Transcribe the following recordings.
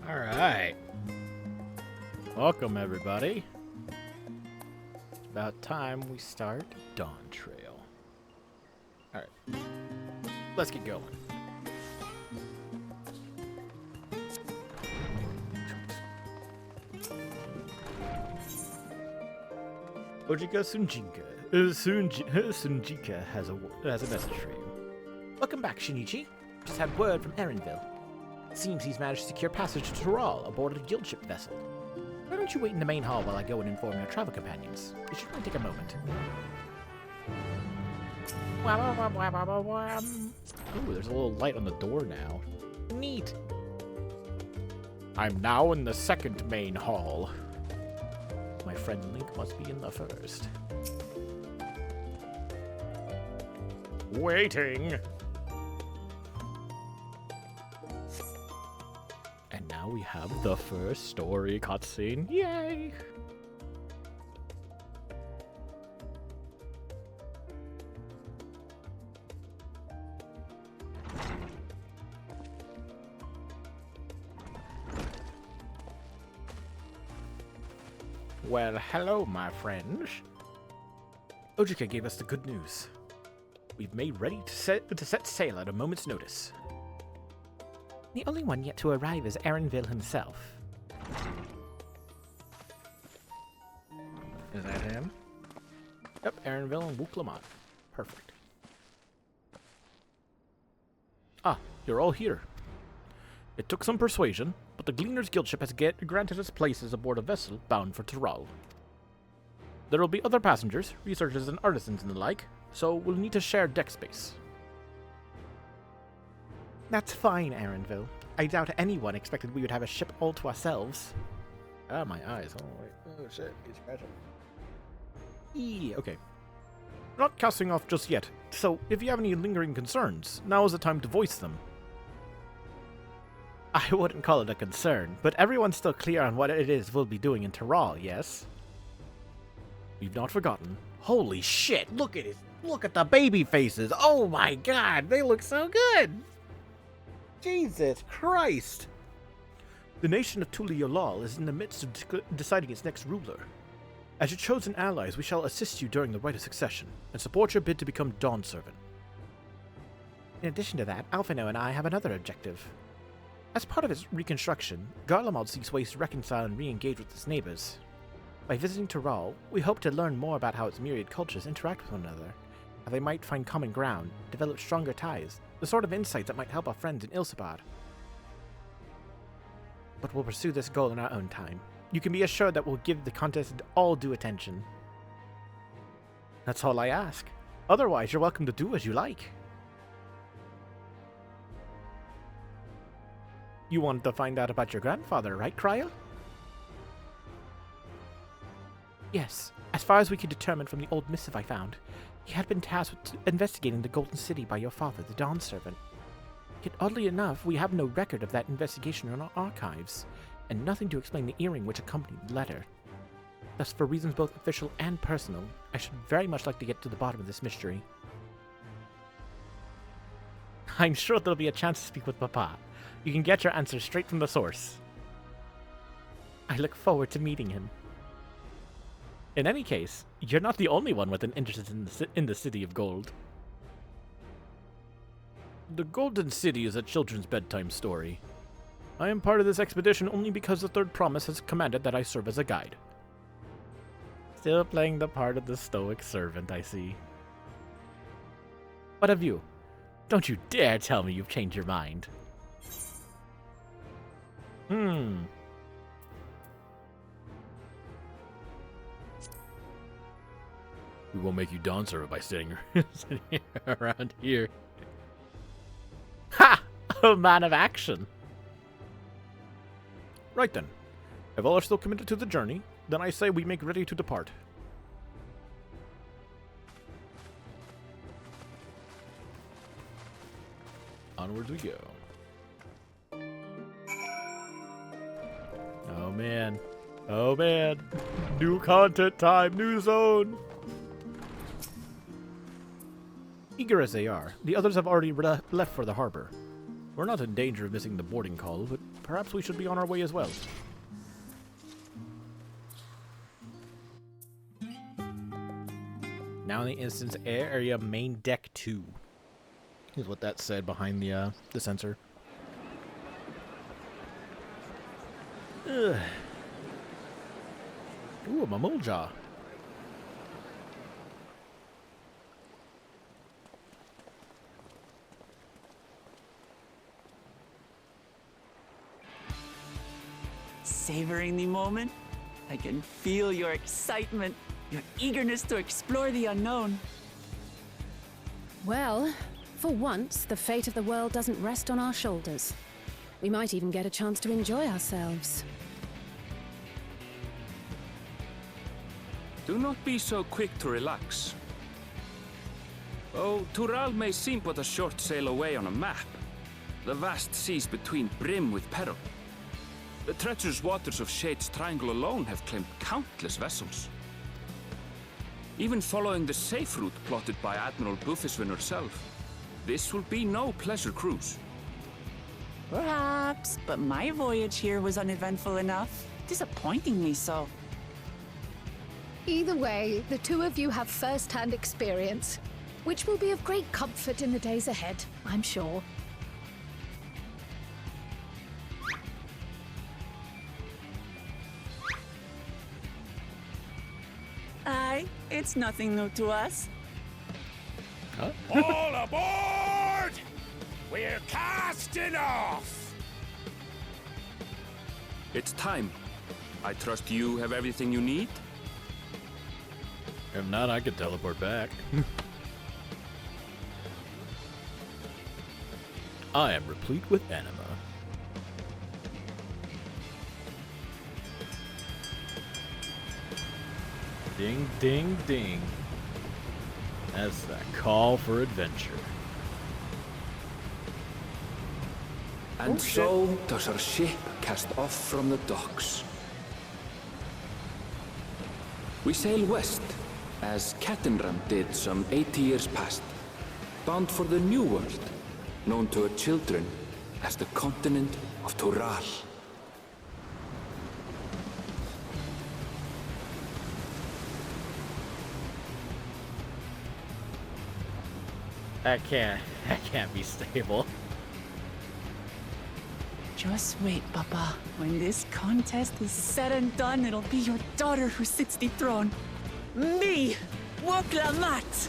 Alright. Welcome, everybody. It's about time we start Dawntrail. Alright. Let's get going. Ojika Sunjika has a message for you. Welcome back, Shinichi. Just had word from Erenville. Seems he's managed to secure passage to Tural aboard a guild ship vessel. Why don't you wait in the main hall while I go and inform your travel companions? It should only take a moment. Ooh, there's a little light on the door now. Neat. I'm now in the second main hall. My friend Link must be in the first. Waiting. And now we have the first story cutscene. Yay! Well, hello, my friends. Ojika gave us the good news. We've made ready to set sail at a moment's notice. The only one yet to arrive is Erenville himself. Is that him? Yep, Erenville and Wuklamon. Perfect. Ah, you're all here. It took some persuasion, but the Gleaner's Guild ship has granted us places aboard a vessel bound for Tural. There will be other passengers, researchers and artisans and the like, so we'll need to share deck space. That's fine, Erenville. I doubt anyone expected we would have a ship all to ourselves. Ah, my eyes. Oh, wait. Oh, shit. He's scratching. Okay. We're not casting off just yet, so if you have any lingering concerns, now is the time to voice them. I wouldn't call it a concern, but everyone's still clear on what it is we'll be doing in Tural, yes? We've not forgotten. Holy shit, look at the baby faces. Oh my god, they look so good. Jesus Christ. The nation of Tuliyollal is in the midst of deciding its next ruler. As your chosen allies, we shall assist you during the Rite of Succession and support your bid to become Dawn Servant. In addition to that, Alphino and I have another objective. As part of its reconstruction, Garlemald seeks ways to reconcile and re-engage with its neighbors. By visiting Tural, we hope to learn more about how its myriad cultures interact with one another, how they might find common ground, develop stronger ties, the sort of insights that might help our friends in Ilsabad. But we'll pursue this goal in our own time. You can be assured that we'll give the contest all due attention. That's all I ask. Otherwise, you're welcome to do as you like. You wanted to find out about your grandfather, right, Cryle? Yes. As far as we could determine from the old missive I found, he had been tasked with investigating the Golden City by your father, the Dawn Servant. Yet, oddly enough, we have no record of that investigation in our archives, and nothing to explain the earring which accompanied the letter. Thus, for reasons both official and personal, I should very much like to get to the bottom of this mystery. I'm sure there'll be a chance to speak with Papa. You can get your answers straight from the source. I look forward to meeting him. In any case, you're not the only one with an interest in the City of Gold. The Golden City is a children's bedtime story. I am part of this expedition only because the Third Promise has commanded that I serve as a guide. Still playing the part of the stoic servant, I see. What of you? Don't you dare tell me you've changed your mind. We won't make you Dawn Servant by sitting around here. Ha! A man of action! Right then. If all are still committed to the journey, then I say we make ready to depart. Onwards we go. Oh man. Oh man. New content time, new zone. Eager as they are, the others have already left for the harbor. We're not in danger of missing the boarding call, but perhaps we should be on our way as well. Now in the instance area, main deck 2. Is what that said behind the sensor. Ugh. Ooh, a Mamook Ja. Savoring the moment? I can feel your excitement, your eagerness to explore the unknown. Well, for once, the fate of the world doesn't rest on our shoulders. We might even get a chance to enjoy ourselves. Do not be so quick to relax. Oh, Tural may seem but a short sail away on a map. The vast seas between brim with peril. The treacherous waters of Shade's Triangle alone have claimed countless vessels. Even following the safe route plotted by Admiral Buffiswin herself, this will be no pleasure cruise. Perhaps, but my voyage here was uneventful enough. Disappointingly so. Either way, the two of you have first-hand experience, which will be of great comfort in the days ahead, I'm sure. Aye, it's nothing new to us. Huh? All aboard! We're casting off! It's time. I trust you have everything you need? If not, I could teleport back. I am replete with anima. Ding, ding, ding. That's the call for adventure. And so does our ship cast off from the docks. We sail west, as Cattenram did some 80 years past, bound for the New World, known to her children as the continent of Tural. That can't be stable. Just wait, Papa. When this contest is said and done, it'll be your daughter who sits the throne. Me! Woklamat!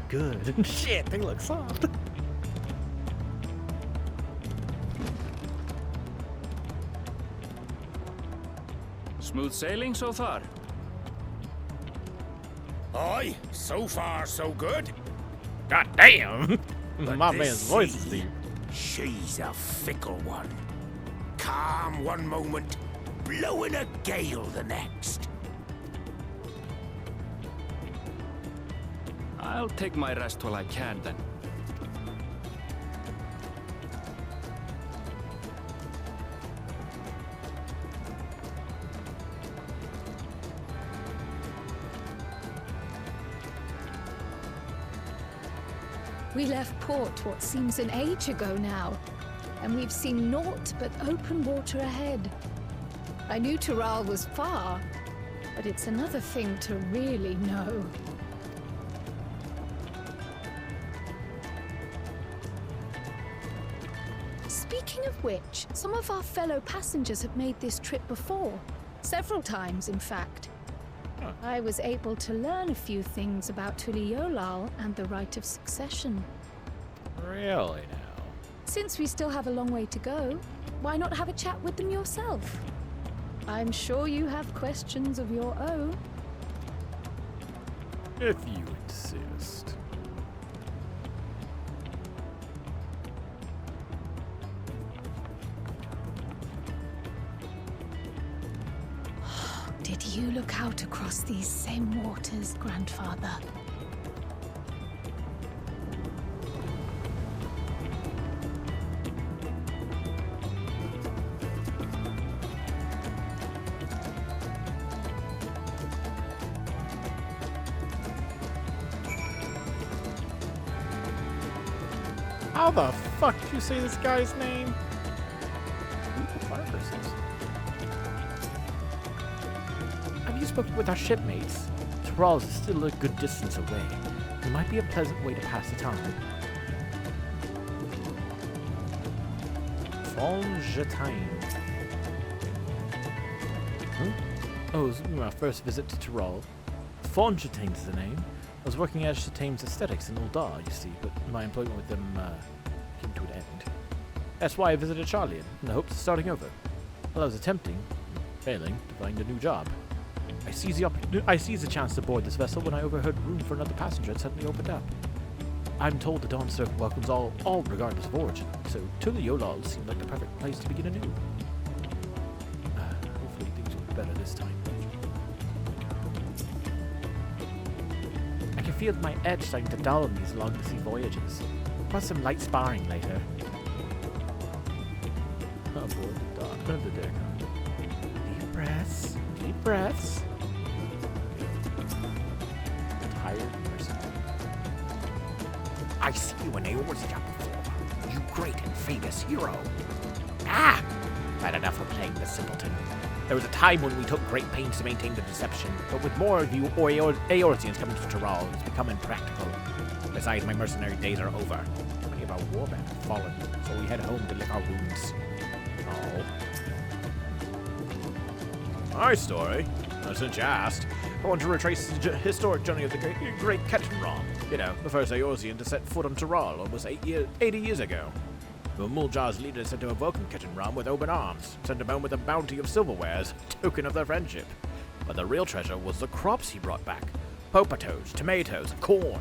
Good. Shit, they look soft. Smooth sailing so far? Aye, so far so good. God damn! But My this man's voice is sea, deep. She's a fickle one. Calm one moment, blowing a gale the next. I'll take my rest while I can then. We left port what seems an age ago now, and we've seen naught but open water ahead. I knew Tural was far, but it's another thing to really know. Speaking of which, some of our fellow passengers have made this trip before. Several times, in fact. Huh. I was able to learn a few things about Tuliyollal and the Rite of Succession. Really now? Since we still have a long way to go, why not have a chat with them yourself? I'm sure you have questions of your own. If you insist. Did you look out across these same waters, Grandfather? How the fuck did you say this guy's name? Fire crystals. Have you spoken with our shipmates? Thralls is still a good distance away. It might be a pleasant way to pass the time. Fongetine. Huh? Oh, it was my first visit to Tyrol. Fongetine is the name. I was working at Chatain's Aesthetics in Uldar, you see, but my employment with them came to an end. That's why I visited Charlian, in the hopes of starting over. Well, I was attempting, failing, to find a new job. I seized the chance to board this vessel when I overheard room for another passenger had suddenly opened up. I'm told the Dawn Circle welcomes all regardless of origin, so Tuliyollal seemed like the perfect place to begin anew. Hopefully things will be better this time. I can feel my edge starting to dull on these long sea voyages. Plus some light sparring later. Aboard the deck. Deep breaths. Deep breaths. Tired mercenary. I see you in Eorzea before. You great and famous hero. Ah! Had enough of playing the simpleton. There was a time when we took great pains to maintain the deception, but with more of you Eorzeans coming to Tyrol, it's become impractical. Besides, my mercenary days are over. Many of our warband have fallen, so we head home to lick our wounds. Oh. My story? Since you asked, I want to retrace the historic journey of the great Ketanram. You know, the first Eorzean to set foot on Tyrol almost 80 years ago. The Muljar's leaders said to have welcomed Ketanram with open arms, sent him home with a bounty of silverware as a token of their friendship. But the real treasure was the crops he brought back. Potatoes, tomatoes, corn,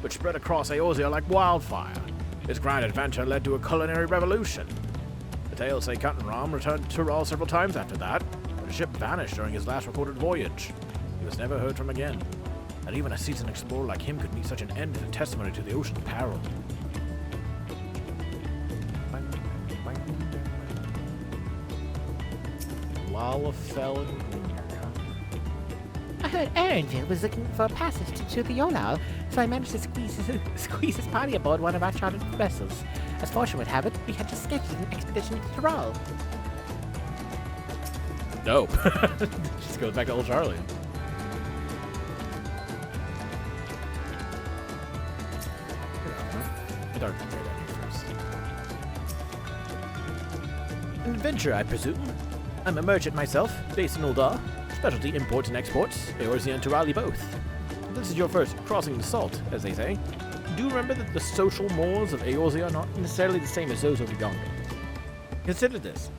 which spread across Eorzea like wildfire. His grand adventure led to a culinary revolution. The tales say Ketanram returned to Tyrol several times after that, but his ship vanished during his last recorded voyage. He was never heard from again. And even a seasoned explorer like him could meet such an end as a testimony to the ocean's peril. Lalafell and I heard Erangel was looking for a passage to Tuliyollal, so I managed to squeeze his party aboard one of our chartered vessels. As fortune would have it, we had just scheduled an expedition to Tyrol. Dope. Just goes back to old Charlie. An adventure, I presume. I'm a merchant myself, based in Uldar. Specialty imports and exports, Eorzea and Tyrali both. This is your first crossing the salt, as they say. Do remember that the social mores of Eorzea are not necessarily the same as those over yonder. Consider this.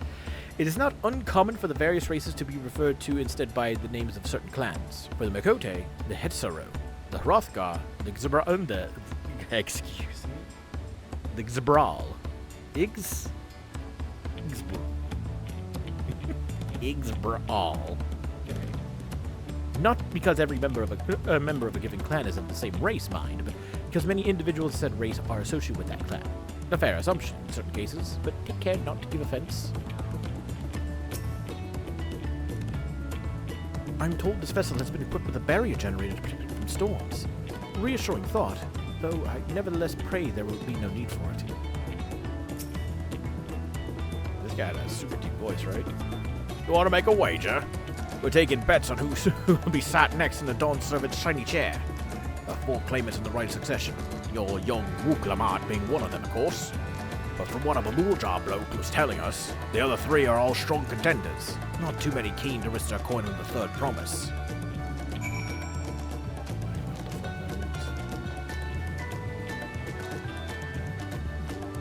It is not uncommon for the various races to be referred to instead by the names of certain clans. For the Makote, the Hetsaro, the Hrothgar, the Xabra, excuse me, the Xabral, Xbral. Okay. Not because every member of a given clan is of the same race, mind, but because many individuals of said race are associated with that clan. A fair assumption in certain cases, but take care not to give offense. I'm told this vessel has been equipped with a barrier generator to protect it from storms. Reassuring thought, though I nevertheless pray there will be no need for it. This guy had a super deep voice, right? You want to make a wager? We're taking bets on who will be sat next in the Dawn Servant's shiny chair. The four claimants in the Rite of Succession. Your young Wook Lamart being one of them, of course. but from what a Bakool Ja bloke was telling us, the other three are all strong contenders. Not too many keen to risk their coin on the third promise.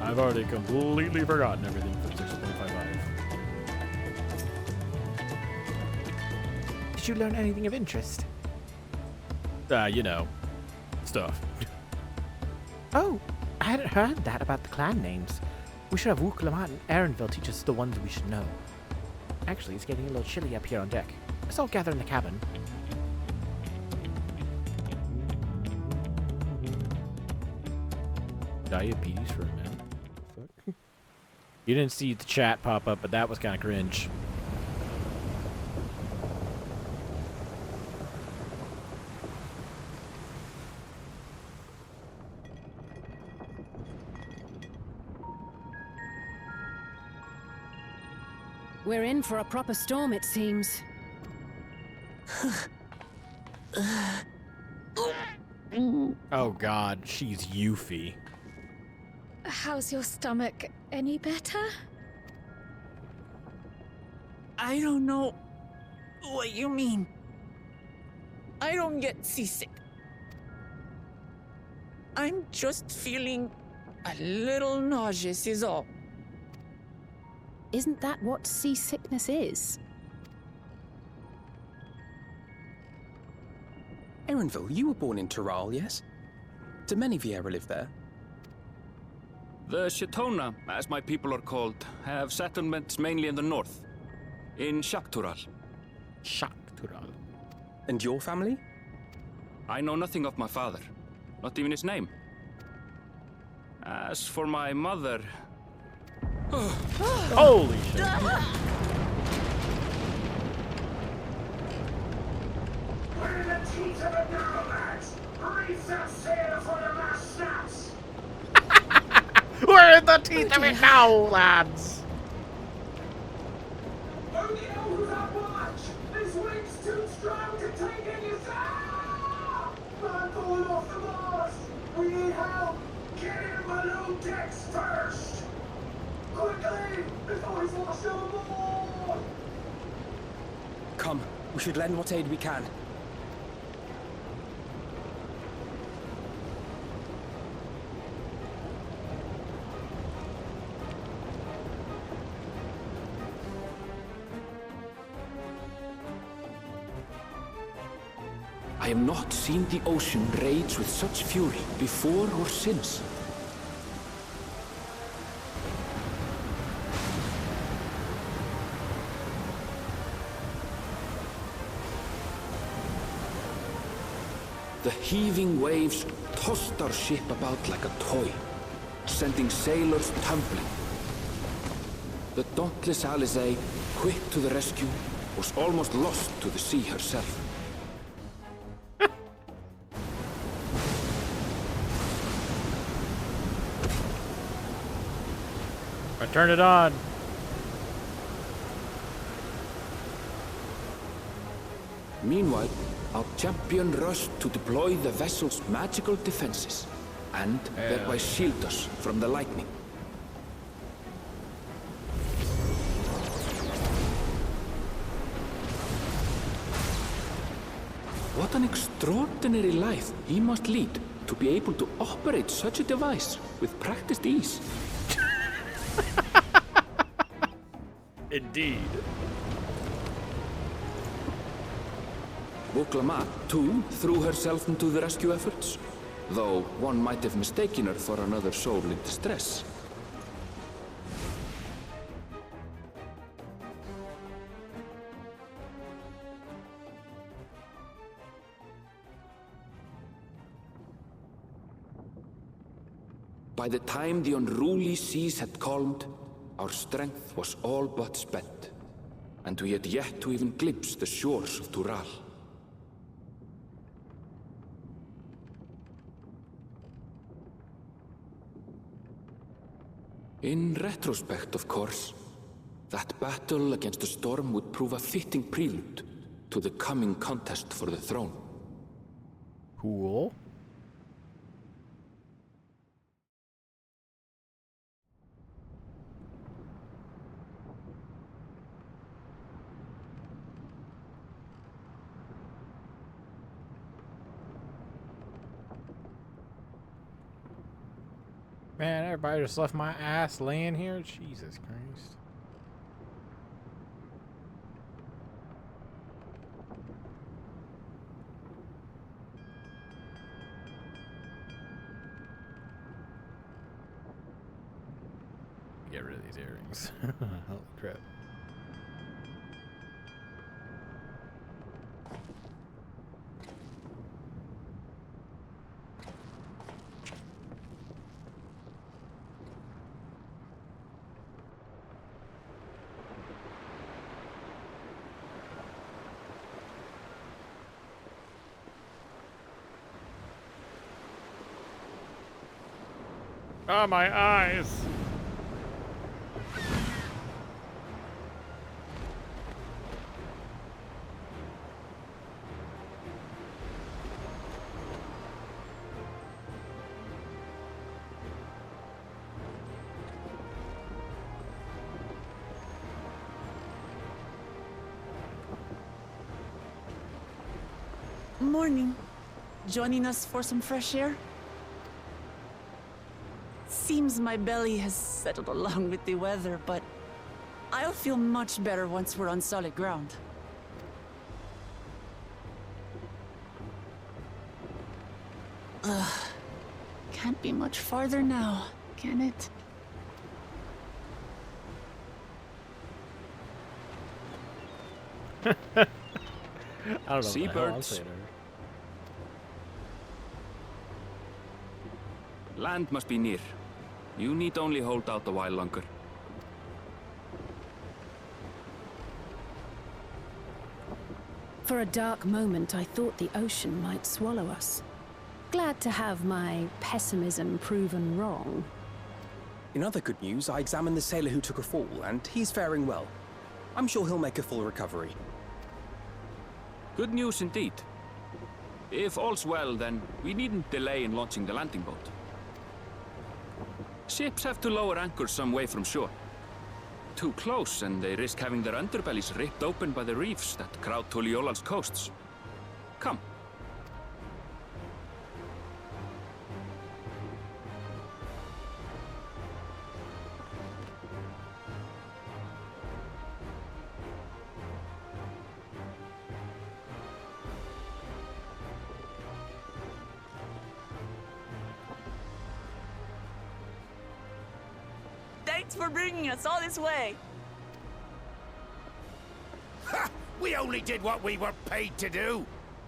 I've already completely forgotten everything from 6.55. Did you learn anything of interest? You know, stuff. Oh, I hadn't heard that about the clan names. We should have Wookalamat and Aaronville teach us the ones we should know. Actually, it's getting a little chilly up here on deck. Let's all gather in the cabin. Diabetes for a man. Fuck. You didn't see the chat pop up, but that was kind of cringe. We're in for a proper storm, it seems. Oh god, she's Yuffie. How's your stomach? Any better? I don't know what you mean. I don't get seasick. I'm just feeling a little nauseous is all. Isn't that what seasickness is? Aaronville, you were born in Tural, yes? Do many Vieira live there? The Shatona, as my people are called, have settlements mainly in the north, in Shaktural. Shaktural. And your family? I know nothing of my father, not even his name. As for my mother, Holy shit. We're in the teeth of it now, lads! Reef that sail before the mast snaps! We're in the teeth of it now, lads! Only know who's at watch! This wind's too strong to take any sound! Man falling off the mast! We need help! Get in below decks first! Quickly! Before he's washed overboard! Come, we should lend what aid we can. I have not seen the ocean rage with such fury before or since. The heaving waves tossed our ship about like a toy, sending sailors tumbling. The dauntless Alizé, quick to the rescue, was almost lost to the sea herself. I turn it on. Meanwhile, our champion rushed to deploy the vessel's magical defenses, and thereby shield us from the lightning. What an extraordinary life he must lead to be able to operate such a device with practiced ease. Indeed. Wookalamat, too, threw herself into the rescue efforts, though one might have mistaken her for another soul in distress. By the time the unruly seas had calmed, our strength was all but spent, and we had yet to even glimpse the shores of Tural. In retrospect, of course, that battle against the storm would prove a fitting prelude to the coming contest for the throne. Cool. Man, everybody just left my ass laying here? Jesus Christ. Get rid of these earrings. Holy crap. Oh, my eyes! Morning. Joining us for some fresh air? Seems my belly has settled along with the weather, but I'll feel much better once we're on solid ground. Ugh. Can't be much farther now, can it? I don't know. Seabirds. Land must be near. You need only hold out a while longer. For a dark moment, I thought the ocean might swallow us. Glad to have my pessimism proven wrong. In other good news, I examined the sailor who took a fall, and he's faring well. I'm sure he'll make a full recovery. Good news indeed. If all's well, then we needn't delay in launching the landing boat. Ships have to lower anchors some way from shore. Too close, and they risk having their underbellies ripped open by the reefs that crowd Tuliyollal's coasts. Come. Thanks for bringing us all this way. Ha! We only did what we were paid to do.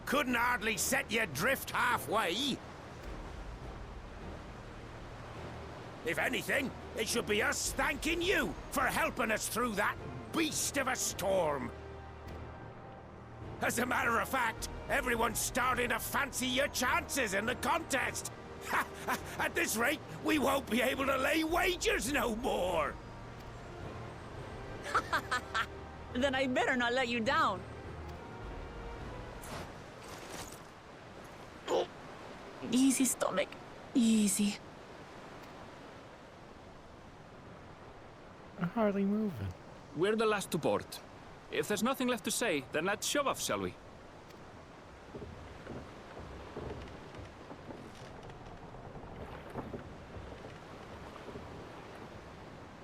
Couldn't hardly set you adrift halfway. If anything, it should be us thanking you for helping us through that beast of a storm. As a matter of fact, everyone's starting to fancy your chances in the contest. At this rate, we won't be able to lay wagers no more. Then I better not let you down. Easy, stomach. Easy. I'm hardly moving. We're the last to board. If there's nothing left to say, then let's shove off, shall we?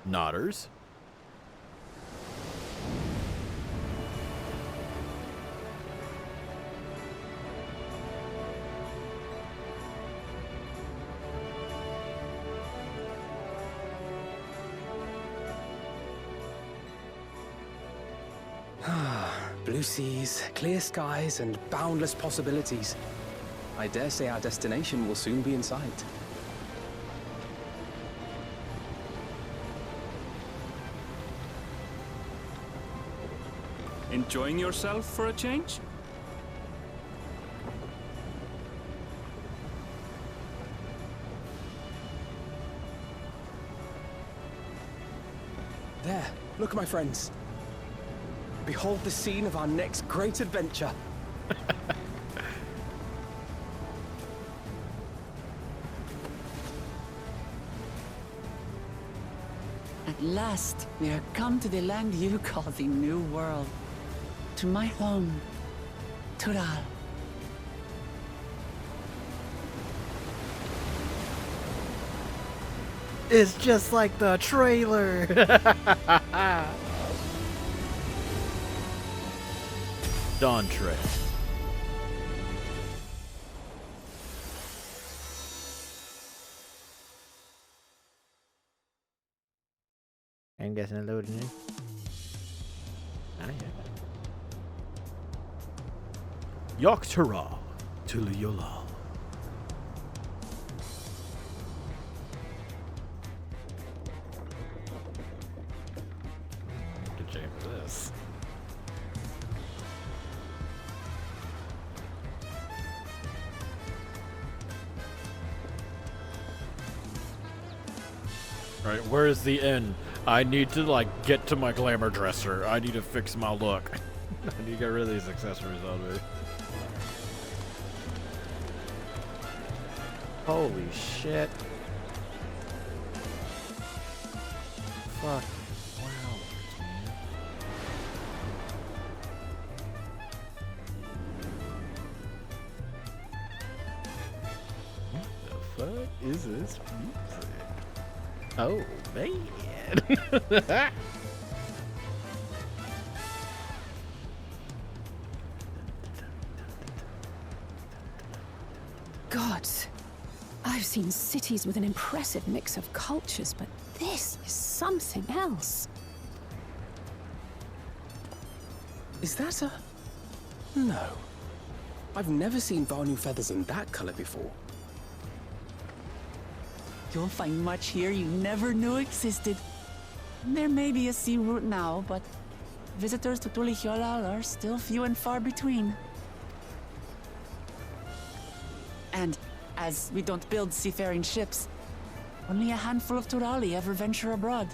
Nodders. Blue seas, clear skies, and boundless possibilities. I dare say our destination will soon be in sight. Enjoying yourself for a change? There, look, my friends. Behold the scene of our next great adventure. At last, we are come to the land you call the New World. To my home, Tural. It's just like the trailer. Dawntrail. I'm guessing loading in. Not yet. Yaktara, Tuliyollal. Good shape for this. Right, where's the inn? I need to, like, get to my glamour dresser. I need to fix my look. I need to get rid of these accessories on me. Holy shit. Fuck. Wow. What the fuck is this music? Oh, man. Gods, I've seen cities with an impressive mix of cultures, but this is something else. Is that a... No. I've never seen Vanu feathers in that color before. You'll find much here you never knew existed. There may be a sea route now, but visitors to Tuliyollal are still few and far between. And as we don't build seafaring ships, only a handful of Turali ever venture abroad.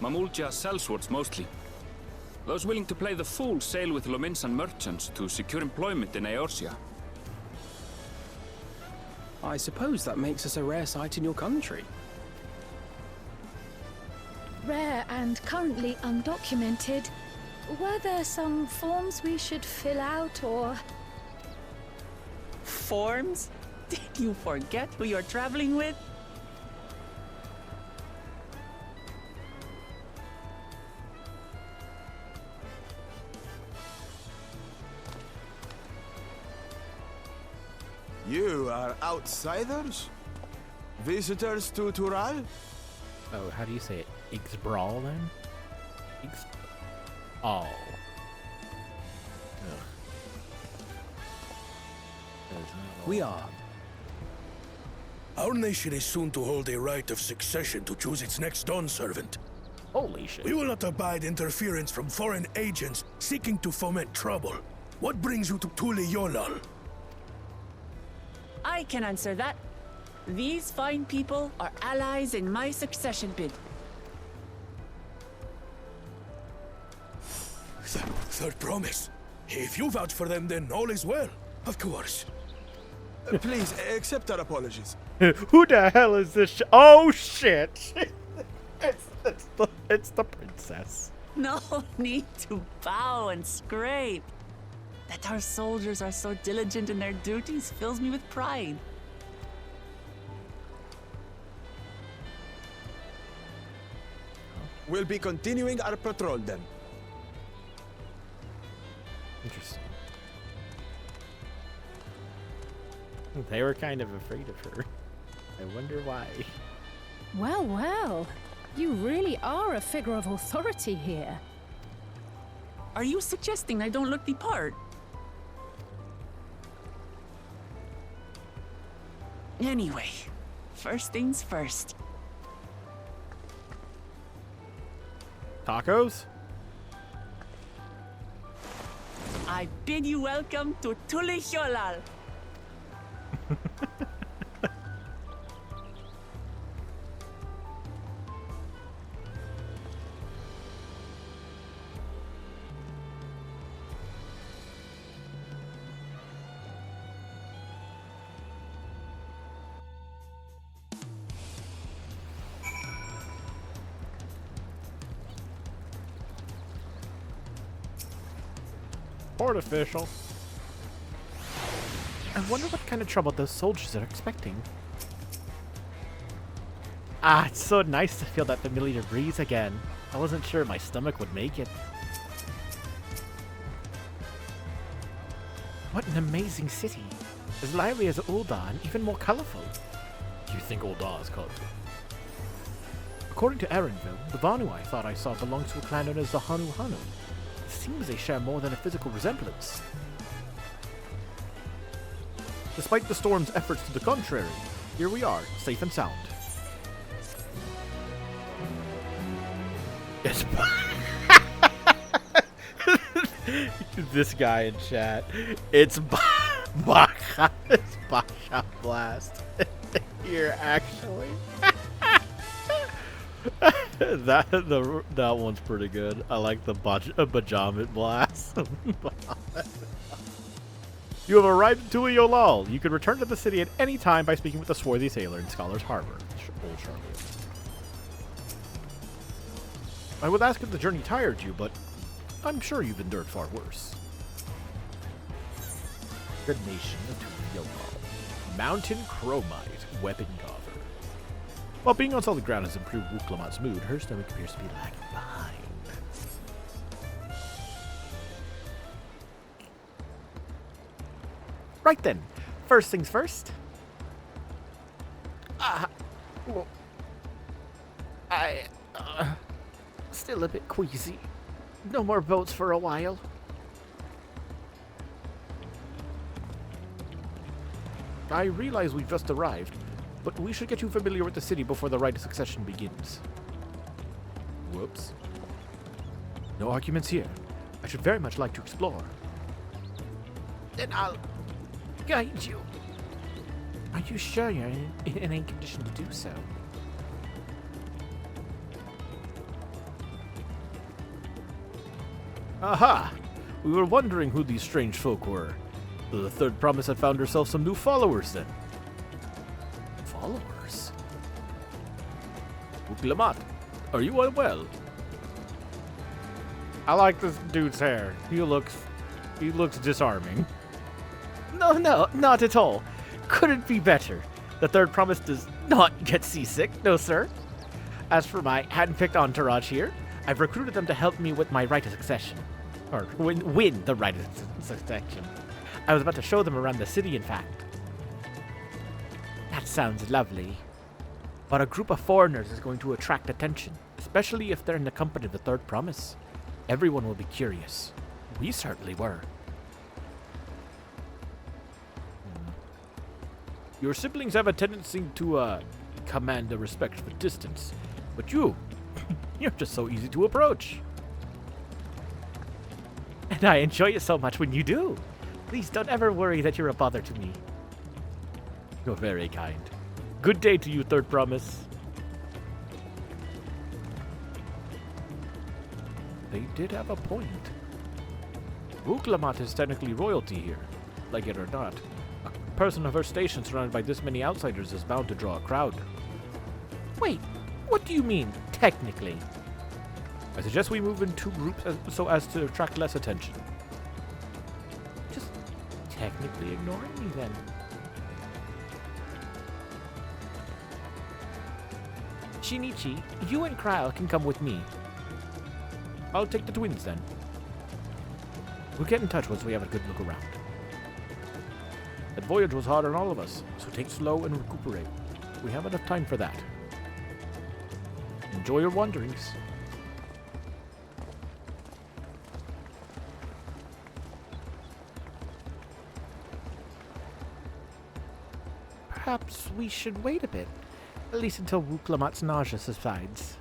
Mamook Ja sellswords mostly. Those willing to play the fool sail with Lominsan merchants to secure employment in Eorzea. I suppose that makes us a rare sight in your country. Rare and currently undocumented. Were there some forms we should fill out or... Forms? Did you forget who you're traveling with? You are outsiders? Visitors to Tural? Oh, how do you say it? Ixbrawl then? Ix... Oh. Ugh. That is not We all. are. Our nation is soon to hold a Rite of Succession to choose its next Dawn servant. Holy shit. We will not abide interference from foreign agents seeking to foment trouble. What brings you to Tuliyollal? I can answer that. These fine people are allies in my succession bid. Third promise. If you vouch for them, then all is well. Of course. Please, accept our apologies. Who the hell is this? Oh shit! it's the princess. No need to bow and scrape. That our soldiers are so diligent in their duties fills me with pride. We'll be continuing our patrol then. Interesting. They were kind of afraid of her. I wonder why. Well, well. You really are a figure of authority here. Are you suggesting I don't look the part? Anyway, first things first. Tacos? I bid you welcome to Tuliyollal. Port official. I wonder what kind of trouble those soldiers are expecting. Ah, it's so nice to feel that familiar breeze again. I wasn't sure my stomach would make it. What an amazing city. As lively as Ul'dah and even more colorful. You think Ul'dah is colorful? According to Erenville, the Vanu I thought I saw belongs to a clan known as the Hanu Hanu. It seems they share more than a physical resemblance. Despite the storm's efforts to the contrary, here we are, safe and sound. It's this guy in chat. It's Baka. It's Baka Blast. Here, actually. that one's pretty good. I like the Bajamit Blast. You have arrived at Tuliyollal. You can return to the city at any time by speaking with the swarthy sailor in Scholar's Harbor. Old Charlie. I would ask if the journey tired you, but I'm sure you've endured far worse. The nation of Tuliyollal. Mountain Chromite, weapon cover. While being on solid ground has improved Wuklamat's mood, her stomach appears to be lagging behind. Right then, first things first. Well, still a bit queasy. No more boats for a while. I realize we've just arrived, but we should get you familiar with the city before the Rite of Succession begins. Whoops. No arguments here. I should very much like to explore. Then I'll guide you. Are you sure you're in any condition to do so? Aha! We were wondering who these strange folk were. The third promise had found herself some new followers then. Followers? Wuklamat, are you unwell? I like this dude's hair. He looks disarming. No, not at all. Couldn't be better. The third promise does not get seasick, no sir. As for my hand-picked entourage here, I've recruited them to help me with my Rite of Succession. Or win the Rite of Succession. I was about to show them around the city, in fact. That sounds lovely. But a group of foreigners is going to attract attention, especially if they're in the company of the third promise. Everyone will be curious. We certainly were. Your siblings have a tendency to, command a respect for distance. But you're just so easy to approach. And I enjoy it so much when you do. Please don't ever worry that you're a bother to me. You're very kind. Good day to you, third promise. They did have a point. Wuklamat is technically royalty here, like it or not. A person of her station surrounded by this many outsiders is bound to draw a crowd. Wait, what do you mean, technically? I suggest we move in two groups so as to attract less attention. Just technically ignoring me then. Shinichi, you and Kryl can come with me. I'll take the twins then. We'll get in touch once we have a good look around. That voyage was hard on all of us, so take it slow and recuperate. We have enough time for that. Enjoy your wanderings. Perhaps we should wait a bit, at least until Wuklamat's nausea subsides.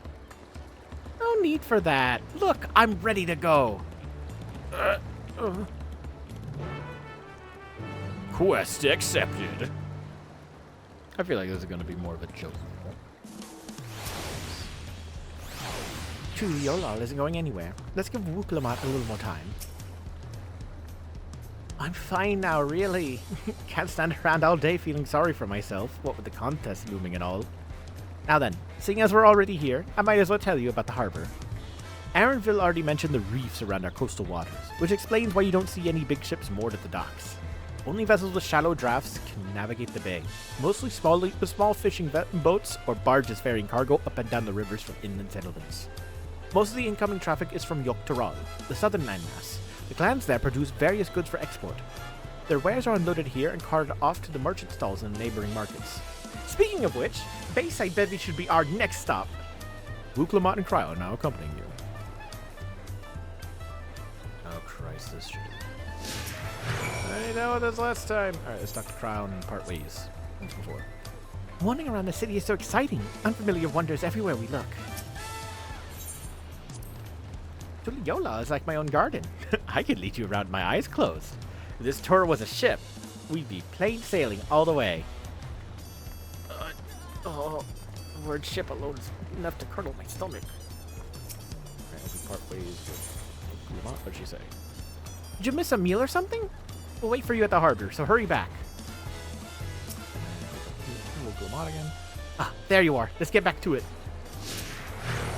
No need for that. Look, I'm ready to go. Quest accepted. I feel like this is going to be more of a joke. Tuliyollal isn't going anywhere. Let's give Wuklamat a little more time. I'm fine now, really. Can't stand around all day feeling sorry for myself, what with the contest looming and all. Now then, seeing as we're already here, I might as well tell you about the harbor. Erenville already mentioned the reefs around our coastal waters, which explains why you don't see any big ships moored at the docks. Only vessels with shallow drafts can navigate the bay. Mostly small fishing boats or barges ferrying cargo up and down the rivers from inland settlements. Most of the incoming traffic is from Tuliyollal, the southern landmass. The clans there produce various goods for export. Their wares are unloaded here and carted off to the merchant stalls in the neighboring markets. Speaking of which, Bayside Bevy should be our next stop. Luke, Lamont, and Cryo now accompanying you. Oh Christ, this should... I know this last time. Alright, let's talk to Crown and part ways. Once before. Wandering around the city is so exciting. Unfamiliar wonders everywhere we look. Tuliyollal is like my own garden. I could lead you around with my eyes closed. If this tour was a ship, we'd be plain sailing all the way. The word ship alone is enough to curdle my stomach. Alright, we part ways with Lamont. What'd she say? Did you miss a meal or something? We'll wait for you at the harbor, so hurry back. We'll go Lamont again. Ah, there you are. Let's get back to it.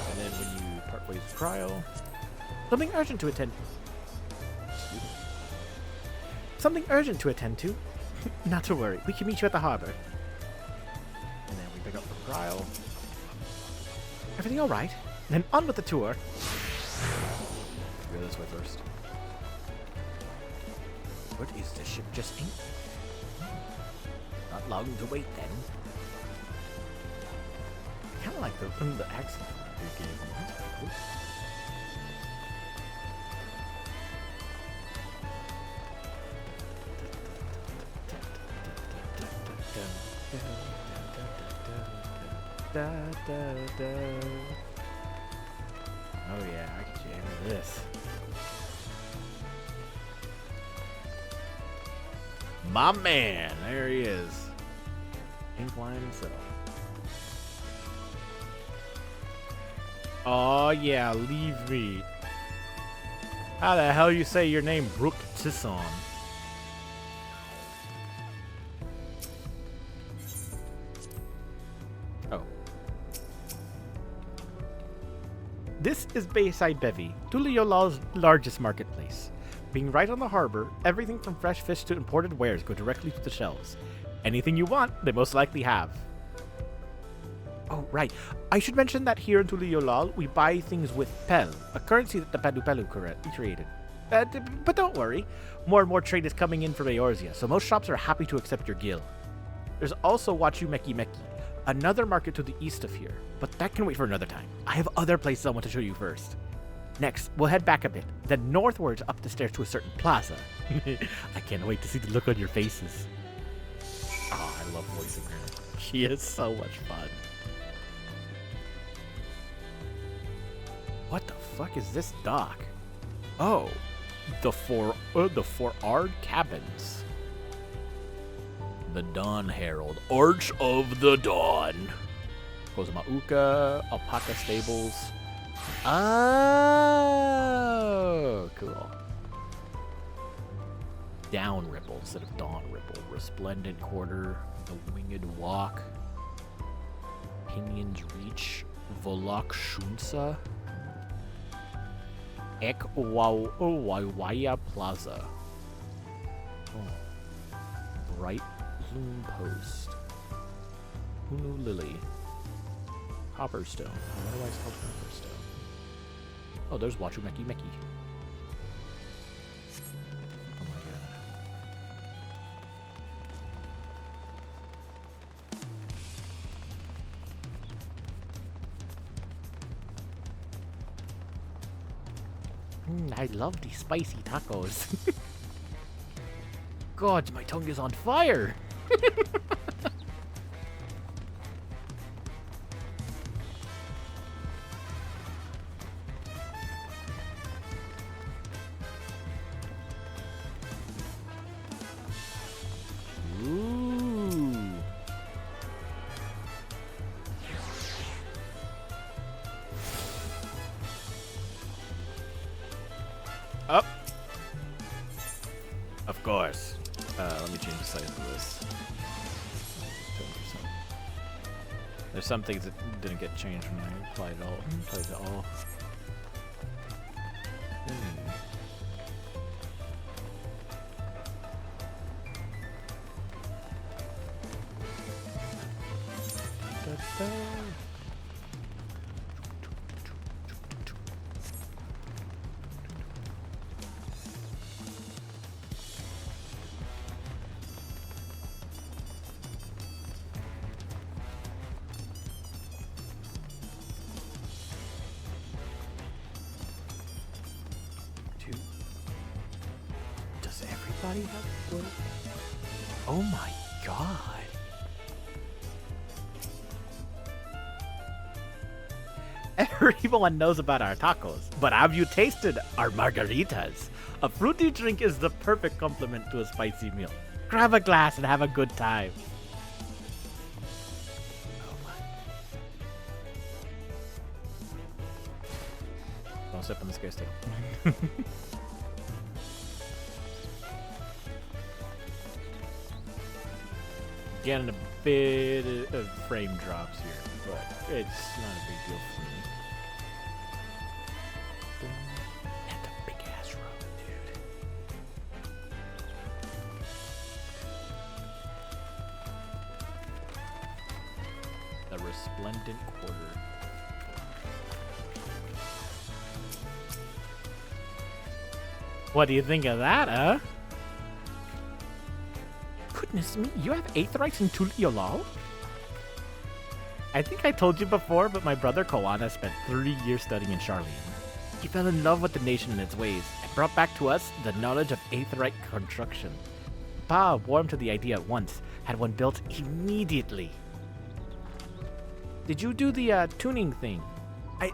And then when you part ways with Cryo... Something urgent to attend. Something urgent to attend to. Not to worry. We can meet you at the harbor. And then we pick up from Cryo. Everything all right? Then on with the tour. Go this way first. What is the ship just in? Not long to wait then. Kind of like the accent you gave me. That's pretty cool. Oh yeah, I can jam into this. My man, there he is. Pinkline himself. Oh yeah, leave me. How the hell you say your name, Brooke Tisson? Oh. This is Bayside Bevy, Tuliyollal's largest marketplace. Being right on the harbor, everything from fresh fish to imported wares go directly to the shelves. Anything you want, they most likely have. Oh, right. I should mention that here in Tuliyollal, we buy things with Pel, a currency that the Pelu created. But don't worry, more and more trade is coming in from Eorzea, so most shops are happy to accept your gil. There's also Wachu Meki, another market to the east of here, but that can wait for another time. I have other places I want to show you first. Next, we'll head back a bit, then northwards up the stairs to a certain plaza. I can't wait to see the look on your faces. Oh, I love voicing her. She is so much fun. What the fuck is this dock? Oh, the Four-Ard Cabins. The Dawn Herald, Arch of the Dawn. Kozama'uka, Alpaca Stables. Oh, cool. Down Ripple instead of Dawn Ripple. Resplendent Quarter, The Winged Walk, Pinion's Reach, Volok Shunsa, Ek Waiwaya Plaza. Oh. Bright Plume Post, Hunu Lily, Copperstone. What do I call Copperstone? Oh, there's Wachu Meki. Oh my god. I love these spicy tacos. God, my tongue is on fire. Ooh. Up. Of course. Let me change the size of this. 10%. There's some things that didn't get changed when I applied it all. Everybody has work. Oh my god. Everyone knows about our tacos, but have you tasted our margaritas? A fruity drink is the perfect complement to a spicy meal. Grab a glass and have a good time. Oh my. Don't step on this guy's tail. Getting a bit of frame drops here, but it's not a big deal for me. That's a big ass road, dude. The resplendent quarter. What do you think of that, huh? Goodness me, you have Aetherites in Tuliyollal? I think I told you before, but my brother Koana spent 3 years studying in Charlene. He fell in love with the nation and its ways, and brought back to us the knowledge of Aetherite construction. Pa warmed to the idea at once, had one built immediately. Did you do the tuning thing?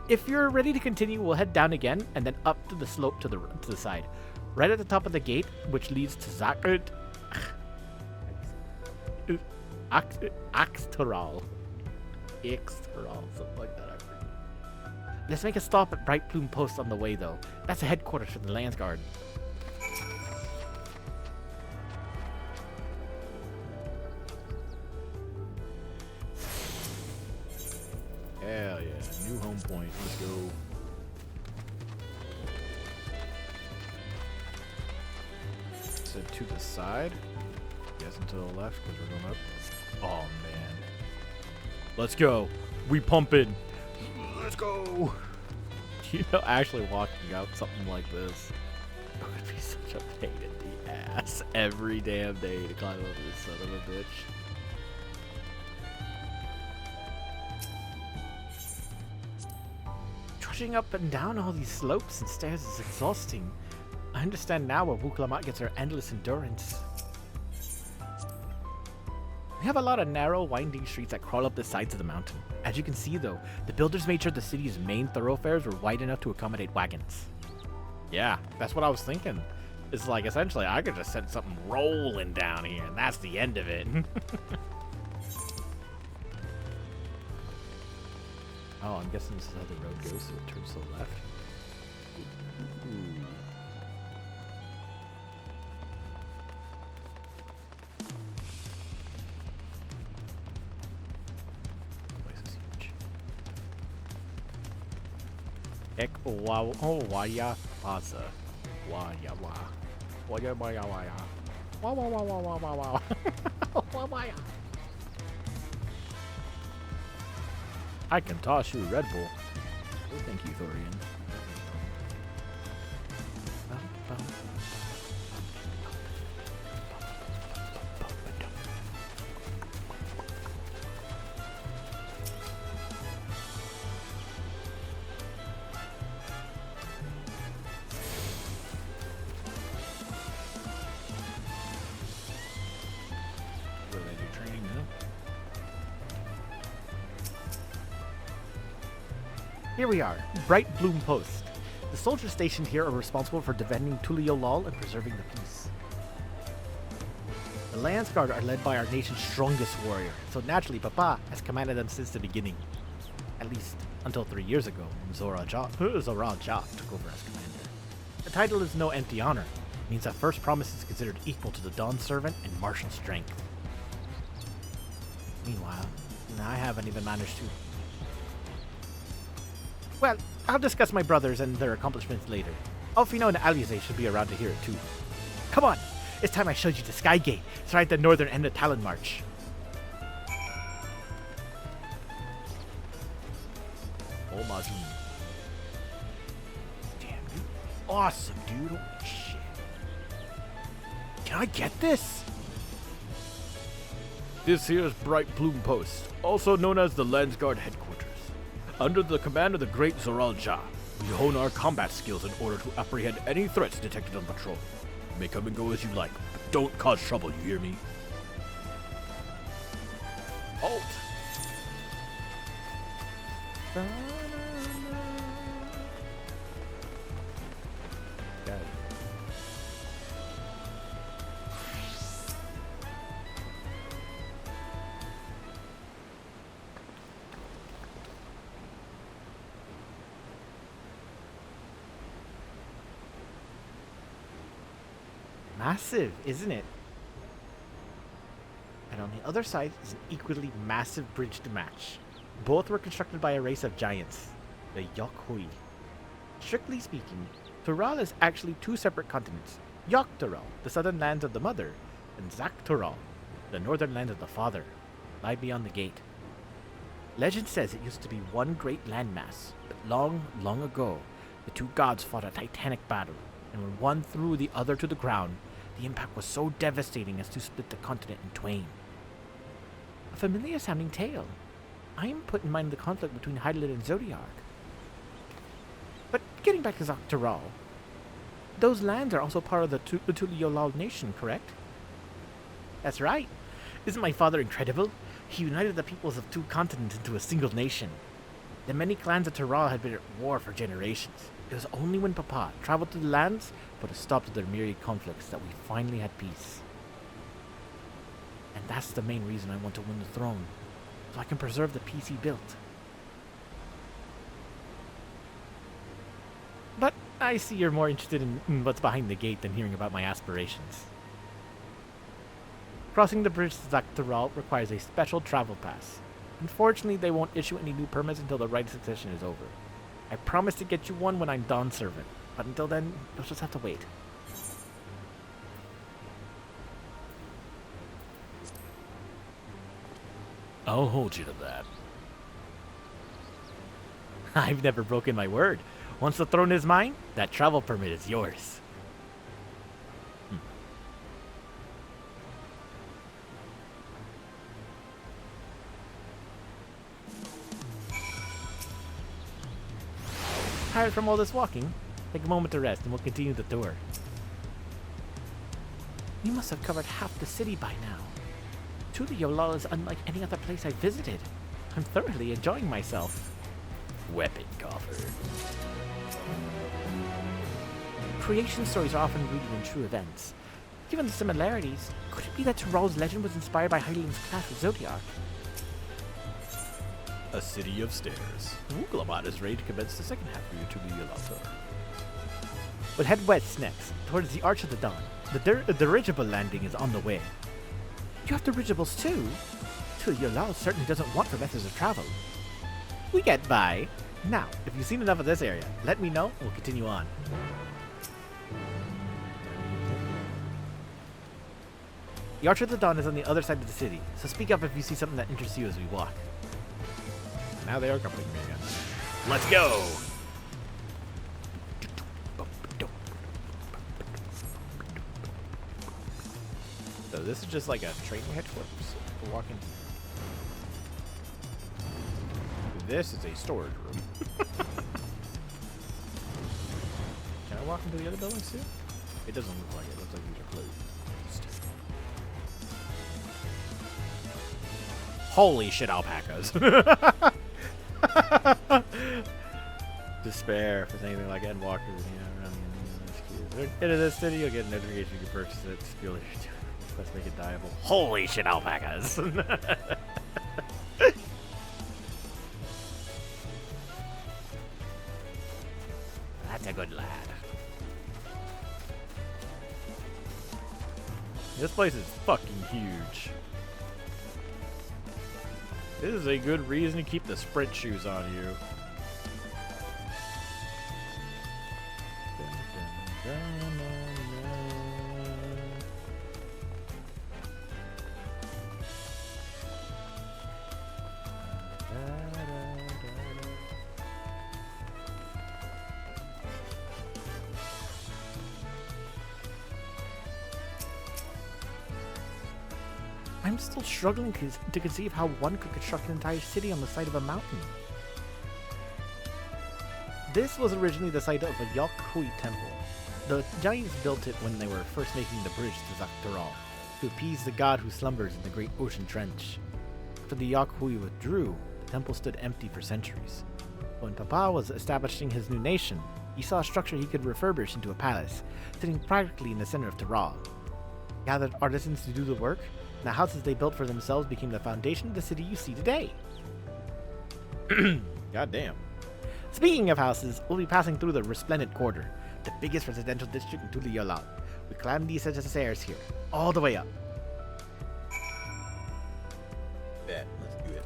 If you're ready to continue, we'll head down again, and then up to the slope to the side. Right at the top of the gate, which leads to Axtoral. Something like that. Let's make a stop at Bright Plume Post on the way, though. That's the headquarters for the Landsguard. Hell yeah, new home point. Let's go. So to the side. Guessing to the left because we're going up. Oh man. Let's go. We pumping. Let's go. You know, actually walking out something like this would be such a pain in the ass every damn day to climb over this son of a bitch. Trudging up and down all these slopes and stairs is exhausting. I understand now where Wuklamat gets her endless endurance. We have a lot of narrow, winding streets that crawl up the sides of the mountain. As you can see, though, the builders made sure the city's main thoroughfares were wide enough to accommodate wagons. Yeah, that's what I was thinking. It's like, essentially, I could just send something rolling down here, and that's the end of it. Oh, I'm guessing this is how the road goes, so it turns to the left. Ooh. Ek wow oh waya pasa waya wa waya waya waya wa wa wa wa wa wa wa waya. I can toss you a Red Bull. Oh, thank you, Thorian. Here we are, Bright Bloom Post. The soldiers stationed here are responsible for defending Tuliyollal and preserving the peace. The Landsguard are led by our nation's strongest warrior, so naturally Papa has commanded them since the beginning. At least, until 3 years ago, when Zoral Ja took over as commander. The title is no empty honor. It means that first promise is considered equal to the Dawn Servant and martial strength. Meanwhile, I haven't even managed to... Well, I'll discuss my brothers and their accomplishments later. Alfino and Alize should be around to hear it too. Come on! It's time I showed you the Sky Gate. It's right at the northern end of Talon March. Oh my god. Damn, dude. Awesome, dude. Holy shit. Can I get this? This here is Bright Plume Post, also known as the Landsguard Headquarters. Under the command of the great Zoral Ja, we hone our combat skills in order to apprehend any threats detected on patrol. You may come and go as you like, but don't cause trouble, you hear me? Halt! Got it. Massive, isn't it? And on the other side is an equally massive bridge to match. Both were constructed by a race of giants, the Yokhui. Strictly speaking, Tural is actually two separate continents. Yoktural, the southern lands of the mother, and Zaktural, the northern lands of the father, lie beyond the gate. Legend says it used to be one great landmass, but long, long ago, the two gods fought a titanic battle, and when one threw the other to the ground, the impact was so devastating as to split the continent in twain. A familiar sounding tale. I am put in mind the conflict between Hydaelyn and Zodiac. But getting back to Zaktural, those lands are also part of the Tuliyollal nation, correct? That's right. Isn't my father incredible? He united the peoples of two continents into a single nation. The many clans of Tural had been at war for generations. It was only when Papa traveled to the lands, put a stop to their myriad conflicts, that we finally had peace. And that's the main reason I want to win the throne, so I can preserve the peace he built. But I see you're more interested in what's behind the gate than hearing about my aspirations. Crossing the bridge to Zaktural requires a special travel pass. Unfortunately, they won't issue any new permits until the Rite of Succession is over. I promise to get you one when I'm Dawn Servant, but until then, you'll just have to wait. I'll hold you to that. I've never broken my word. Once the throne is mine, that travel permit is yours. Tired from all this walking? Take a moment to rest and we'll continue the tour. We must have covered half the city by now. Tuliyollal is unlike any other place I've visited. I'm thoroughly enjoying myself. Weapon coffer. Creation stories are often rooted in true events. Given the similarities, could it be that Tural's legend was inspired by Hydaelyn's clash with Zodiac? A city of stairs. Wooglamat is ready to commence the second half of your Tuliyollal tour. We'll head west next, towards the Arch of the Dawn. The dirigible landing is on the way. You have dirigibles too? Tuliyollal certainly doesn't want for methods of travel. We get by. Now, if you've seen enough of this area, let me know and we'll continue on. The Arch of the Dawn is on the other side of the city, so speak up if you see something that interests you as we walk. Now they are accompanying me again. Let's go! So this is just like a training headquarters for walking. This is a storage room. Can I walk into the other buildings too? It doesn't look like it. It looks like these are closed. Holy shit, alpacas. Despair if it's anything like Endwalkers, into this city, you'll get a notification you can purchase it. Let's make it dieable. Holy shit, alpacas! That's a good lad. This place is fucking huge. This is a good reason to keep the sprint shoes on you. I'm still struggling to conceive how one could construct an entire city on the side of a mountain. This was originally the site of a Yokhui temple. The giants built it when they were first making the bridge to Zaktaral, to appease the god who slumbers in the great ocean trench. After the Yakhui withdrew, the temple stood empty for centuries. When Papa was establishing his new nation, he saw a structure he could refurbish into a palace, sitting practically in the center of Taral. He gathered artisans to do the work, and the houses they built for themselves became the foundation of the city you see today. God damn. Speaking of houses, we'll be passing through the Resplendent Quarter, the biggest residential district in Tuliyollal. We climb these stairs here, all the way up. Bet, let's do it.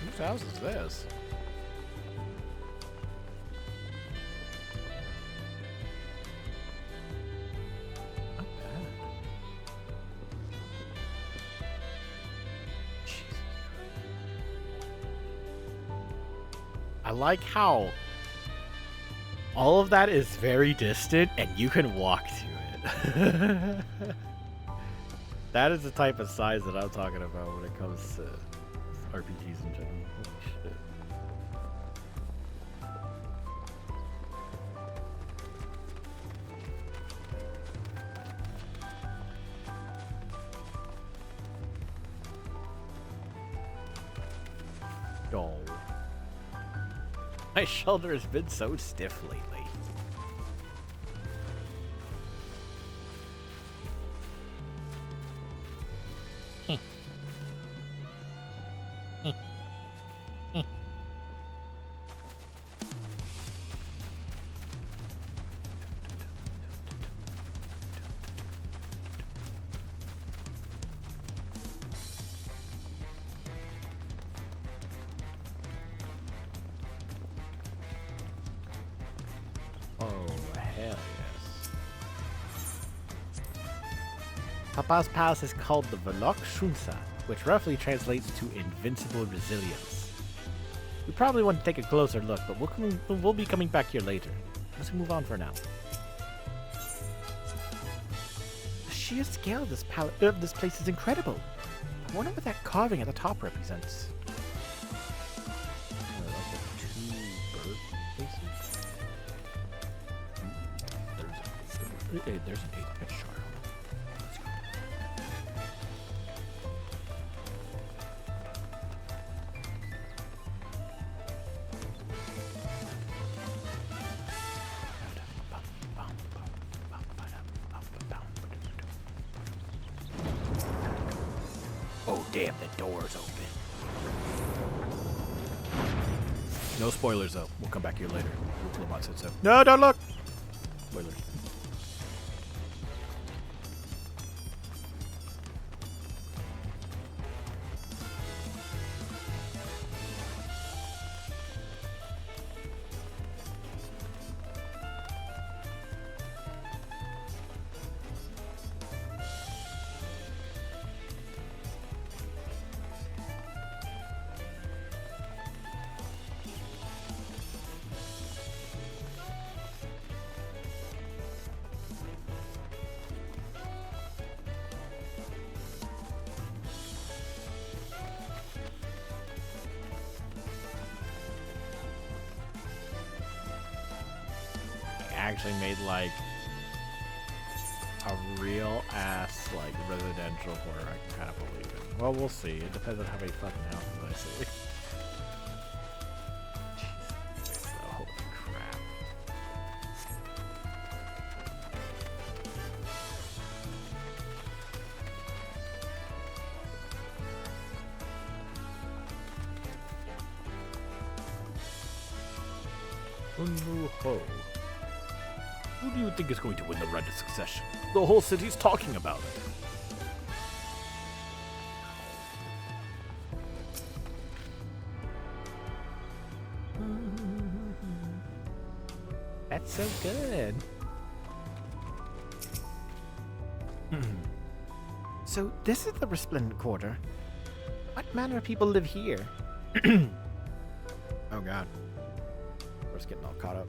Whose house is this? I like how all of that is very distant and you can walk to it. That is the type of size that I'm talking about when it comes to RPGs in general. Holy shit. Oh. My shoulder has been so stiff lately. Papa's palace is called the Velok Shunsa, which roughly translates to invincible resilience. We probably want to take a closer look, but we'll be coming back here later. Let's move on for now. The sheer scale of this place is incredible. I wonder what that carving at the top represents. There's an 8-bit shard. Oh damn, the door's open. No spoilers though. We'll come back here later. Lamont said so. No, don't look! Spoilers. Actually made like a real ass like residential horror. I can kind of believe it. Well, we'll see. It depends on how many fucking houses I see. Jesus, holy crap. Ho. Who do you think is going to win the Rite of Succession? The whole city's talking about it. That's so good. So this is the Resplendent Quarter. What manner of people live here? Oh god. We're just getting all caught up.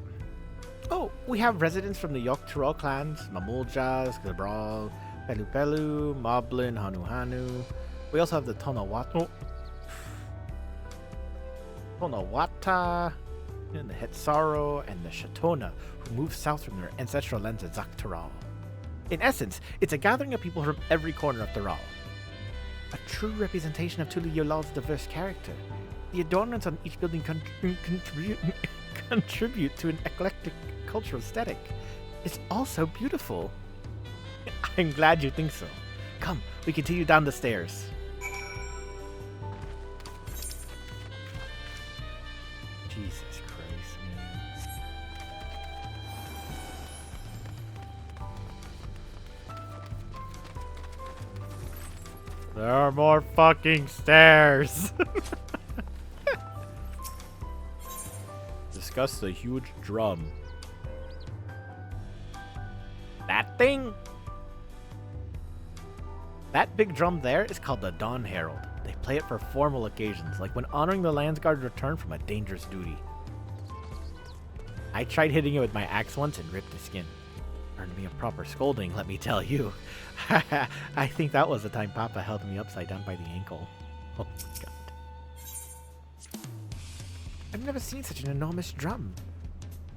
Oh, we have residents from the Yogg-Turol clans, Mamook, Zabral, Pelu Pelu, Moblin, Hanu Hanu. We also have the Tonawata, and the Hetsaro, and the Shatona, who moved south from their ancestral lands at Zaktaral. In essence, it's a gathering of people from every corner of Thural. A true representation of Tuliyollal's diverse character. The adornments on each building contribute to an eclectic cultural aesthetic. It's also beautiful. I'm glad you think so. Come, we continue down the stairs. Jesus Christ, man. There are more fucking stairs. Discuss the huge drum. That thing? That big drum there is called the Dawn Herald. They play it for formal occasions, like when honoring the Landsguard's return from a dangerous duty. I tried hitting it with my axe once and ripped the skin. Earned me a proper scolding, let me tell you. I think that was the time Papa held me upside down by the ankle. Oh my god. I've never seen such an enormous drum.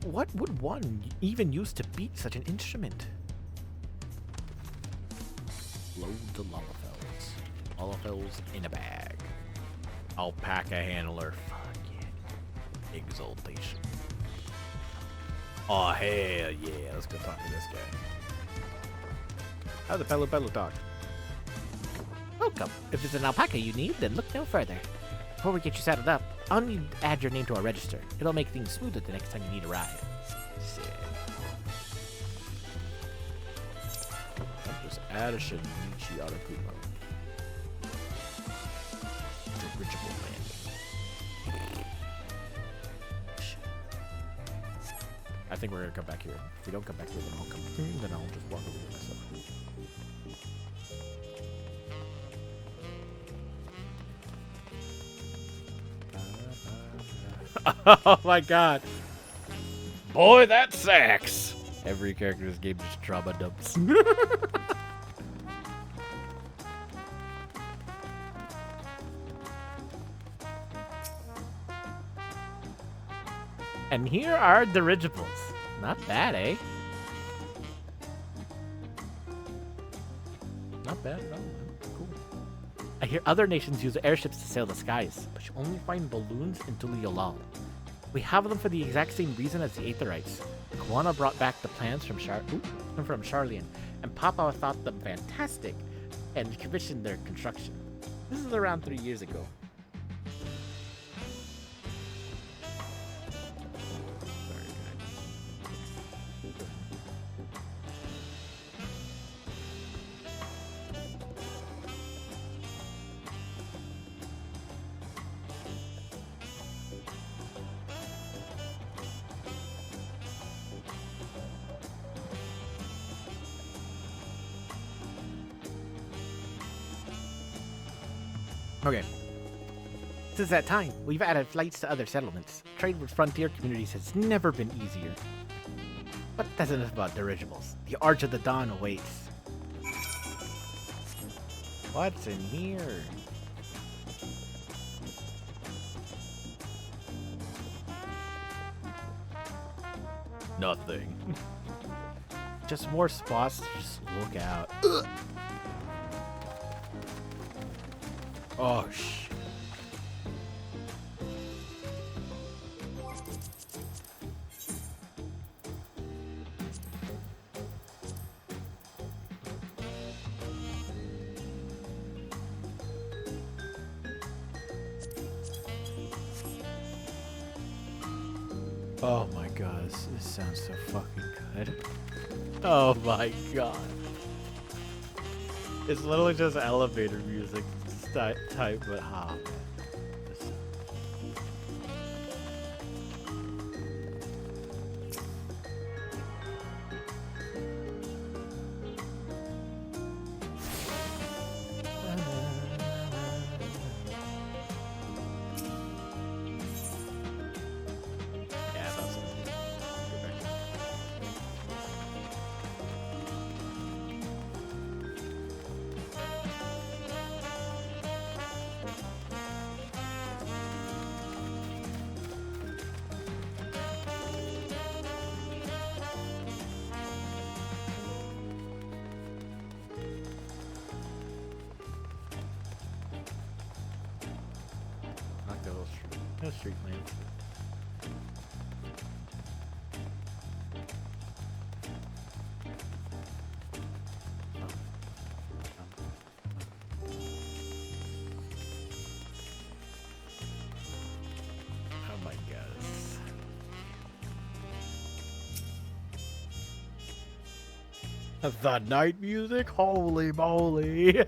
What would one even use to beat such an instrument? Load the Lalafels. Lalafels in a bag. Alpaca handler. Fuck yeah. Exaltation. Oh, hell yeah. Let's go talk to this guy. How the Pelu Pelu talk? Welcome. If it's an alpaca you need, then look no further. Before we get you saddled up, I'll need to add your name to our register. It'll make things smoother the next time you need a ride. Sick. Just add a Shinichi Arakuma. Dirigible landing. I think we're gonna come back here. If we don't come back here, then I'll come. Then I'll just walk over here myself. Oh my god. Boy, that sex. Every character in this game just trauma dumps. And here are dirigibles. Not bad, eh? Not bad at all. Cool. I hear other nations use airships to sail the skies, but you only find balloons in Tuliyollal. We have them for the exact same reason as the Aetherites. Kwana brought back the plans from Charlian, and Papa thought them fantastic and commissioned their construction. This is around 3 years ago. Okay. Since that time, we've added flights to other settlements. Trade with frontier communities has never been easier. But that's enough about dirigibles. The Arch of the Dawn awaits. What's in here? Nothing. Just more spots to just look out. Ugh. Oh, shit. Oh my god, this sounds so fucking good. Oh my god. It's literally just elevator music type, but ha. street lamp. Oh my goodness. The night music? Holy moly.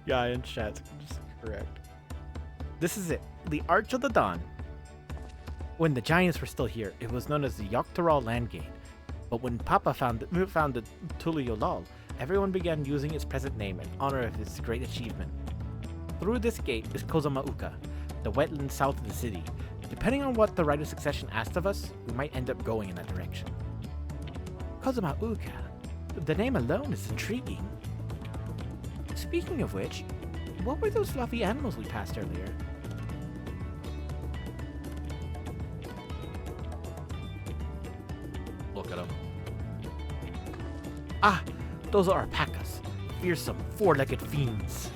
Yeah, in chat. Just correct. This is it. The Arch of the Dawn. When the giants were still here, it was known as the Dawntrail Landgate. But when Papa founded Tuliyollal, everyone began using its present name in honor of its great achievement. Through this gate is Kozama'uka, the wetland south of the city. Depending on what the Rite of Succession asked of us, we might end up going in that direction. Kozama'uka. The name alone is intriguing. Speaking of which, what were those fluffy animals we passed earlier? Look at them. Ah, those are alpacas. Fearsome, four-legged fiends.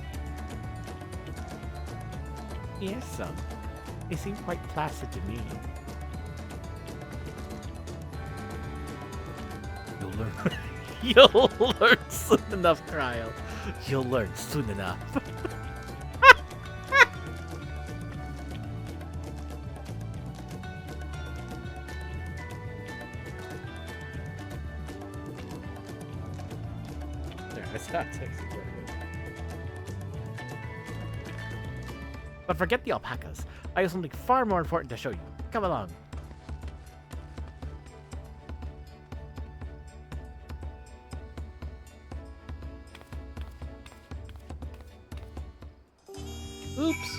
Yes, some. They seem quite placid to me. You'll learn. You'll learn soon enough, Cryo. You'll learn soon enough. There, it's not texting. But forget the alpacas. I have something far more important to show you. Come along. Oops.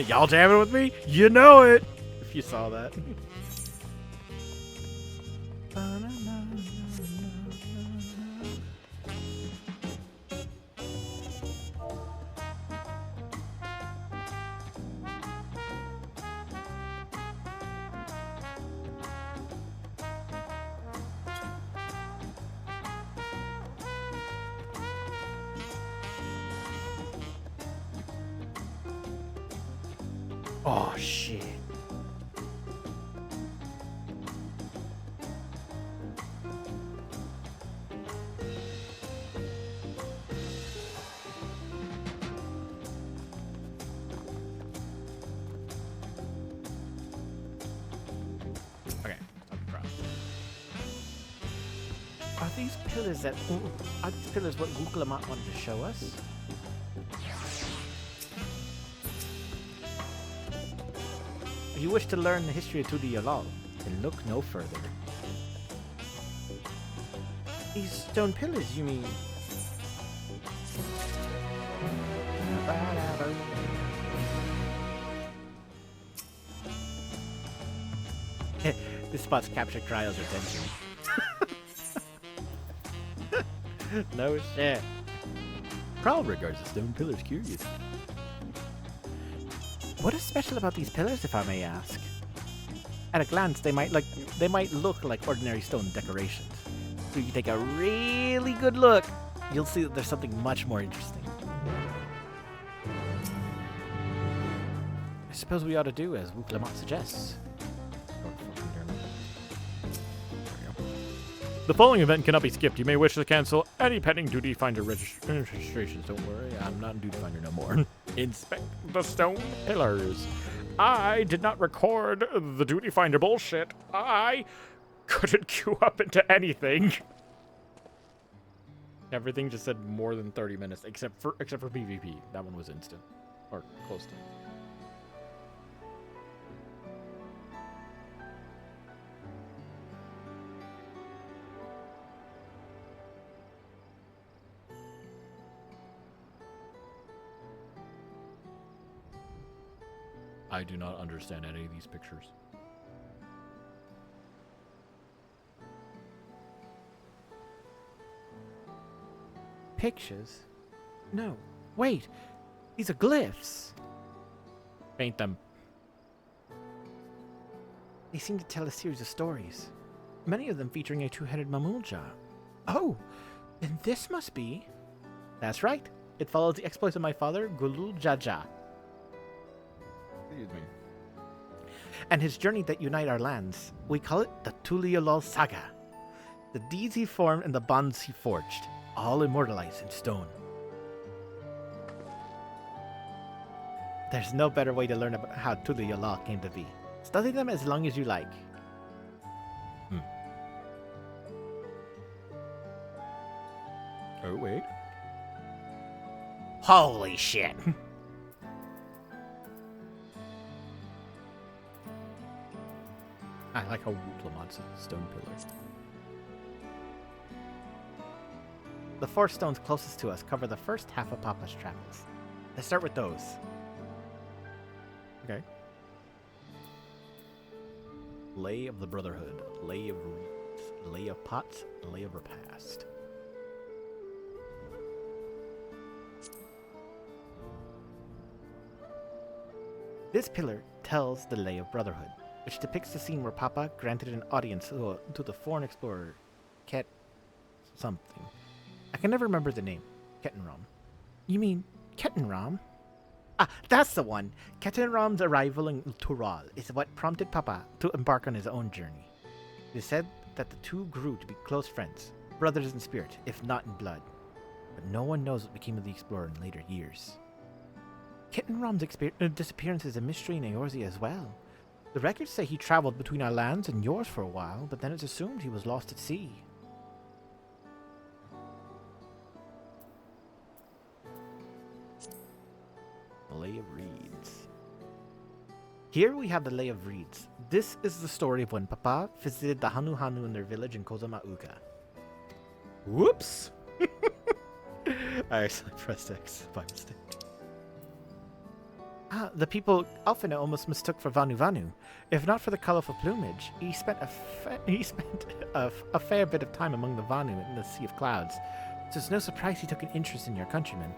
Y'all jamming with me? You know it. If you saw that. Oh, shit. Okay, I'm proud. Are these pillars what Wuklamat wanted to show us? If you wish to learn the history of Tuliyollal, then look no further. These stone pillars, you mean? This spot's captured Cryo's attention. No shit. Cryo regards the stone pillars curious. What is special about these pillars, if I may ask? At a glance, they might look like ordinary stone decorations. So if you take a really good look, you'll see that there's something much more interesting. I suppose we ought to do as Wuklamat suggests. The following event cannot be skipped. You may wish to cancel any pending duty finder registrations. Don't worry, I'm not in duty finder no more. Inspect the stone pillars. I did not record the duty finder bullshit. I couldn't queue up into anything. Everything just said more than 30 minutes, except for PvP. That one was instant, or close to. I do not understand any of these pictures. Pictures? No. Wait. These are glyphs. Paint them. They seem to tell a series of stories. Many of them featuring a two-headed Bakool Ja Ja. Oh, then this must be... That's right. It follows the exploits of my father, Bakool Ja Ja. Excuse me. And his journey that unite our lands. We call it the Tuliyollal Saga. The deeds he formed and the bonds he forged, all immortalized in stone. There's no better way to learn about how Tuliyollal came to be. Study them as long as you like. Oh, wait. Holy shit. I like how Wuplamat's stone pillars. The 4 stones closest to us cover the first half of Papa's travels. Let's start with those. Okay. Lay of the Brotherhood, Lay of Reeds, Lay of Pots, Lay of Repast. This pillar tells the Lay of Brotherhood, which depicts the scene where Papa granted an audience to the foreign explorer, Ket something. I can never remember the name. Kettenram. You mean Kettenram? Ah, that's the one! Kettenram's arrival in Tural is what prompted Papa to embark on his own journey. It is said that the two grew to be close friends, brothers in spirit, if not in blood. But no one knows what became of the explorer in later years. Kettenram's disappearance is a mystery in Eorzea as well. The records say he traveled between our lands and yours for a while, but then it's assumed he was lost at sea. Lay of Reeds. Here we have the Lay of Reeds. This is the story of when Papa visited the Hanu Hanu in their village in Kozama'uka. Whoops! I actually pressed X by mistake. The people often almost mistook for Vanu Vanu. If not for the colorful plumage, he spent a fair bit of time among the Vanu in the Sea of Clouds, so it's no surprise he took an interest in your countrymen.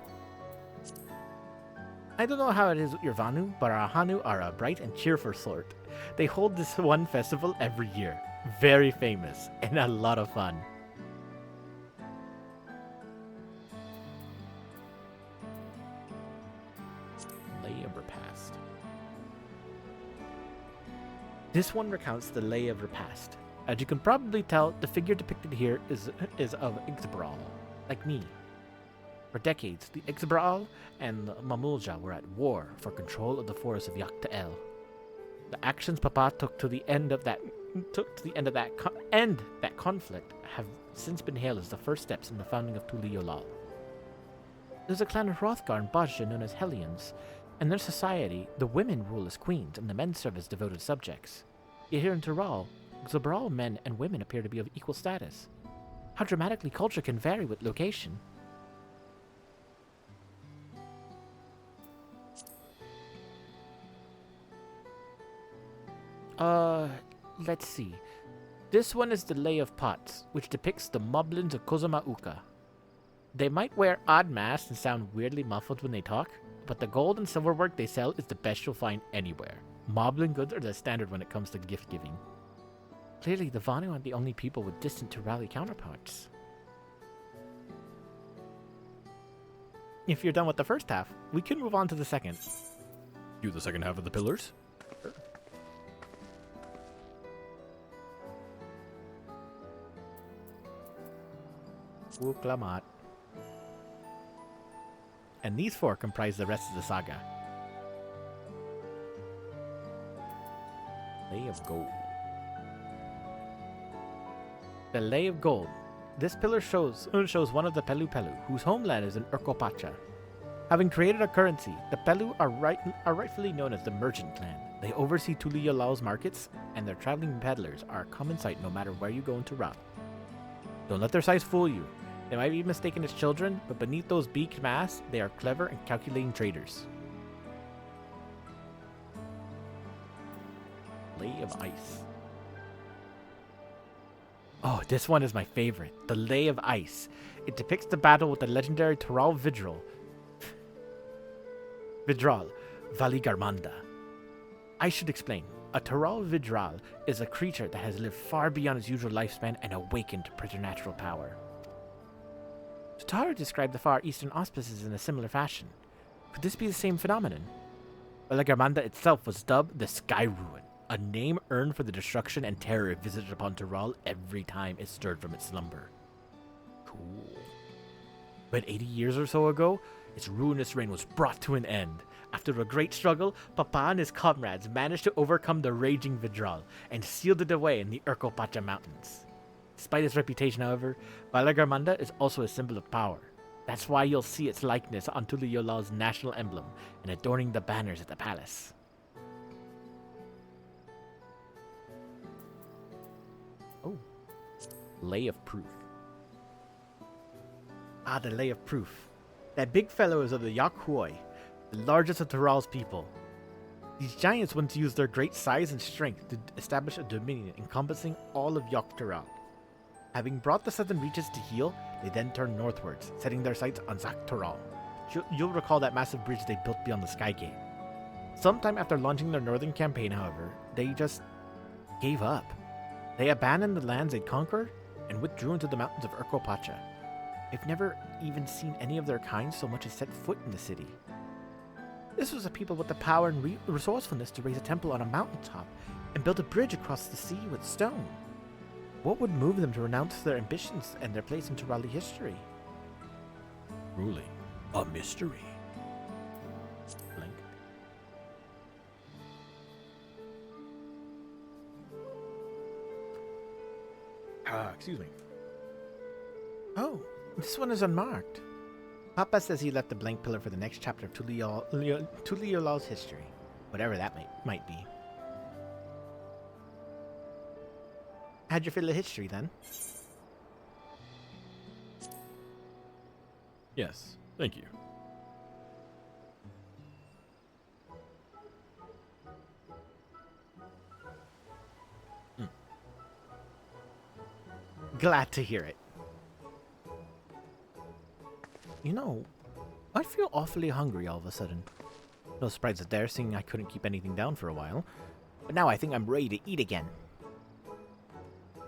I don't know how it is with your Vanu, but our Hanu are a bright and cheerful sort. They hold this one festival every year. Very famous, and a lot of fun. Lay of Repast. This one recounts the Lay of Repast. As you can probably tell, the figure depicted here is of Ixabral, like me. For decades, the Ixabral and the Mamook Ja were at war for control of the forest of Yaktael. The actions Papa took to the end of that conflict have since been hailed as the first steps in the founding of Tuliyollal. There's a clan of Hrothgar and Bajra known as Hellions. In their society, the women rule as queens and the men serve as devoted subjects. Yet here in Tural, Ixabral men and women appear to be of equal status. How dramatically culture can vary with location. Let's see. This one is the Lay of Pots, which depicts the moblins of Kozama'uka. They might wear odd masks and sound weirdly muffled when they talk, but the gold and silver work they sell is the best you'll find anywhere. Moblin goods are the standard when it comes to gift giving. Clearly, the Vanu aren't the only people with distant Turali counterparts. If you're done with the first half, we can move on to the second. Do the second half of the pillars? Wuklamat. And these 4 comprise the rest of the saga. Lay of Gold. The Lay of Gold. This pillar shows one of the Pelu Pelu, whose homeland is in Urkopacha. Having created a currency, the Pelu are rightfully known as the Merchant Clan. They oversee Tuliyollal's markets, and their traveling peddlers are a common sight no matter where you go in Tural. Don't let their size fool you. They might be mistaken as children, but beneath those beaked masks, they are clever and calculating traders. Lay of Ice. Oh, this one is my favorite. The Lay of Ice. It depicts the battle with the legendary Tural Vidral, Valigarmanda. I should explain. A Tural Vidral is a creature that has lived far beyond its usual lifespan and awakened to preternatural power. Tatara described the Far Eastern auspices in a similar fashion. Could this be the same phenomenon? Velagarmanda itself was dubbed the Sky Ruin, a name earned for the destruction and terror it visited upon Tural every time it stirred from its slumber. Cool. But 80 years or so ago, its ruinous reign was brought to an end. After a great struggle, Papa and his comrades managed to overcome the raging Vidral and sealed it away in the Urkopacha Mountains. Despite its reputation, however, Velagarmanda is also a symbol of power. That's why you'll see its likeness on Tuliyollal's national emblem and adorning the banners at the palace. Oh. Lay of Proof. Ah, the Lay of Proof. That big fellow is of the Yakuoi, the largest of Tural's people. These giants once used their great size and strength to establish a dominion encompassing all of Yok Tural. Having brought the southern reaches to heel, they then turned northwards, setting their sights on Zak Tural. You'll recall that massive bridge they built beyond the Sky Gate. Sometime after launching their northern campaign, however, they just gave up. They abandoned the lands they'd conquered and withdrew into the mountains of Urkopacha. I've never even seen any of their kind so much as set foot in the city. This was a people with the power and resourcefulness to raise a temple on a mountaintop and build a bridge across the sea with stone. What would move them to renounce their ambitions and their place in Turali history? Truly, a mystery. Blink. Excuse me. Oh, this one is unmarked. Papa says he left the blank pillar for the next chapter of Tuliyollal's history, whatever that might be. How'd you feel the history then? Yes, thank you. Glad to hear it. You know, I feel awfully hungry all of a sudden. No surprise there, seeing I couldn't keep anything down for a while. But now I think I'm ready to eat again.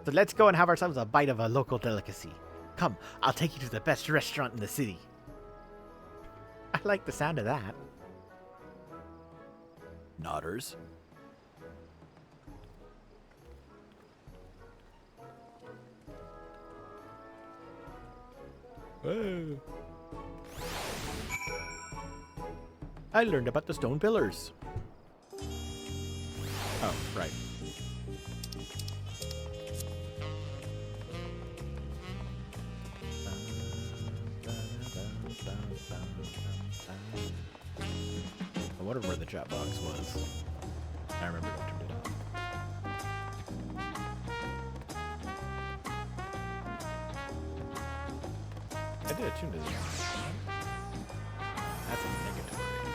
So let's go and have ourselves a bite of a local delicacy. Come, I'll take you to the best restaurant in the city. I like the sound of that. Nodders. Oh. I learned about the stone pillars. Oh, right. I wonder where the chat box was. I remember I turned it on. I did tune it. That's a negative rating.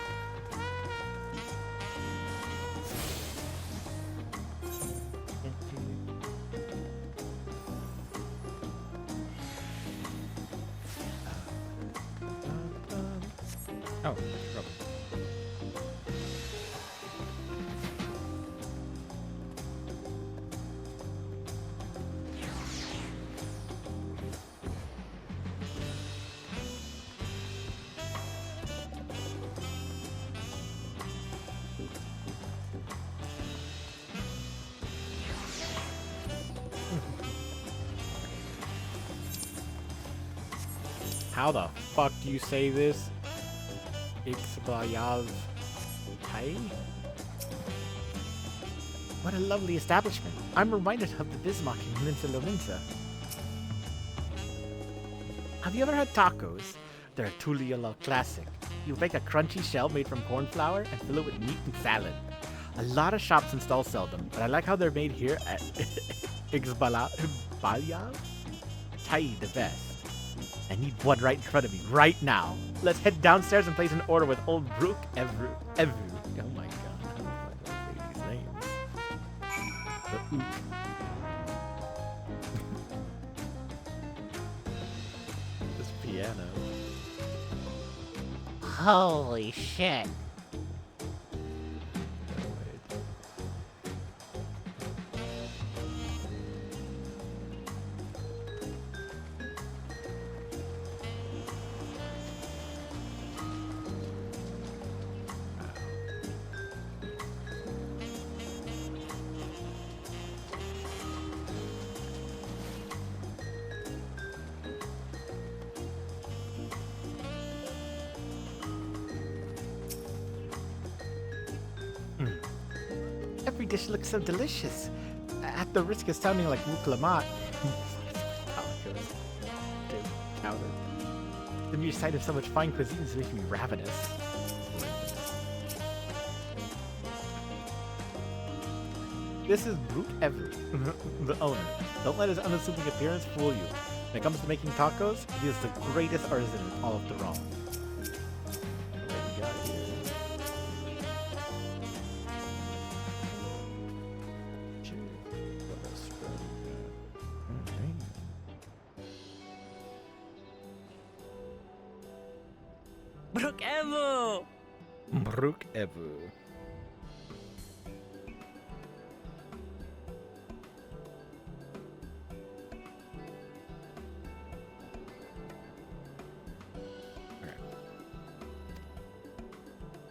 Oh, trouble. How the fuck do you say this? FFXIV. Hey? What a lovely establishment. I'm reminded of the Bismarck in Linsa Lominsa. Have you ever had tacos? They're a Tuliyollal classic. You bake a crunchy shell made from corn flour and fill it with meat and salad. A lot of shops and stalls sell them, but I like how they're made here at FFXIV. Tai the best. I need one right in front of me, right now. Let's head downstairs and place an order with old Brook Evru. Oh my god, how do I say these names? This piano. Holy shit. dish looks so delicious. At the risk of sounding like Wuklamat, the mere sight of so much fine cuisine is making me ravenous. This is Brute Ever, the owner. Don't let his unassuming appearance fool you. When it comes to making tacos, he is the greatest artisan in all of the realm. What we got here? Brook Evo! Brute Ever.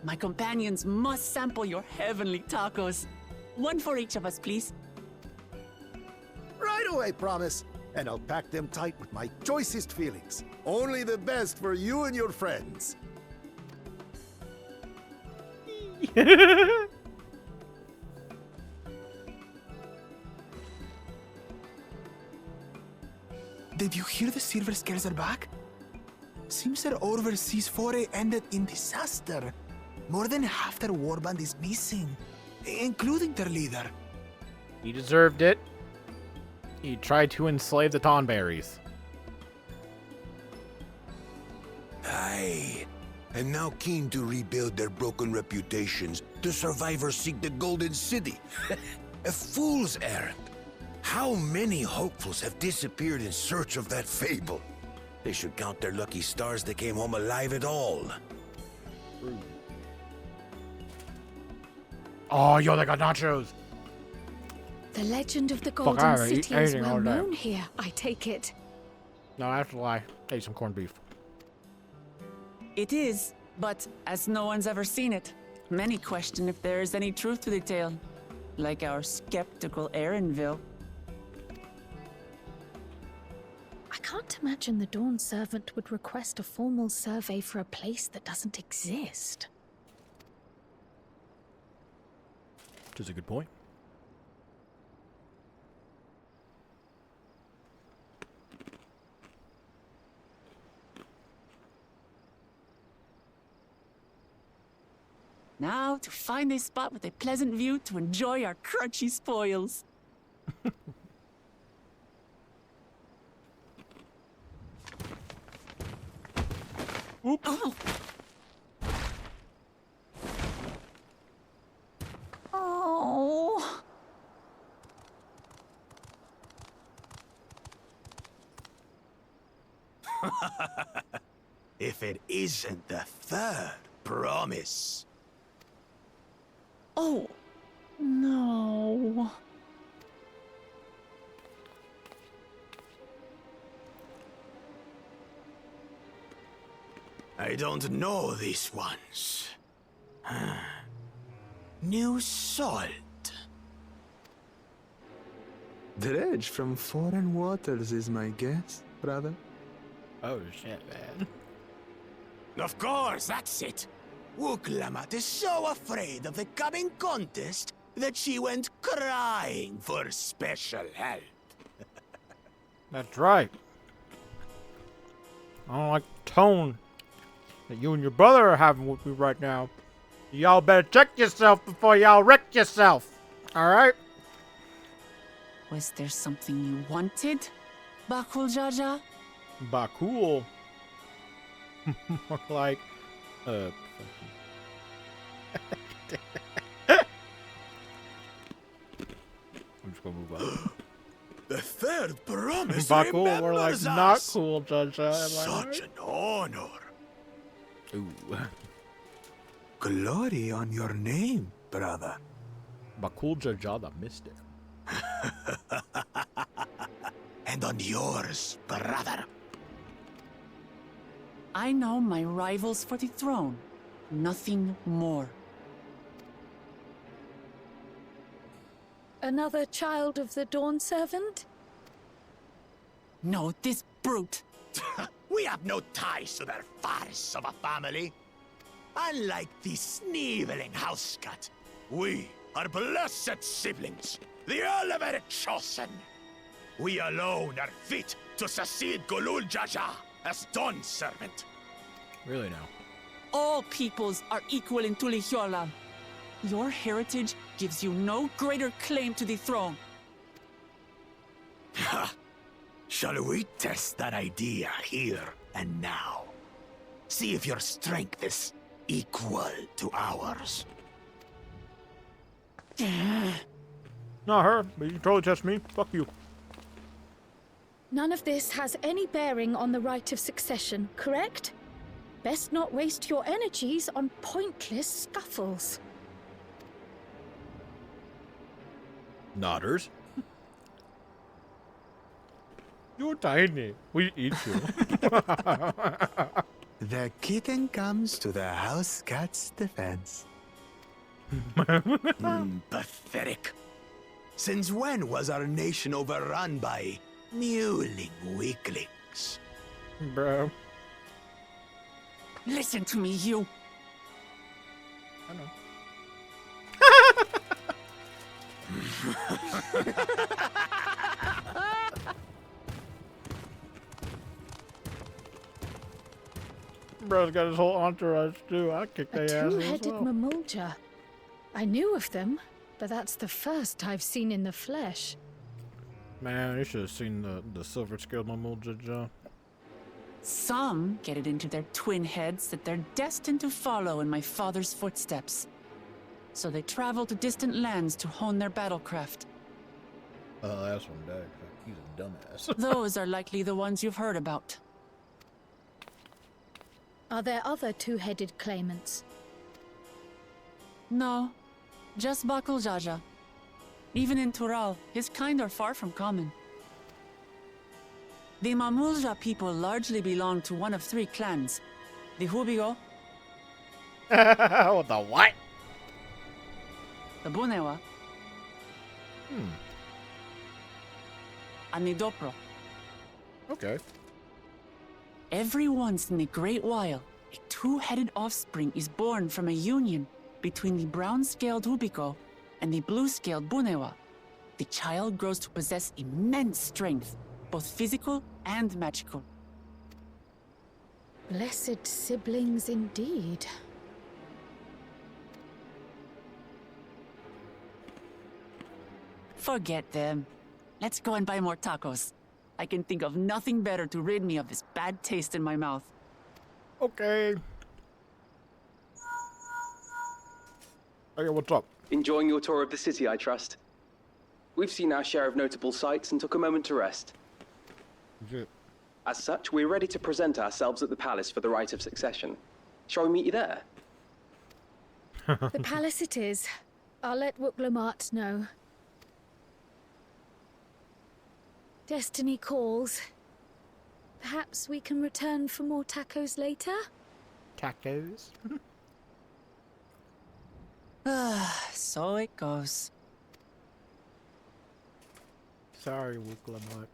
My companions must sample your heavenly tacos. One for each of us, please. Right away, promise. And I'll pack them tight with my choicest feelings. Only the best for you and your friends. Did you hear the Silver Scares are back? Seems their overseas foray ended in disaster. More than half their warband is missing, including their leader. He deserved it. He tried to enslave the Tonberries. Aye. And now keen to rebuild their broken reputations, the survivors seek the Golden City. A fool's errand. How many hopefuls have disappeared in search of that fable? They should count their lucky stars they came home alive at all. Oh, yo, they got nachos. The legend of the Fuck, Golden I eat City is anything all well day. known here, I take it. No, that's a lie. I ate some corned beef. It is, but as no one's ever seen it, many question if there is any truth to the tale. Like our skeptical Erinville. I can't imagine the Dawn Servant would request a formal survey for a place that doesn't exist. Which is a good point. Now to find a spot with a pleasant view to enjoy our crunchy spoils. Oops. Oh. Oh. If it isn't the third promise. Oh. No. I don't know these ones. New salt. Dredge from foreign waters is my guess, brother. Oh shit, man. Of course, that's it. Wuklamat is so afraid of the coming contest that she went crying for special help. That's right. I don't like the tone that you and your brother are having with me right now. Y'all better check yourself before y'all wreck yourself. Alright? Was there something you wanted, Bakool Ja Ja? Bakool. More like, I'm just gonna move on. The third promise Bakool, more like remembers not us. cool, Judge. Such an honor. Ooh. Glory on your name, brother. Bakool Ja Ja, the Mystic. And on yours, brother. I know my rivals for the throne. Nothing more. Another child of the Dawn Servant? No, this brute. We have no ties to their farce of a family. Unlike the sneevling housecut, we our blessed siblings, the elevated chosen. We alone are fit to succeed Bakool Ja Ja as Dawn's servant. Really now? All peoples are equal in Tuliyollal. Your heritage gives you no greater claim to the throne. Ha! Shall we test that idea here and now? See if your strength is equal to ours. Not her, but you can totally test me. Fuck you. None of this has any bearing on the Rite of Succession, correct? Best not waste your energies on pointless scuffles. Nodders. You're tiny. We eat you. The kitten comes to the house cat's defense. Pathetic. Since when was our nation overrun by mewling weaklings? Bro. Listen to me, you. I know. Bro's got his whole entourage too. I kick their A ass as two-headed well. Mamook. I knew of them, but that's the first I've seen in the flesh. Man, you should have seen the silver-scaled Bakool Ja Ja. Some get it into their twin heads that they're destined to follow in my father's footsteps. So they travel to distant lands to hone their battlecraft. That's one day. He's a dumbass. Those are likely the ones you've heard about. Are there other two-headed claimants? No, just Bakool Ja Ja. Even in Tural, his kind are far from common. The Bakool Ja people largely belong to one of three clans. The Hubigo, The what? the Bunewa, and the Dopro. Okay. Every once in a great while, a two-headed offspring is born from a union between the brown-scaled Hubigo and the blue-scaled Bunewa. The child grows to possess immense strength, both physical and magical. Blessed siblings indeed. Forget them. Let's go and buy more tacos. I can think of nothing better to rid me of this bad taste in my mouth. Okay. Okay, what's up? Enjoying your tour of the city, I trust. We've seen our share of notable sights and took a moment to rest. Yeah. As such, we're ready to present ourselves at the palace for the Rite of Succession. Shall we meet you there? The palace it is. I'll let Wooklamart know. Destiny calls. Perhaps we can return for more tacos later? Tacos? So it goes. Sorry, Wooklamart.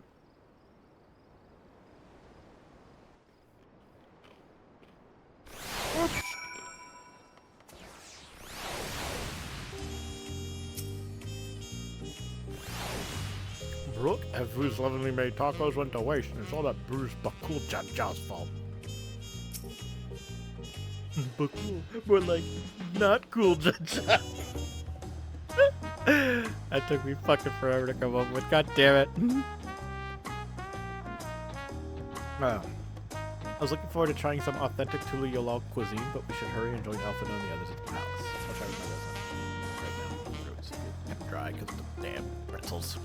Brooke, every lovingly made tacos went to waste, and it's all that Bruce Bakool Ja Ja's fault. Bakool, we're like, not cool Ja Ja. That took me fucking forever to come up with. God damn it. I was looking forward to trying some authentic Tuliyollal cuisine, but we should hurry and join Elfin and the others at the palace. I'll try to remember right now. It's kind of dry because of the damn pretzels.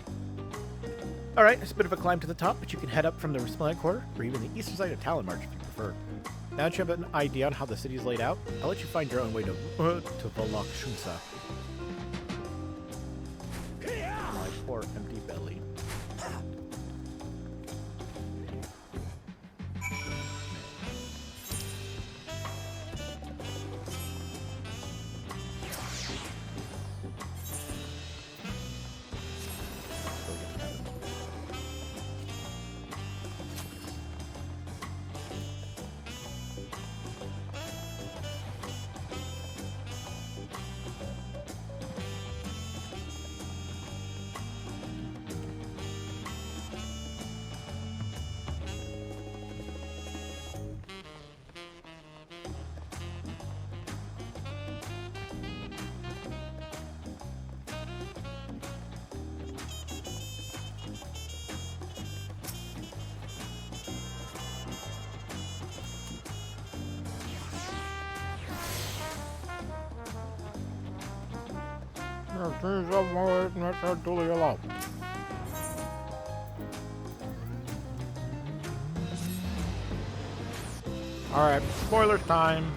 Alright, it's a bit of a climb to the top, but you can head up from the Resplenient Quarter, or even the eastern side of Talon March if you prefer. Now that you have an idea on how the city is laid out, I'll let you find your own way to Valak Shunsa. My poor empty belly. Tuliyollal. Alright, spoilers time.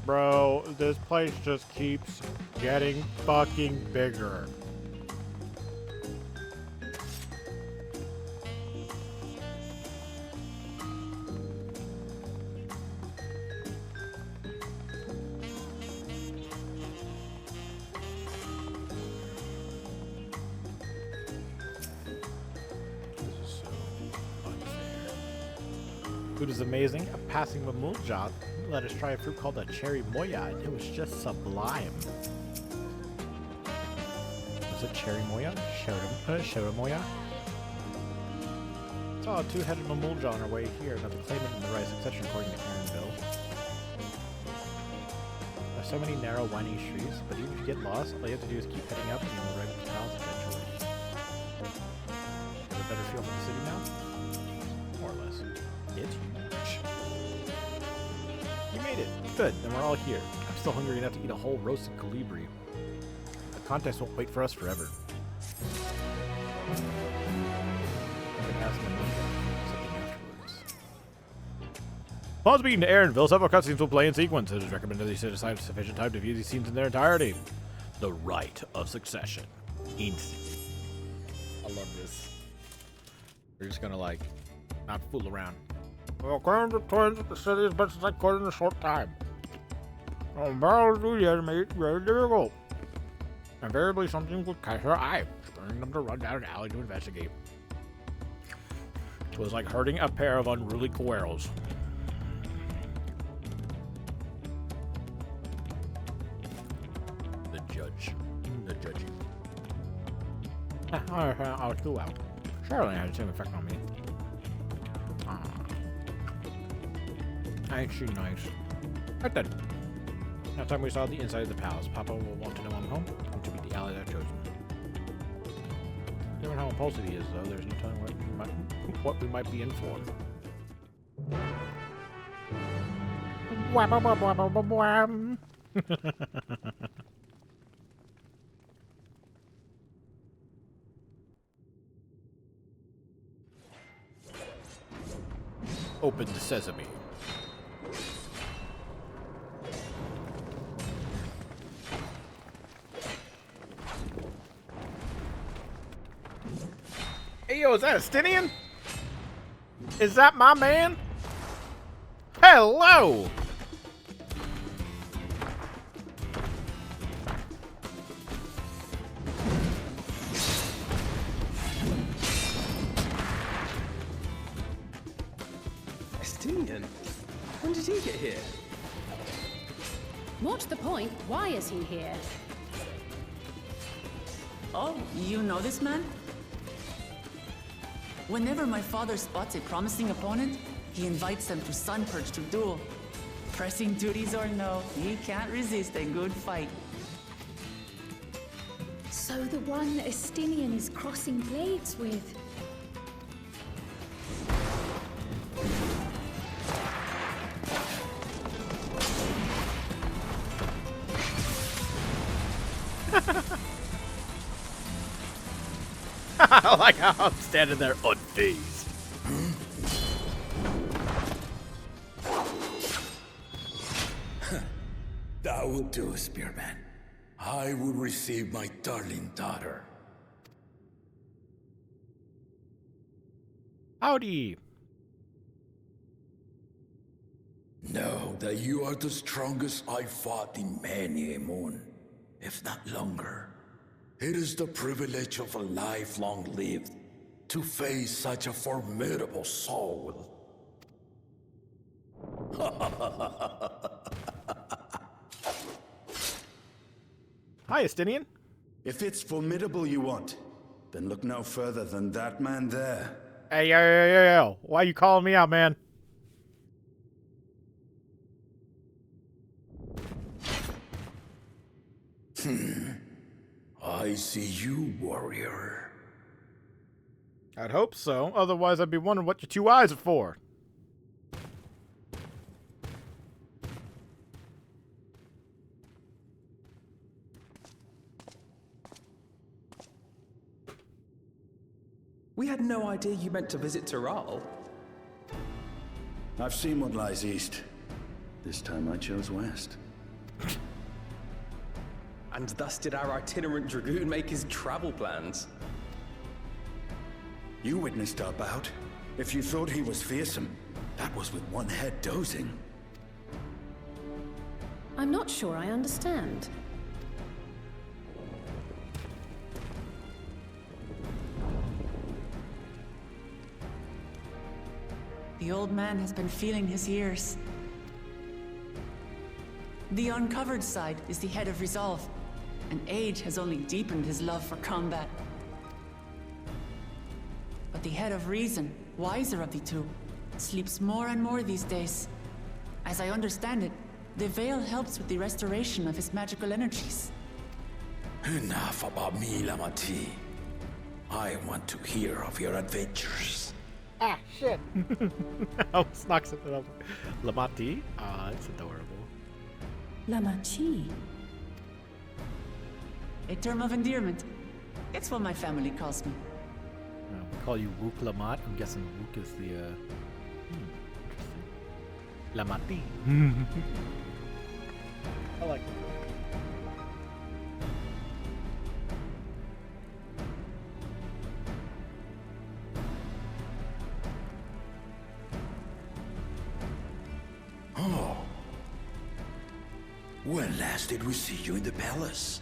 Bro, this place just keeps getting fucking bigger. Food is amazing. A passing Mamook job let us try a fruit called a cherry moya, and it was just sublime. Was it cherry moya? Shoda moya? Saw a two-headed Mamook on our way here, another claimant in the Rite of Succession according to Aaronville. There's so many narrow, winding streets, but even if you get lost, all you have to do is keep heading up and you'll arrive at the palace eventually. Have a better feel for the city now? More or less. It's huge. You made it. Good. Then we're all here. I'm still hungry enough to eat a whole roasted colibri. The contest won't wait for us forever. Upon speaking to Aaronville, several cutscenes will play in sequence. It is recommended that you set aside sufficient time to view these scenes in their entirety. The Rite of Succession. I love this. We're just gonna, like, not fool around. Well, cram the toys at the city as best as I could in a short time. Barrels do yet made it very difficult. Invariably, something would catch our eye, spurring them to run down an alley to investigate. It was like herding a pair of unruly coeros. The judge. The judgy. I'll do well. Surely it had the same effect on me. Ain't she nice? Right then. Now time we saw the inside of the palace. Papa will want to know I'm home and to be the ally I've chosen. Given how impulsive he is, though, there's no telling what we might be in for. Open the sesame. Hey, yo, is that a Stinian? Is that my man? Hello! Estinian? When did he get here? What's the point? Why is he here? Oh, you know this man? Whenever my father spots a promising opponent, he invites them to Sunpurge to duel. Pressing duties or no, he can't resist a good fight. So the one Estinian is crossing blades with. I like how I'm standing there unfazed. That will do, Spearman. I will receive my darling daughter. Howdy. Know that you are the strongest I fought in many a moon, if not longer. It is the privilege of a life long lived to face such a formidable soul. Hi, Estinian. If it's formidable you want, then look no further than that man there. Hey, yo. Why you calling me out, man? I see you, warrior. I'd hope so. Otherwise, I'd be wondering what your two eyes are for. We had no idea you meant to visit Tural. I've seen what lies east. This time I chose west. And thus did our itinerant dragoon make his travel plans. You witnessed our bout. If you thought he was fearsome, that was with one head dozing. I'm not sure I understand. The old man has been feeling his years. The uncovered side is the head of resolve, and age has only deepened his love for combat. But the head of reason, wiser of the two, sleeps more and more these days. As I understand it, the veil helps with the restoration of his magical energies. Enough about me, Lamati. I want to hear of your adventures. Ah, shit. I almost knocked something up. Lamati? Ah, it's adorable. Lamachi. A term of endearment. It's what my family calls me. We call you Wook Lamat. I'm guessing Wook is the, interesting. Lamati. I like it. Oh. When last did we see you in the palace?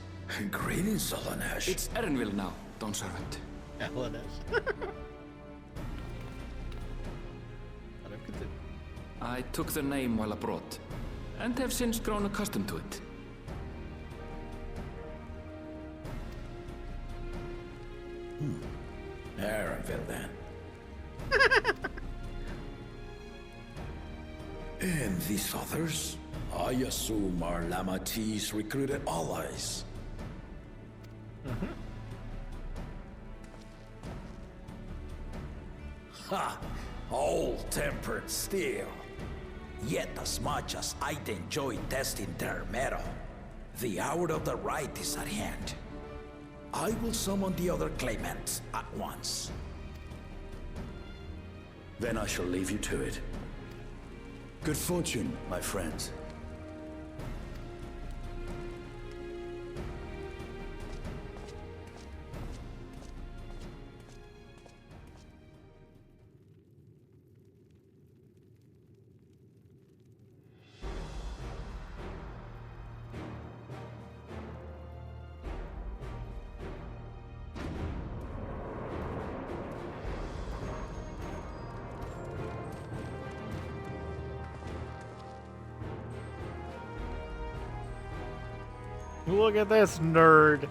Greetings, Solonesh. It's Erenville now, Dawn Servant. I took the name while abroad, and have since grown accustomed to it. Erenville, then. And these others? I assume are Lamati's recruited allies. Ha! All-tempered steel. Yet as much as I'd enjoy testing their metal, the hour of the right is at hand. I will summon the other claimants at once. Then I shall leave you to it. Good fortune, my friends. Look at this nerd.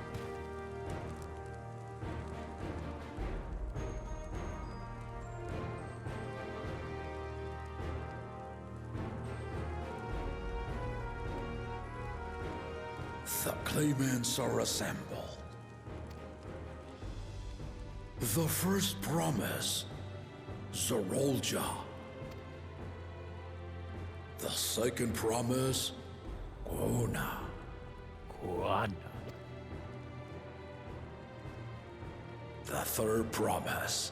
The claimants are assembled. The first promise, Zorolja. The second promise, Gona. The third promise,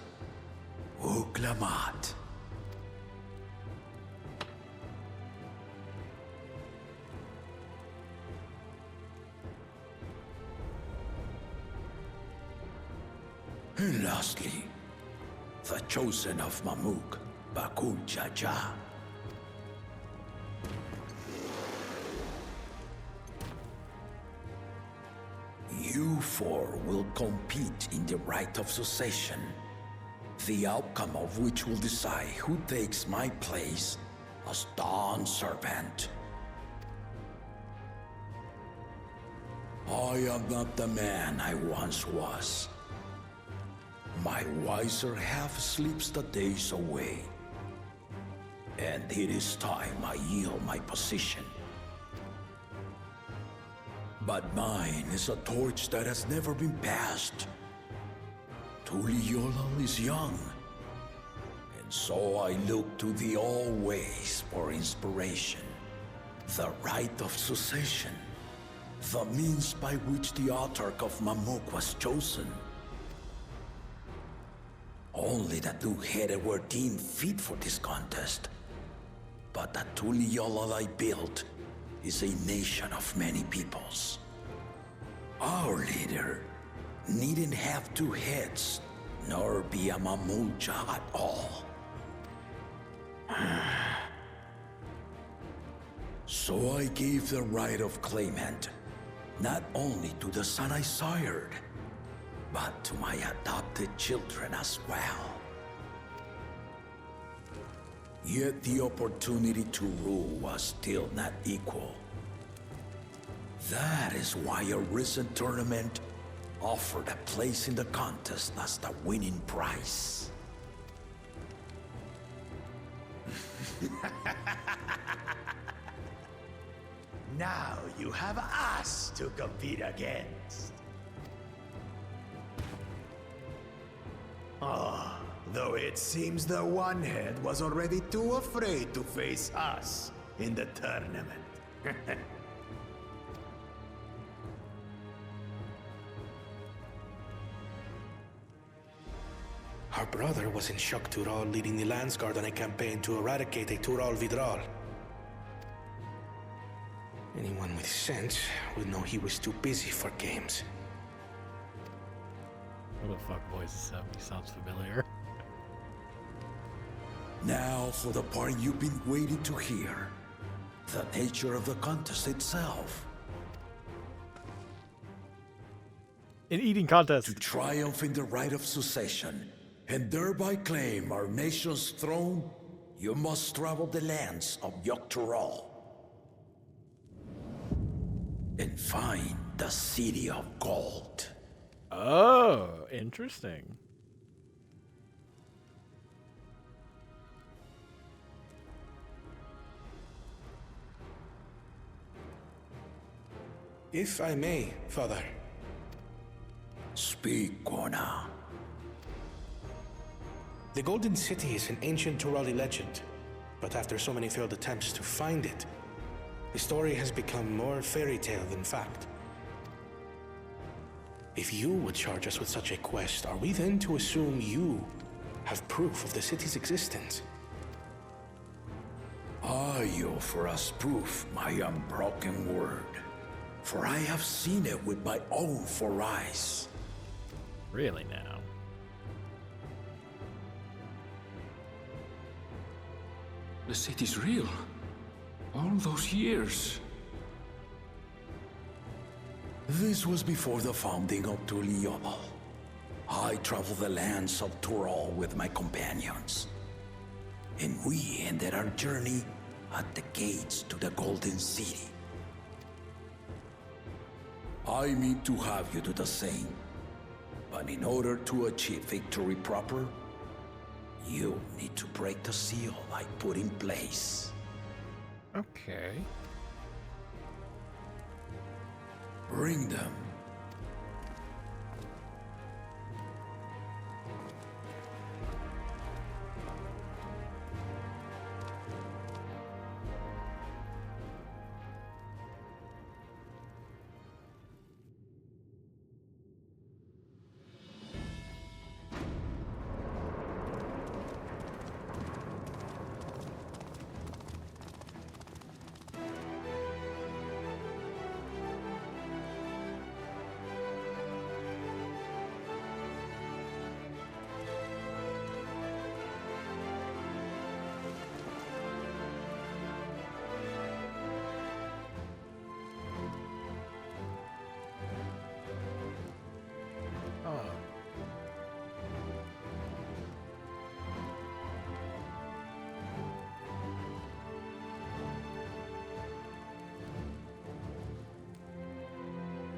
Uklamat. And lastly, the chosen of Mamook, Bakool Ja Ja. You four will compete in the Rite of Succession, the outcome of which will decide who takes my place as Dawn Servant. I am not the man I once was. My wiser half sleeps the days away, and it is time I yield my position. But mine is a torch that has never been passed. Tuliyollal is young, and so I look to the always for inspiration. The Rite of Succession, the means by which the autarch of Mamook was chosen. Only the two-headed were deemed fit for this contest. But the Tuliyollal I built is a nation of many peoples. Our leader needn't have two heads, nor be a Mamook at all. So I gave the right of claimant, not only to the son I sired, but to my adopted children as well. Yet the opportunity to rule was still not equal. That is why a recent tournament offered a place in the contest as the winning prize. Now you have us to compete against. Oh, though it seems the one head was already too afraid to face us in the tournament. Our brother was in Shock Tural leading the Landsguard on a campaign to eradicate a Tural Vidral. Anyone with sense would know he was too busy for games. What the fuck voice is that? He sounds familiar. Now for the part you've been waiting to hear. The nature of the contest itself. An eating contest. To triumph in the Rite of Succession, and thereby claim our nation's throne, you must travel the lands of Yogg-Tural and find the City of Gold. Oh, interesting. If I may, Father. Speak, Kona. The Golden City is an ancient Turali legend, but after so many failed attempts to find it, the story has become more fairy tale than fact. If you would charge us with such a quest, are we then to assume you have proof of the city's existence? I offer us proof, my unbroken word, for I have seen it with my own 4 eyes. Really now? The city's real. All those years. This was before the founding of Tuliyollal. I traveled the lands of Tural with my companions. And we ended our journey at the gates to the Golden City. I mean to have you do the same. But in order to achieve victory proper, you need to break the seal I put in place. Okay. Bring them.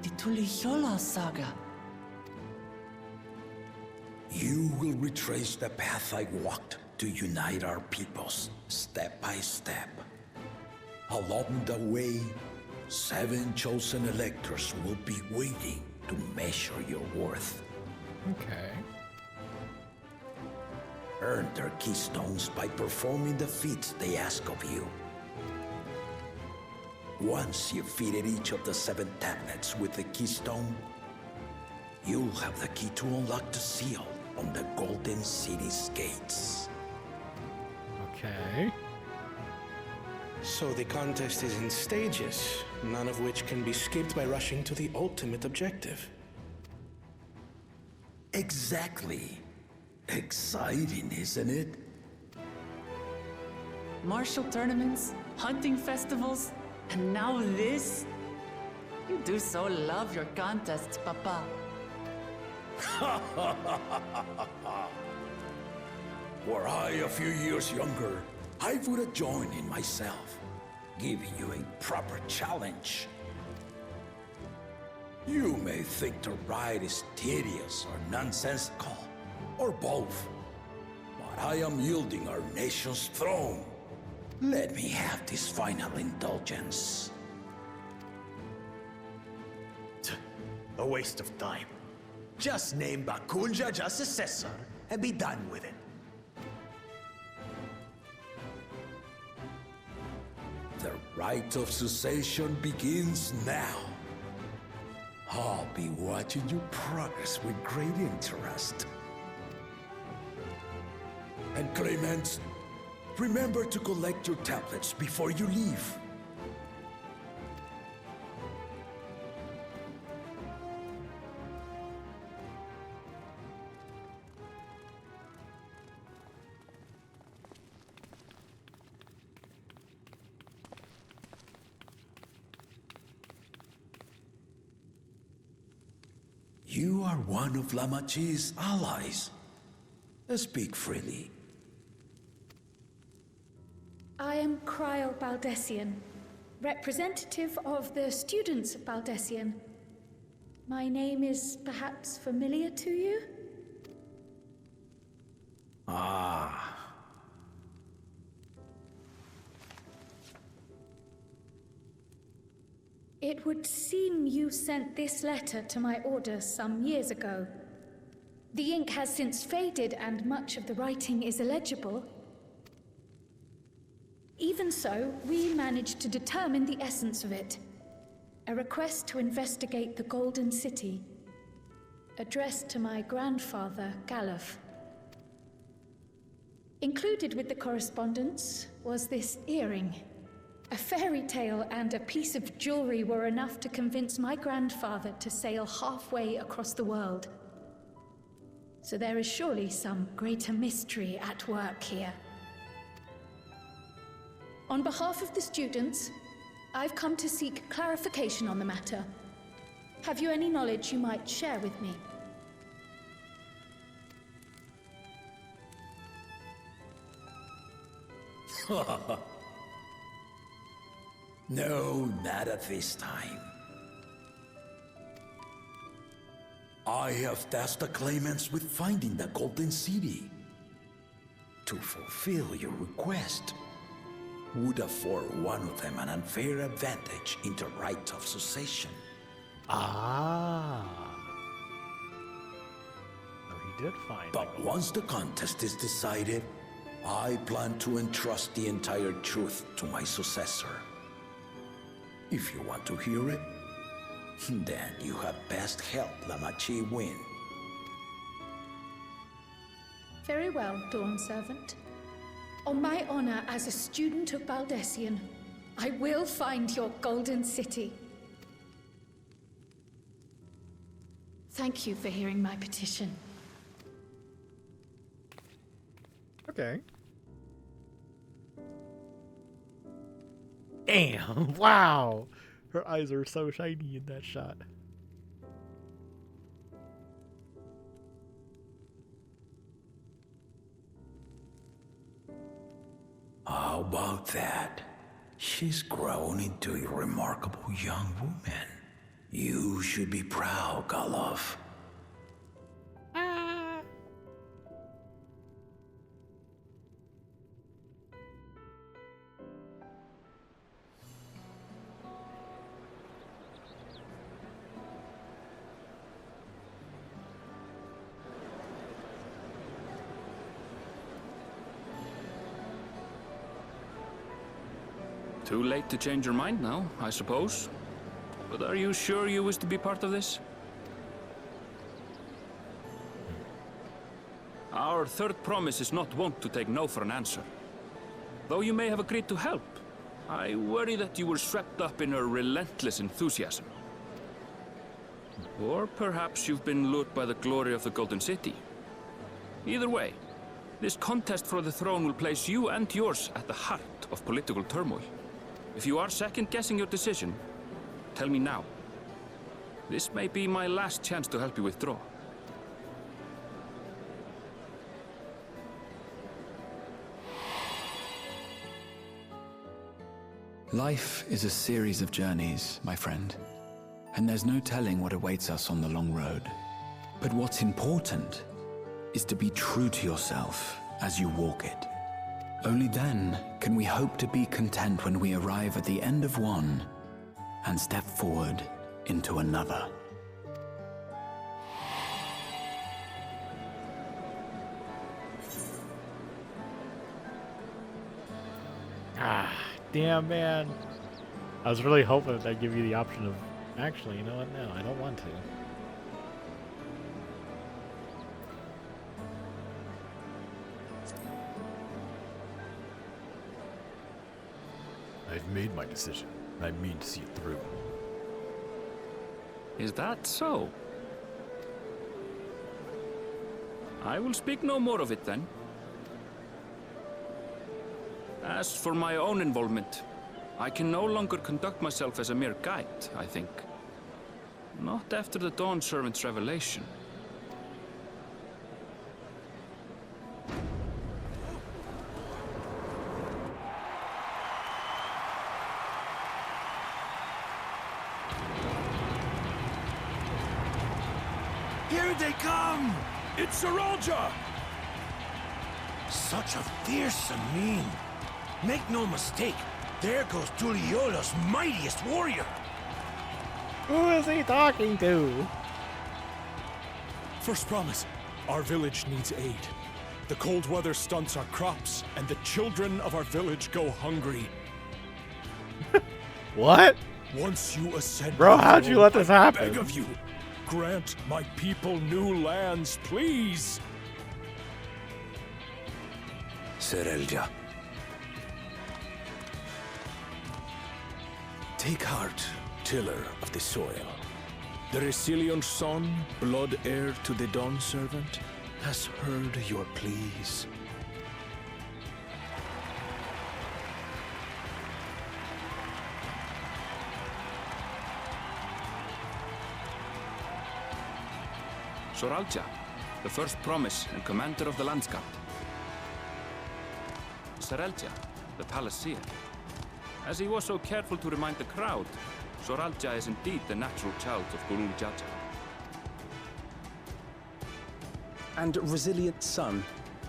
The Tuliyollal Saga. You will retrace the path I walked to unite our peoples, step by step. Along the way, 7 chosen electors will be waiting to measure your worth. Okay. Earn their keystones by performing the feats they ask of you. Once you've fitted each of the 7 tablets with the keystone, you'll have the key to unlock the seal on the Golden City's gates. Okay. So the contest is in stages, none of which can be skipped by rushing to the ultimate objective. Exactly. Exciting, isn't it? Martial tournaments, hunting festivals, and now this? You do so love your contests, Papa. Were I a few years younger, I would have joined in myself, giving you a proper challenge. You may think the ride is tedious or nonsensical, or both, but I am yielding our nation's throne. Let me have this final indulgence. A waste of time. Just name Bakool Ja Ja successor and be done with it. The Rite of Succession begins now. I'll be watching you progress with great interest. And Clemens, remember to collect your tablets before you leave. You are one of Lamachi's allies. Speak freely. I am Cryle Baldessian, representative of the students of Baldessian. My name is perhaps familiar to you? Ah. It would seem you sent this letter to my order some years ago. The ink has since faded and much of the writing is illegible. Even so, we managed to determine the essence of it. A request to investigate the Golden City, addressed to my grandfather, Galuf. Included with the correspondence was this earring. A fairy tale and a piece of jewelry were enough to convince my grandfather to sail halfway across the world. So there is surely some greater mystery at work here. On behalf of the students, I've come to seek clarification on the matter. Have you any knowledge you might share with me? No, not at this time. I have tasked the claimants with finding the Golden City. To fulfill your request would afford one of them an unfair advantage in the Rite of Succession. Ah. So he did find. But once the contest is decided, I plan to entrust the entire truth to my successor. If you want to hear it, then you had best help Lamachi win. Very well, Dawn Servant. On my honor as a student of Baldessian, I will find your Golden City. Thank you for hearing my petition. Okay. Damn, wow. Her eyes are so shiny in that shot. How about that? She's grown into a remarkable young woman. You should be proud, Galuf. Too late to change your mind now, I suppose. But are you sure you wish to be part of this? our third promise is not wont to take no for an answer. Though you may have agreed to help, I worry that you were swept up in her relentless enthusiasm. Or perhaps you've been lured by the glory of the Golden City. Either way, this contest for the throne will place you and yours at the heart of political turmoil. If you are second-guessing your decision, tell me now. This may be my last chance to help you withdraw. Life is a series of journeys, my friend. And there's no telling what awaits us on the long road. But what's important is to be true to yourself as you walk it. Only then can we hope to be content when we arrive at the end of one and step forward into another. Ah, damn, man. I was really hoping that I'd give you the option of, actually, you know what? No, I don't want to. I've made my decision. I mean to see it through. Is that so? I will speak no more of it then. As for my own involvement, I can no longer conduct myself as a mere guide, I think. Not after the Dawn Servant's revelation. Here they come! It's Saralja! Such a fearsome mien. Make no mistake, there goes Tuliyollal's mightiest warrior. Who is he talking to? First promise, our village needs aid. The cold weather stunts our crops, and the children of our village go hungry. What? Once you ascend, Bro, how'd you let this happen? I beg of you, grant my people new lands, please. Saralja. Take heart, tiller of the soil. The Resilient son, blood heir to the Dawn Servant, has heard your pleas. Saralja, the first promise and commander of the Landsguard. Saralja, the Palaceer. As he was so careful to remind the crowd, Saralja is indeed the natural child of Bakool Ja Ja. And Resilient Son,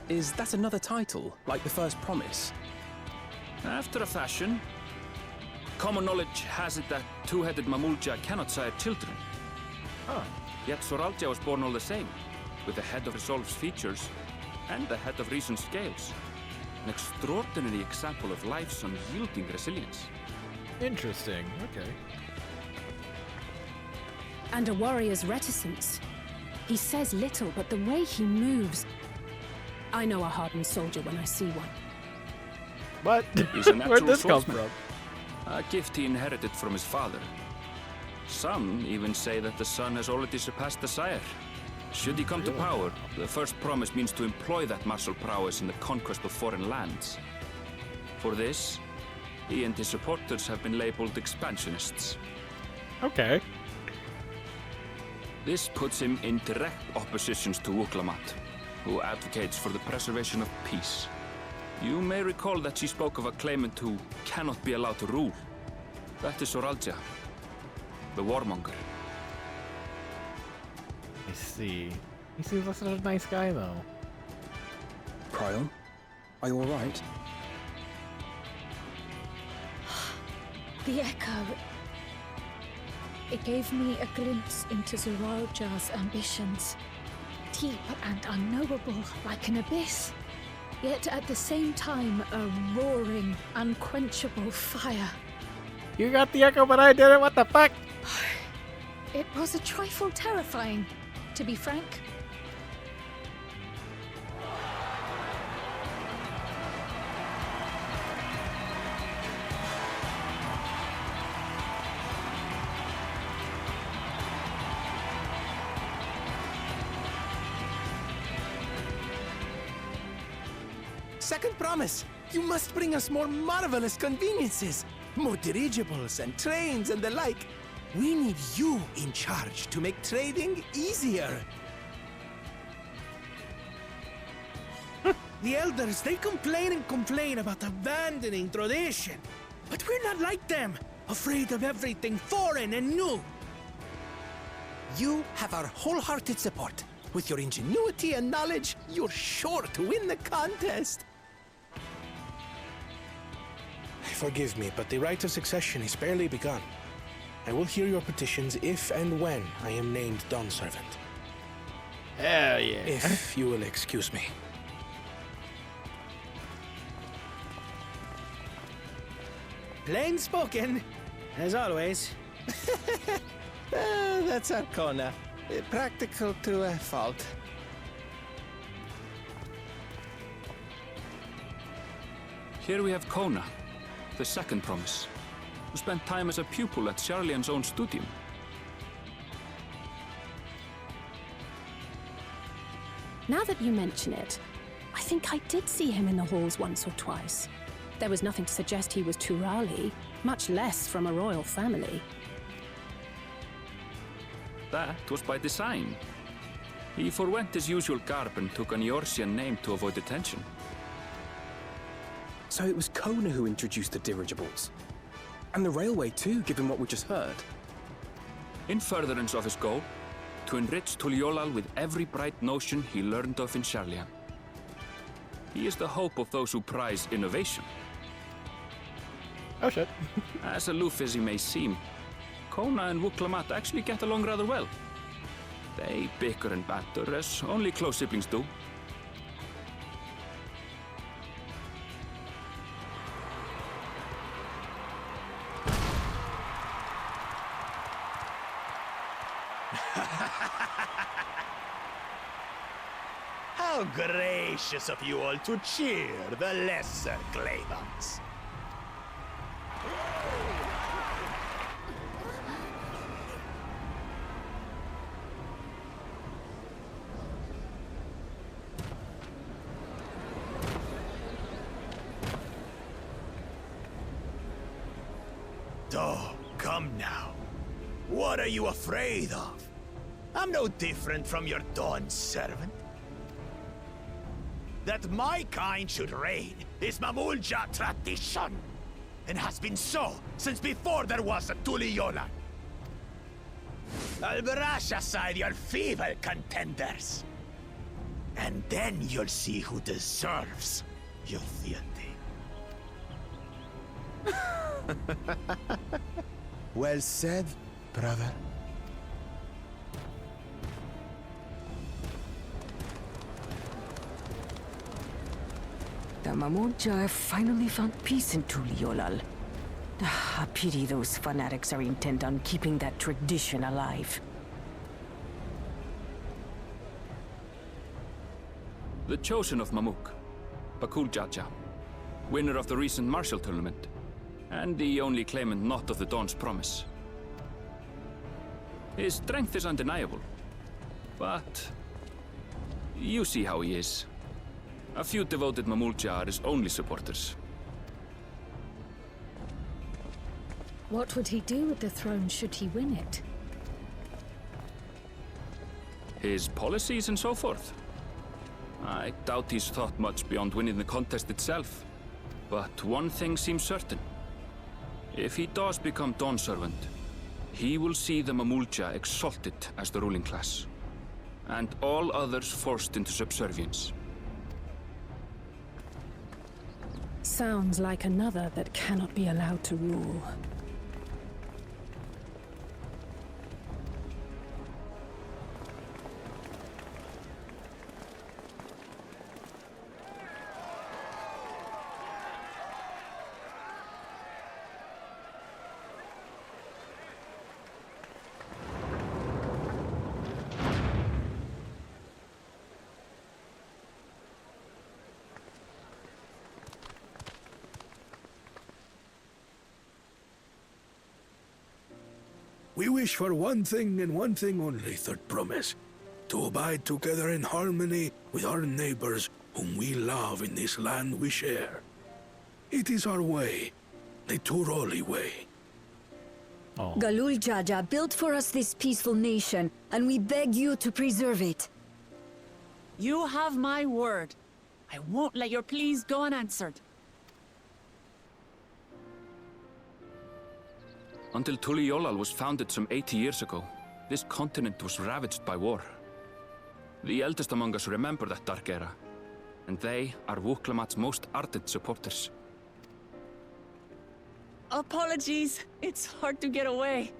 is that another title, like the first promise? After a fashion, common knowledge has it that two-headed Mamook cannot sire children. Yet Saralja was born all the same, with the head of Resolve's features and the head of Reason's scales. An extraordinary example of life's unyielding resilience. Interesting, okay. And a warrior's reticence. He says little, but the way he moves... I know a hardened soldier when I see one. What? He's a natural Where'd this come swordsman. from? A gift he inherited from his father. Some even say that the son has already surpassed the sire. Should he come to power, the first promise means to employ that martial prowess in the conquest of foreign lands. For this, he and his supporters have been labeled expansionists. Okay. This puts him in direct opposition to Uklamat, who advocates for the preservation of peace. You may recall that she spoke of a claimant who cannot be allowed to rule. That is Saralja, the warmonger. I see. He seems like such a nice guy, though. Cryon, are you alright? The echo. It gave me a glimpse into Saralja's ambitions. Deep and unknowable, like an abyss. Yet at the same time, a roaring, unquenchable fire. You got the echo, but I didn't. What the fuck? It was a trifle terrifying, to be frank. Second promise. You must bring us more marvelous conveniences. More dirigibles and trains and the like. We need you in charge to make trading easier. The elders, they complain and complain about abandoning tradition. But we're not like them, afraid of everything foreign and new. You have our wholehearted support. With your ingenuity and knowledge, you're sure to win the contest. Forgive me, but the Rite of Succession is barely begun. I will hear your petitions if and when I am named Dawn Servant. Hell yeah. If you will excuse me. Plain spoken, as always. That's Arcona. Practical to a fault. Here we have Kona, the second promise, who spent time as a pupil at Charlian's own studium. Now that you mention it, I think I did see him in the halls once or twice. There was nothing to suggest he was Turali, much less from a royal family. That was by design. He forwent his usual garb and took an Eorzean name to avoid attention. So it was Kona who introduced the dirigibles. And the railway too, given what we just heard. In furtherance of his goal, to enrich Tuliyollal with every bright notion he learned of in Charlian. He is the hope of those who prize innovation. Oh shit. As aloof as he may seem, Kona and Wuklamat actually get along rather well. They bicker and banter as only close siblings do. How gracious of you all to cheer the lesser Claymans. Oh, come now. What are you afraid of? I'm no different from your Dawn servant. That my kind should reign is Mamook Ja tradition, and has been so since before there was a Tuliyollal. I'll brush aside your feeble contenders, and then you'll see who deserves your fealty. Well said, brother. The Mamook Ja have finally found peace in Tuliyollal. A pity those fanatics are intent on keeping that tradition alive. The chosen of Mamook, Bakool Ja Ja, winner of the recent martial tournament, and the only claimant not of the Dawn's promise. His strength is undeniable, but you see how he is. A few devoted Mamook Ja are his only supporters. What would he do with the throne should he win it? His policies and so forth. I doubt he's thought much beyond winning the contest itself. But one thing seems certain. If he does become Dawn Servant, he will see the Mamook Ja exalted as the ruling class, and all others forced into subservience. Sounds like another that cannot be allowed to rule. We wish for one thing and one thing only, third promise. To abide together in harmony with our neighbors whom we love in this land we share. It is our way, the Tuliyollal way. Bakool Ja Ja built for us this peaceful nation, and we beg you to preserve it. You have my word. I won't let your pleas go unanswered. Until Tuliyollal was founded some 80 years ago, this continent was ravaged by war. The eldest among us remember that dark era, and they are Wuklamat's most ardent supporters. Apologies. It's hard to get away.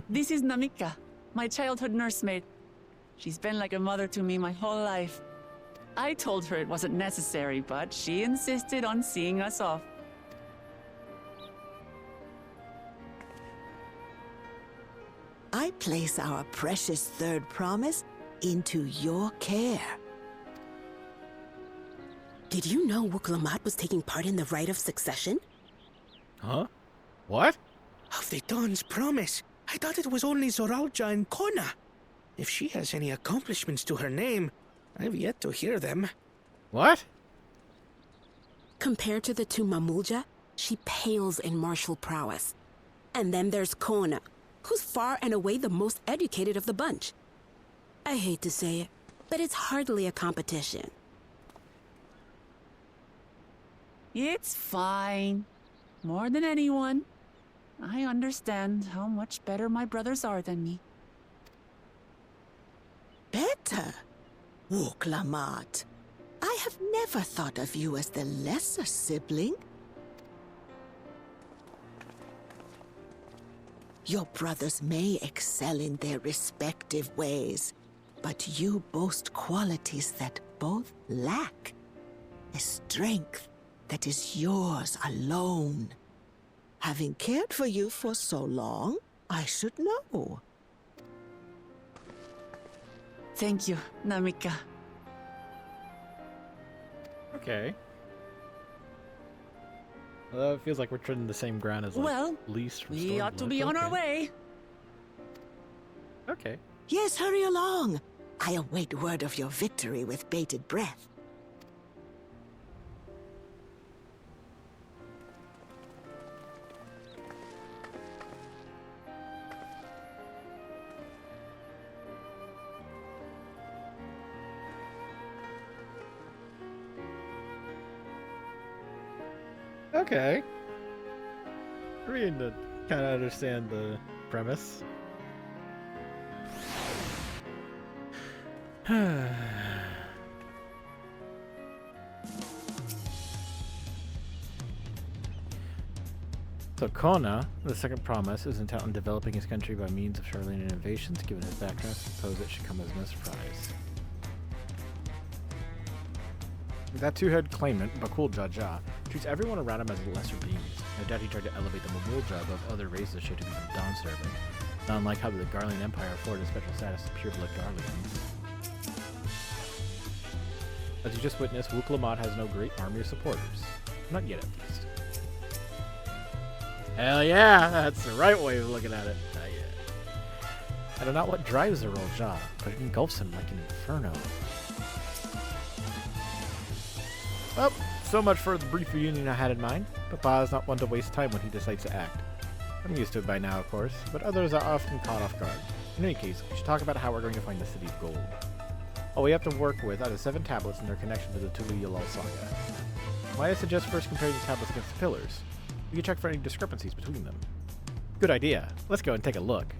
This is Namika, my childhood nursemaid. She's been like a mother to me my whole life. I told her it wasn't necessary, but she insisted on seeing us off. I place our precious third promise into your care. Did you know Wuklamat was taking part in the Rite of Succession? Huh? What? Of the Dawn's promise. I thought it was only Zoralja and Kona. If she has any accomplishments to her name, I've yet to hear them. What? Compared to the two Mamulja, she pales in martial prowess. And then there's Kona, who's far and away the most educated of the bunch. I hate to say it, but it's hardly a competition. It's fine. More than anyone, I understand how much better my brothers are than me. Better? Wuklamat. I have never thought of you as the lesser sibling. Your brothers may excel in their respective ways, but you boast qualities that both lack. A strength that is yours alone. Having cared for you for so long, I should know. Thank you, Namika. Okay. Well, it feels like we're treading the same ground as, like, Well, least from we ought to be on our way. Okay. Yes, hurry along. I await word of your victory with bated breath. Okay. I mean, to kind of understand the premise. So Kona, the second promise, is intent on developing his country by means of Charlene innovations. Given his background, I suppose it should come as no surprise. That two-head claimant, Bakool Ja Ja, treats everyone around him as lesser beings. No doubt he tried to elevate the Mamulja above other races should to become Dawn servant, not unlike how the Garlean Empire afforded special status to pure-blood Garleans. As you just witnessed, Wuklamat has no great army of supporters. Not yet, at least. Hell yeah, that's the right way of looking at it. Not yet. I don't know what drives the Roll Ja, but it engulfs him like an inferno. Well, so much for the brief reunion I had in mind, but Ba is not one to waste time when he decides to act. I'm used to it by now, of course, but others are often caught off guard. In any case, we should talk about how we're going to find the City of Gold. All we have to work with are the 7 tablets and their connection to the Tuliyollal Saga. Might I suggest first comparing the tablets against the pillars? We can check for any discrepancies between them. Good idea. Let's go and take a look.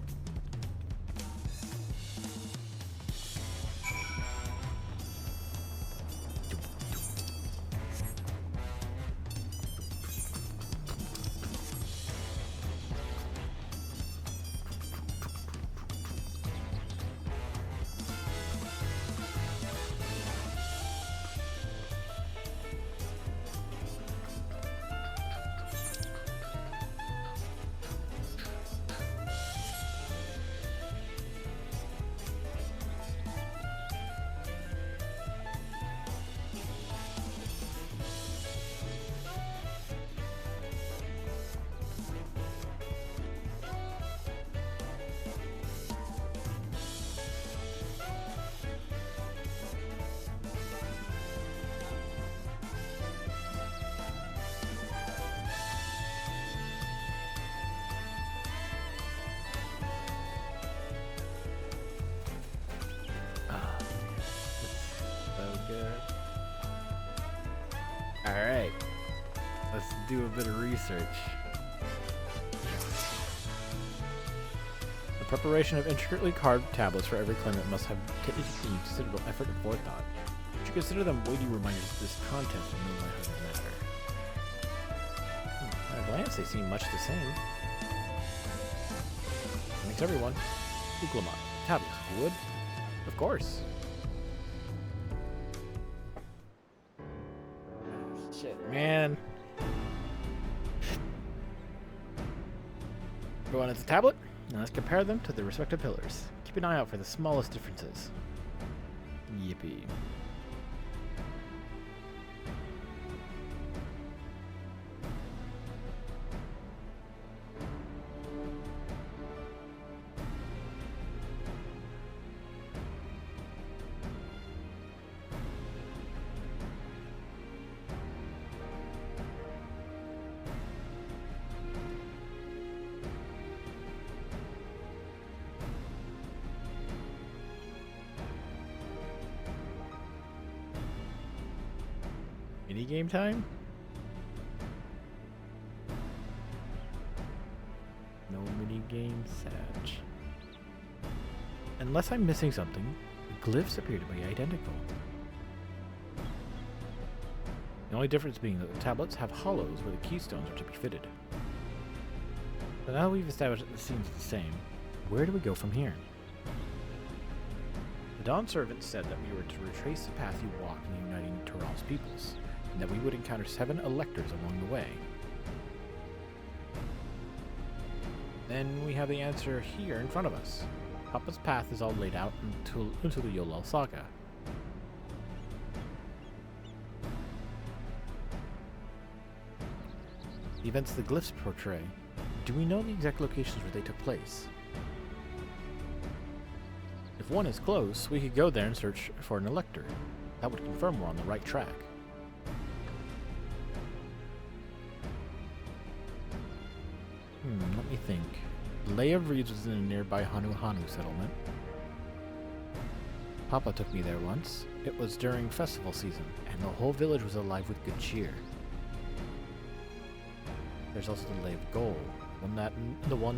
Alright. Let's do a bit of research. The preparation of intricately carved tablets for every claimant must have taken considerable effort and forethought. You should consider them weighty reminders of this contest and no lighthearted matter. At a glance, they seem much the same. Thanks everyone. Uklama. Tablets, if you would. Of course. Shit, man. Go on as a tablet. Now let's compare them to their respective pillars. Keep an eye out for the smallest differences. Yippee. Mini game time? No mini game Sag. Unless I'm missing something, the glyphs appear to be identical. The only difference being that the tablets have hollows where the keystones are to be fitted. So now we've established that the scene's the same, where do we go from here? The Dawn Servant said that we were to retrace the path you walked in uniting Tural's peoples, and that we would encounter 7 electors along the way. Then we have the answer here in front of us. Papa's path is all laid out in Tuliyollal Saga. The events the glyphs portray, do we know the exact locations where they took place? If one is close, we could go there and search for an elector. That would confirm we're on the right track. Let me think. The Lay of Reeds was in a nearby Hanu settlement. Papa took me there once. It was during festival season, and the whole village was alive with good cheer. There's also the Lay of Gold, the one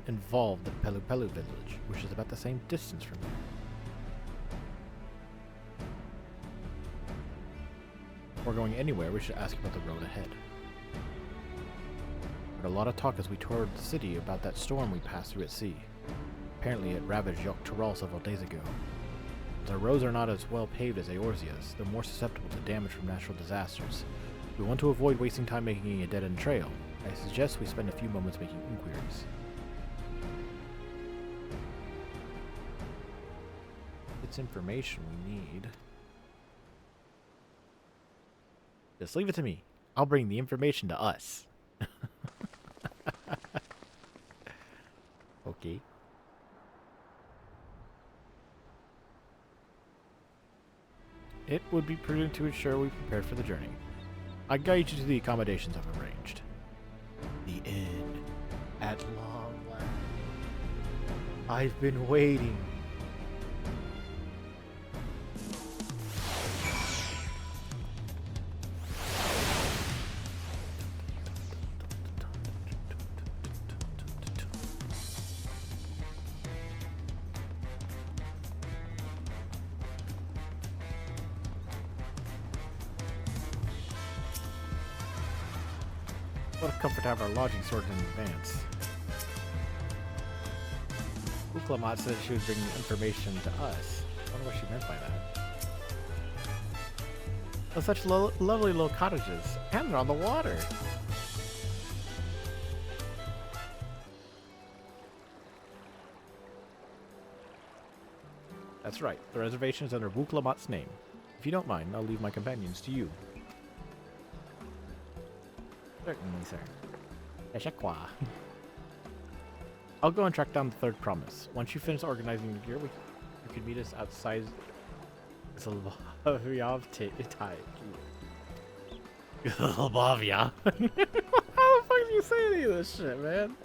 involved the Pelu Pelu village, which is about the same distance from here. If we're going anywhere, we should ask about the road ahead. A lot of talk as we toured the city about that storm we passed through at sea. Apparently it ravaged Tural several days ago. As our roads are not as well paved as Eorzea's, they're more susceptible to damage from natural disasters. We want to avoid wasting time making a dead-end trail. I suggest we spend a few moments making inquiries. It's information we need. Just leave it to me. I'll bring the information to us. Okay. It would be prudent to ensure we prepare for the journey. I guide you to the accommodations I've arranged. The inn. At long last. I've been waiting. What a comfort to have our lodging sorted in advance. Uklama said she would bring the information to us. I wonder what she meant by that. Oh, such lovely little cottages. And they're on the water. That's right. The reservation is under Wuklamat's name. If you don't mind, I'll leave my companions to you. Certainly, sir. Eshekwa. I'll go and track down the third promise. Once you finish organizing your gear, you can meet us outside Zlbavia. Zlbavia. How the fuck do you say any of this shit, man?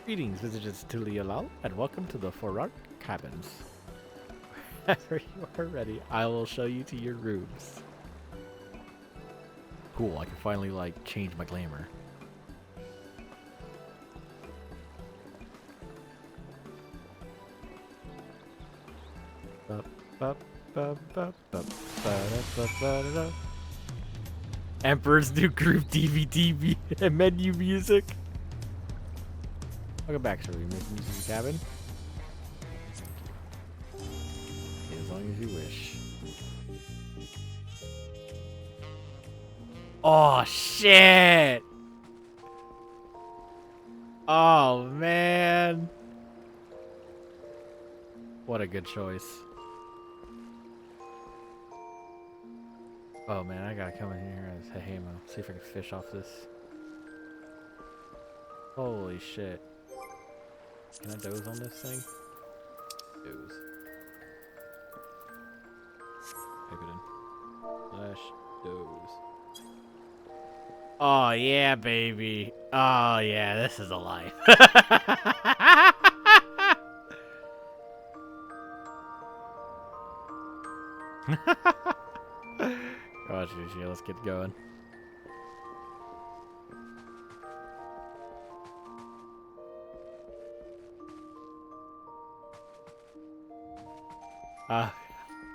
Greetings, visitors to Tuliyollal, and welcome to the Forark Cabins. Whenever you are ready, I will show you to your rooms. Cool, I can finally, like, change my glamour. Emperor's New Groove DVD and menu music. Welcome back, sir. We make music in the cabin. As long as you wish. Oh shit! Oh man! What a good choice. Oh man, I gotta come in here and say, hey man, see if I can fish off this. Holy shit. Can I doze on this thing? Doze. Type it in. Slash doze. Oh yeah, baby. Oh yeah, this is a life. Gosh, yeah, let's get going.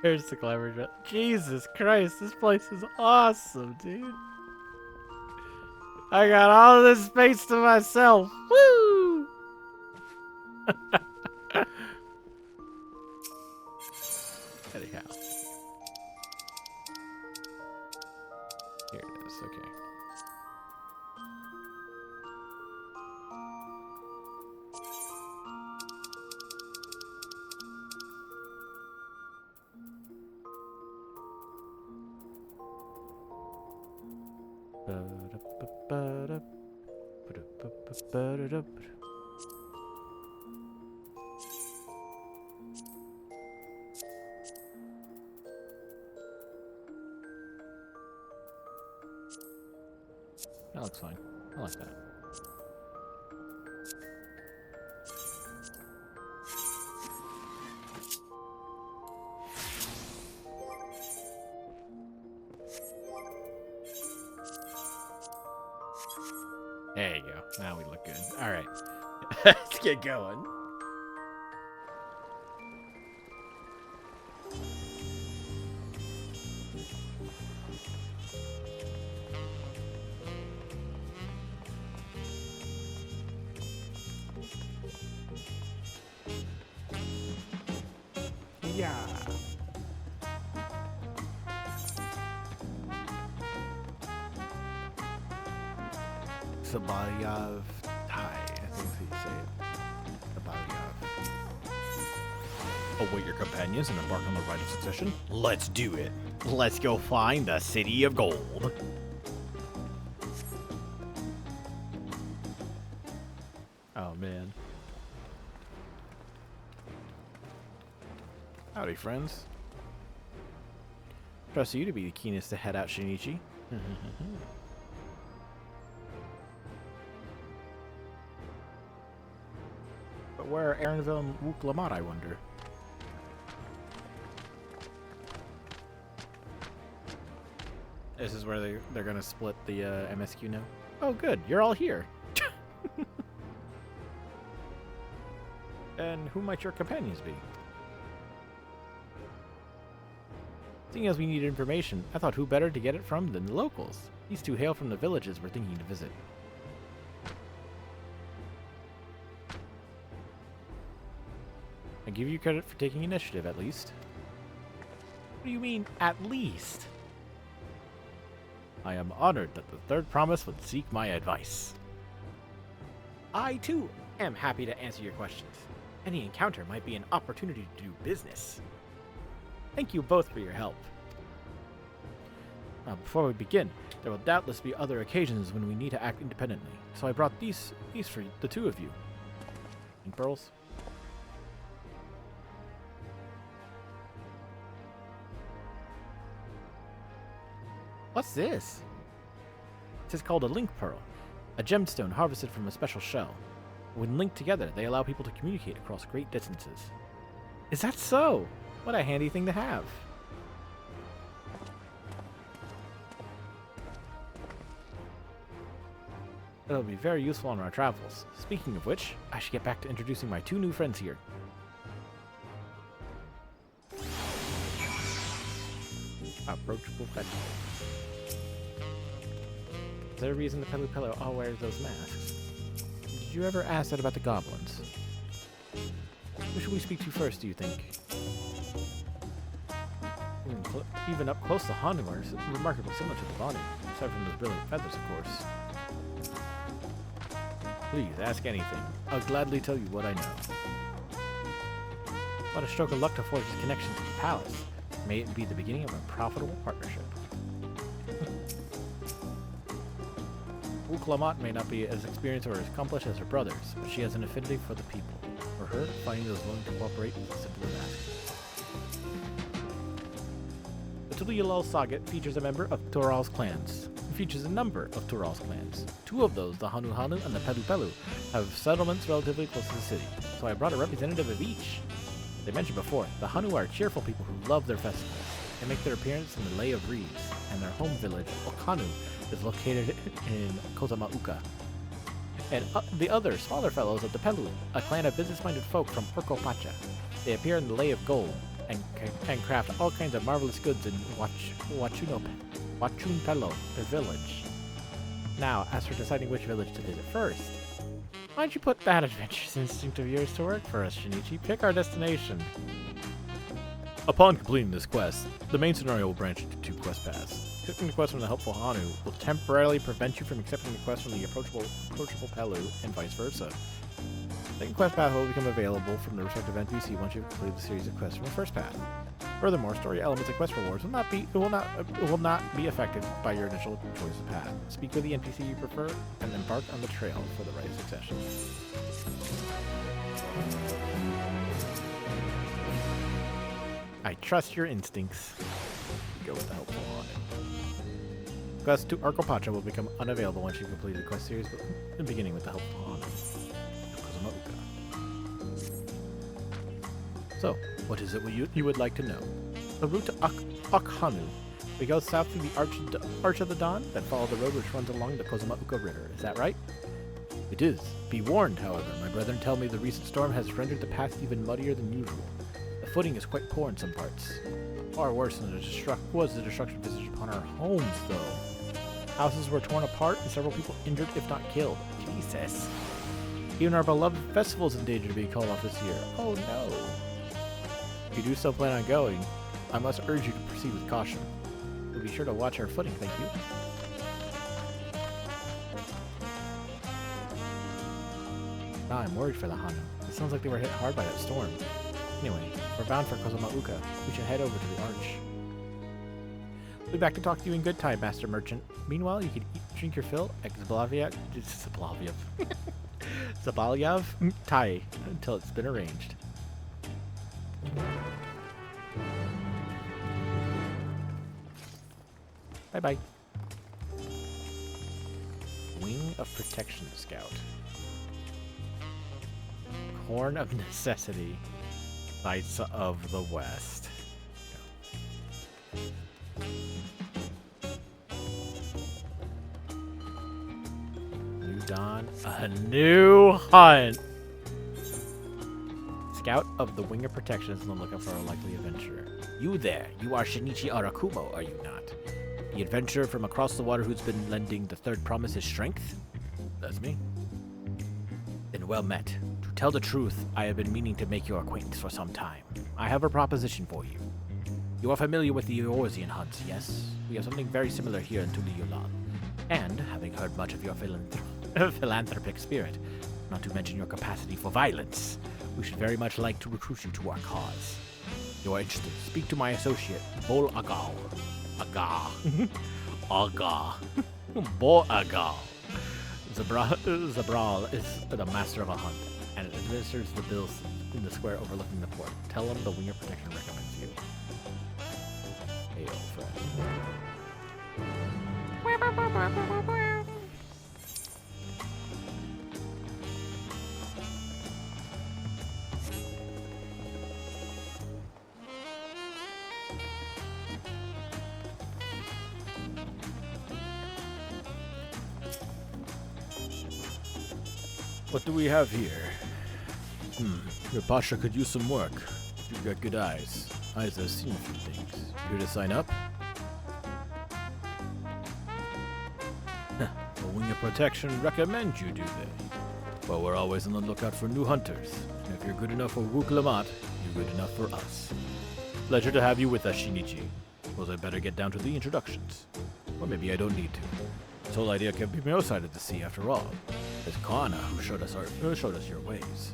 Here's the clever dress. Jesus Christ, this place is awesome, dude. I got all this space to myself. Woo! Anyhow. Here it is, okay. That looks fine. I like that. There you go. Now we look good. All right. Let's get going. Yeah. Sabayav Thai, I think that's how you say it. Sabayav. Await your companions and embark on the Rite of Succession. Let's do it. Let's go find the City of Gold. Oh, man. Howdy, friends. Trust you to be the keenest to head out, Shinichi. But where are Aaronville and Wook Lamont, I wonder? This is where they're gonna split the MSQ now? Oh, good. You're all here. And who might your companions be? Seeing as we need information, I thought who better to get it from than the locals. These two hail from the villages we're thinking to visit. I give you credit for taking initiative, at least. What do you mean, at least? I am honored that the third promise would seek my advice. I, too, am happy to answer your questions. Any encounter might be an opportunity to do business. Thank you both for your help. Now, before we begin, there will doubtless be other occasions when we need to act independently, so I brought these for the two of you. Ink pearls? What's this? This is called a link pearl, a gemstone harvested from a special shell. When linked together, they allow people to communicate across great distances. Is that so? What a handy thing to have. It'll be very useful on our travels. Speaking of which, I should get back to introducing my 2 new friends here. Approachable festival. Is there a reason the Pelu Pelu all wears those masks? Did you ever ask that about the goblins? Who should we speak to first, do you think? Even up close, the Hanu are remarkably similar to the body, aside from those brilliant feathers, of course. Please, ask anything. I'll gladly tell you what I know. What a stroke of luck to forge his connection to the palace. May it be the beginning of a profitable partnership. Uklamat may not be as experienced or as accomplished as her brothers, but she has an affinity for the people. For her, finding those willing to cooperate is as simple as asking. The Tuliyollal Saga features a member of Tural's clans. It features a number of Tural's clans. 2 of those, the Hanu Hanu and the Pelu Pelu, have settlements relatively close to the city, so I brought a representative of each. They mentioned before, the Hanu are cheerful people who love their festivals. They make their appearance in the Lay of Reeds, and their home village, Okanu, is located in Kozama'uka. And the other, smaller fellows of the Pelu, a clan of business-minded folk from Orkopacha. They appear in the Lay of Gold, and craft all kinds of marvelous goods in Wachunpelo, their village. Now, as for deciding which village to visit first, why don't you put that adventurous instinct of yours to work for us, Shinichi? Pick our destination. Upon completing this quest, the main scenario will branch into 2 quest paths. Accepting the quest from the helpful Hanu will temporarily prevent you from accepting the quest from the approachable Pelu, and vice versa. The second quest path will become available from the respective NPC once you've completed the series of quests from the first path. Furthermore, story elements and quest rewards will not be affected by your initial choice of path. Speak with the NPC you prefer, and embark on the trail for the Rite of Succession. I trust your instincts. Go with the helpful Hanu. Quest to Orkopacha will become unavailable once you complete the quest series, beginning with the helpful Hanu. Kozama'uka. So, what is it you would like to know? The route to Okhanu. We go south through the Arch of the Dawn, then follow the road which runs along the Kozama'uka River. Is that right? It is. Be warned, however. My brethren tell me the recent storm has rendered the path even muddier than usual. The footing is quite poor in some parts. Far worse than the destruction visited upon our homes, though. Houses were torn apart and several people injured, if not killed. Jesus. Even our beloved festival is in danger of being called off this year. Oh no. If you do still plan on going, I must urge you to proceed with caution. We'll be sure to watch our footing, thank you. Now I'm worried for the Hanu. It sounds like they were hit hard by that storm. Anyway, we're bound for Kozama'uka. We should head over to the Arch. We'll be back to talk to you in good time, Master Merchant. Meanwhile, you can drink your fill at Zabalyav Tai until it's been arranged. Bye-bye. Wing of Protection Scout. Horn of Necessity. Knights of the West. New dawn, a new hunt. Scout of the Wing of Protection is on the lookout for a likely adventurer. You there, you are Shinichi Arakumo, are you not? The adventurer from across the water who's been lending the third promise his strength? That's me. Then well met. To tell the truth, I have been meaning to make your acquaintance for some time. I have a proposition for you. You are familiar with the Eorzean hunts, yes? We have something very similar here in Tuliyollal. And, having heard much of your philanthropic spirit, not to mention your capacity for violence, we should very much like to recruit you to our cause. If you are interested, speak to my associate, Bol Agal. Aga. Bol Agal. Zabral is the master of a hunt, and administers the bills in the square overlooking the port. Tell him the Wing of Protection recommends you. Hey, old friend. What do we have here? Your Pasha could use some work. You've got good eyes. Eyes that have seen a few things. You here to sign up? A Wing of Protection recommend you do they? Well, we're always on the lookout for new hunters. And if you're good enough for Wukalamat, you're good enough for us. Pleasure to have you with us, Shinichi. Suppose I better get down to the introductions. Or maybe I don't need to. This whole idea can be my side of the sea after all. It's Kana who showed us your ways.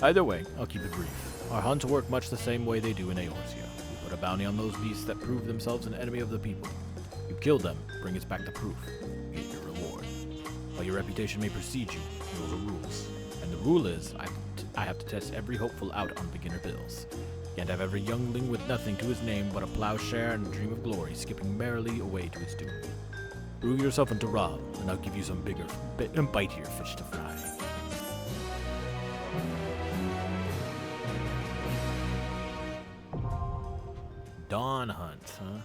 Either way, I'll keep it brief. Our hunts work much the same way they do in Eorzea. We put a bounty on those beasts that prove themselves an enemy of the people. You kill them, bring us back the proof. You get your reward. While your reputation may precede you, there are rules. And the rule is, I have to test every hopeful out on beginner bills. Can't have every youngling with nothing to his name but a plowshare and a dream of glory skipping merrily away to his doom. Prove yourself in Tural, and I'll give you some bigger, bitier fish to fry. Dawn hunt, huh?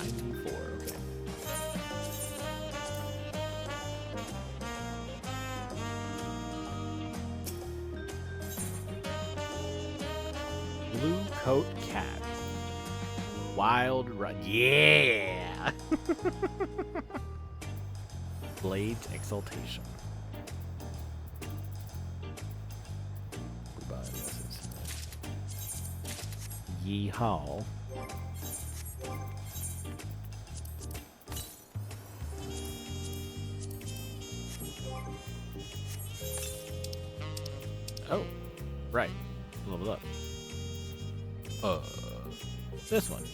Okay. Blue coat cat. Wild run. Yeah! Blades exaltation. Goodbye, lessons. Yeehaw. Oh, right. Level up. This one.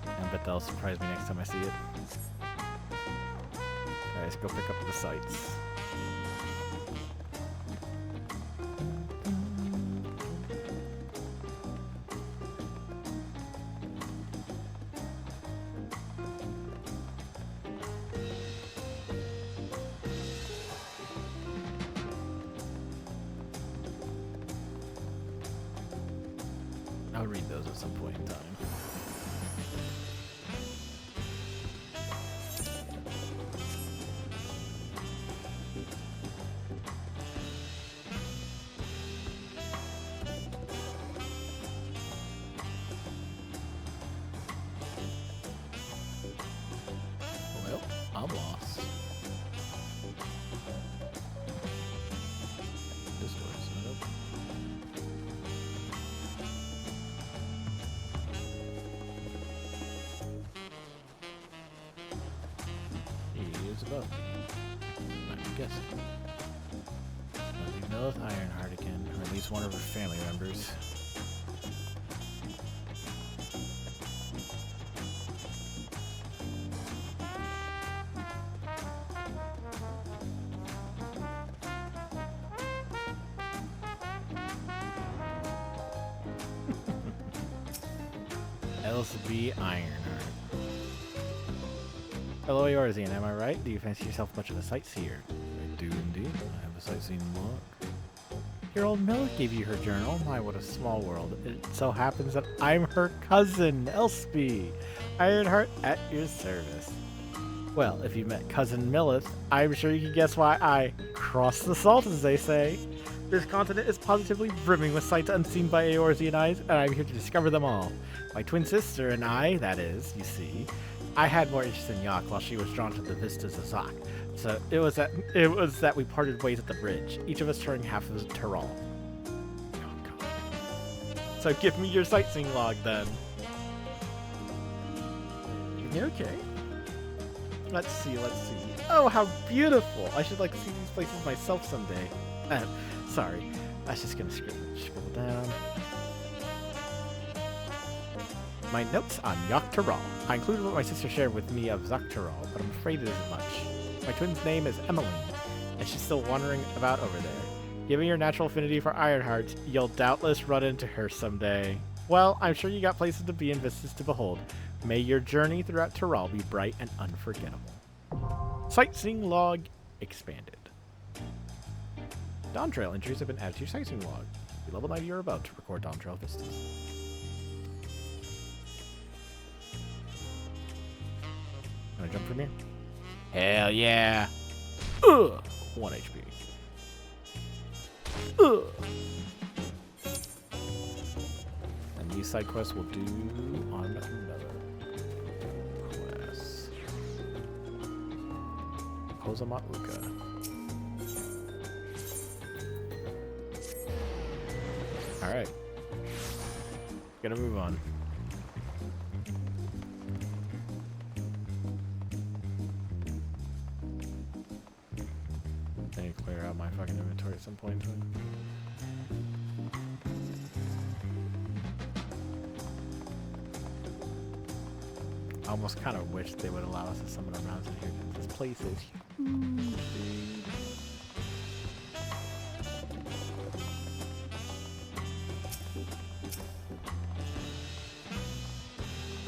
I bet that'll surprise me next time I see it. Alright, let's go pick up the sights. I'll read those at some point in time. Well, I'm lost. This door's not open. Above me. I'm guessing. We know with Ironheart again, or at least one of her family members. LSB Ironheart. Hello, Eorzean, am I right? Do you fancy yourself much of a sightseer? I do indeed. I have a sightseeing log. Your old Millet gave you her journal. My, what a small world. It so happens that I'm her cousin, Elspie. Ironheart at your service. Well, if you met Cousin Millith, I'm sure you can guess why I crossed the salt, as they say. This continent is positively brimming with sights unseen by Eorzean eyes, and I'm here to discover them all. My twin sister and I, that is, you see. I had more interest in Yak while she was drawn to the vistas of Zak. So it was that we parted ways at the bridge, each of us touring half of Tural. Oh, God. So give me your sightseeing log then. Okay. Let's see. Oh, how beautiful! I should like to see these places myself someday. Sorry. I was just gonna scroll down. My notes on Yak Tural. I included what my sister shared with me of Zak Tural, but I'm afraid it isn't much. My twin's name is Emmeline, and she's still wandering about over there. Given your natural affinity for Ironhearts, you'll doubtless run into her someday. Well, I'm sure you got places to be and vistas to behold. May your journey throughout Tural be bright and unforgettable. Sightseeing log expanded. Dawntrail entries have been added to your sightseeing log. Be level 90 or above to record Dawntrail vistas. Wanna jump from here? Hell yeah! Ugh! 1 HP. Ugh! And these side quests will do on another quest. Kozama'uka. Alright. Gonna move on. I need to clear out my fucking inventory at some point. I almost kind of wish they would allow us to summon our rounds in here. This place is huge, dude.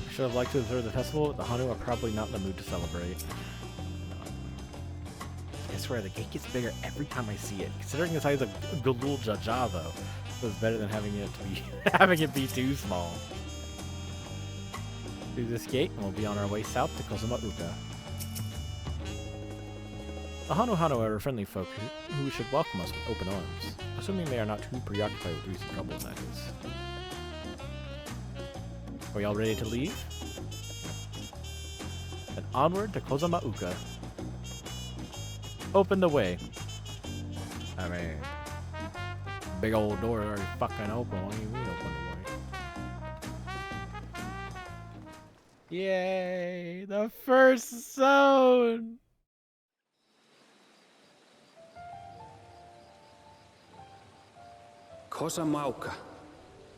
I should have liked to observe the festival, but the Hanu are probably not in the mood to celebrate. I swear, the gate gets bigger every time I see it. Considering the size of Bakool Ja Ja, though, it was better than having it be having it be too small. Through this gate, and we'll be on our way south to Kozama'uka. The Hanu are friendly folk who should welcome us with open arms, assuming they are not too preoccupied with recent troubles, that is. Are y'all ready to leave? Then onward to Kozama'uka. Open the way. I mean, big old door already fucking open. What do you mean open the way? Yay! The first zone! Kozama'uka,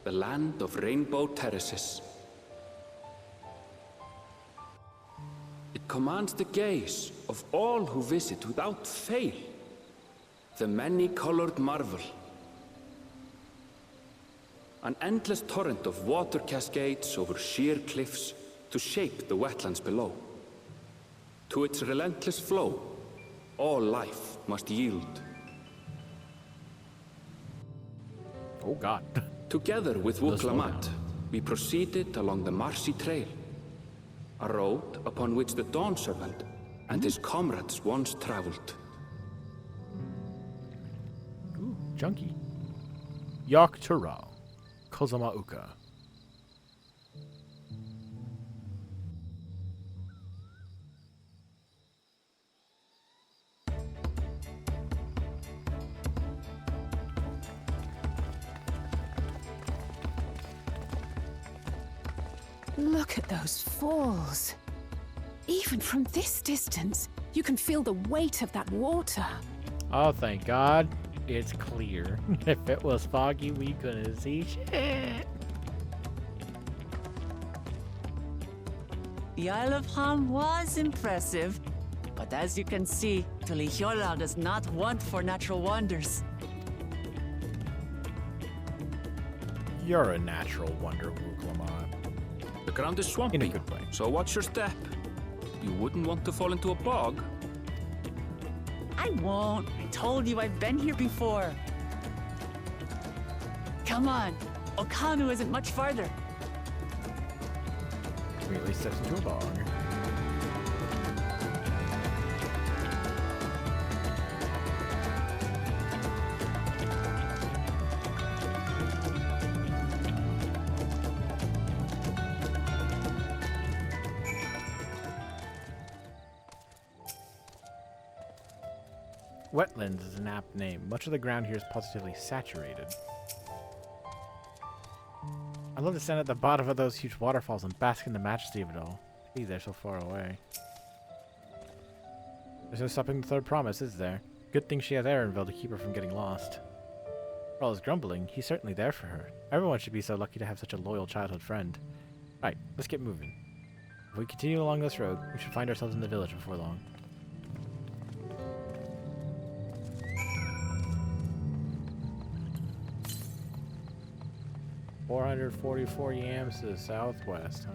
the land of rainbow terraces. It commands the gaze of all who visit without fail. The many-colored marvel. An endless torrent of water cascades over sheer cliffs to shape the wetlands below. To its relentless flow, all life must yield. Oh God. Together with Wuklamat, we proceeded along the marshy trail, a road upon which the Dawn Servant and his comrades once traveled. Ooh, junkie. Yaktura, Kozama'uka. Look at those falls. Even from this distance, you can feel the weight of that water. Oh, thank God. It's clear. If it was foggy, we couldn't see shit. The Isle of Han was impressive, but as you can see, Tuliyollal does not want for natural wonders. You're a natural wonder, Wuklamat. The ground is swampy, in a good way. So watch your step. You wouldn't want to fall into a bog. I won't. I told you I've been here before. Come on. Okanu isn't much farther. Immediately steps into a bog. Wetlands is an apt name. Much of the ground here is positively saturated. I love to stand at the bottom of those huge waterfalls and bask in the majesty of it all. Gee, they're so far away. There's no stopping the third promise, is there? Good thing she has Aaronville to keep her from getting lost. For all his grumbling, he's certainly there for her. Everyone should be so lucky to have such a loyal childhood friend. Right, let's get moving. If we continue along this road, we should find ourselves in the village before long. $444 yams to the southwest, huh?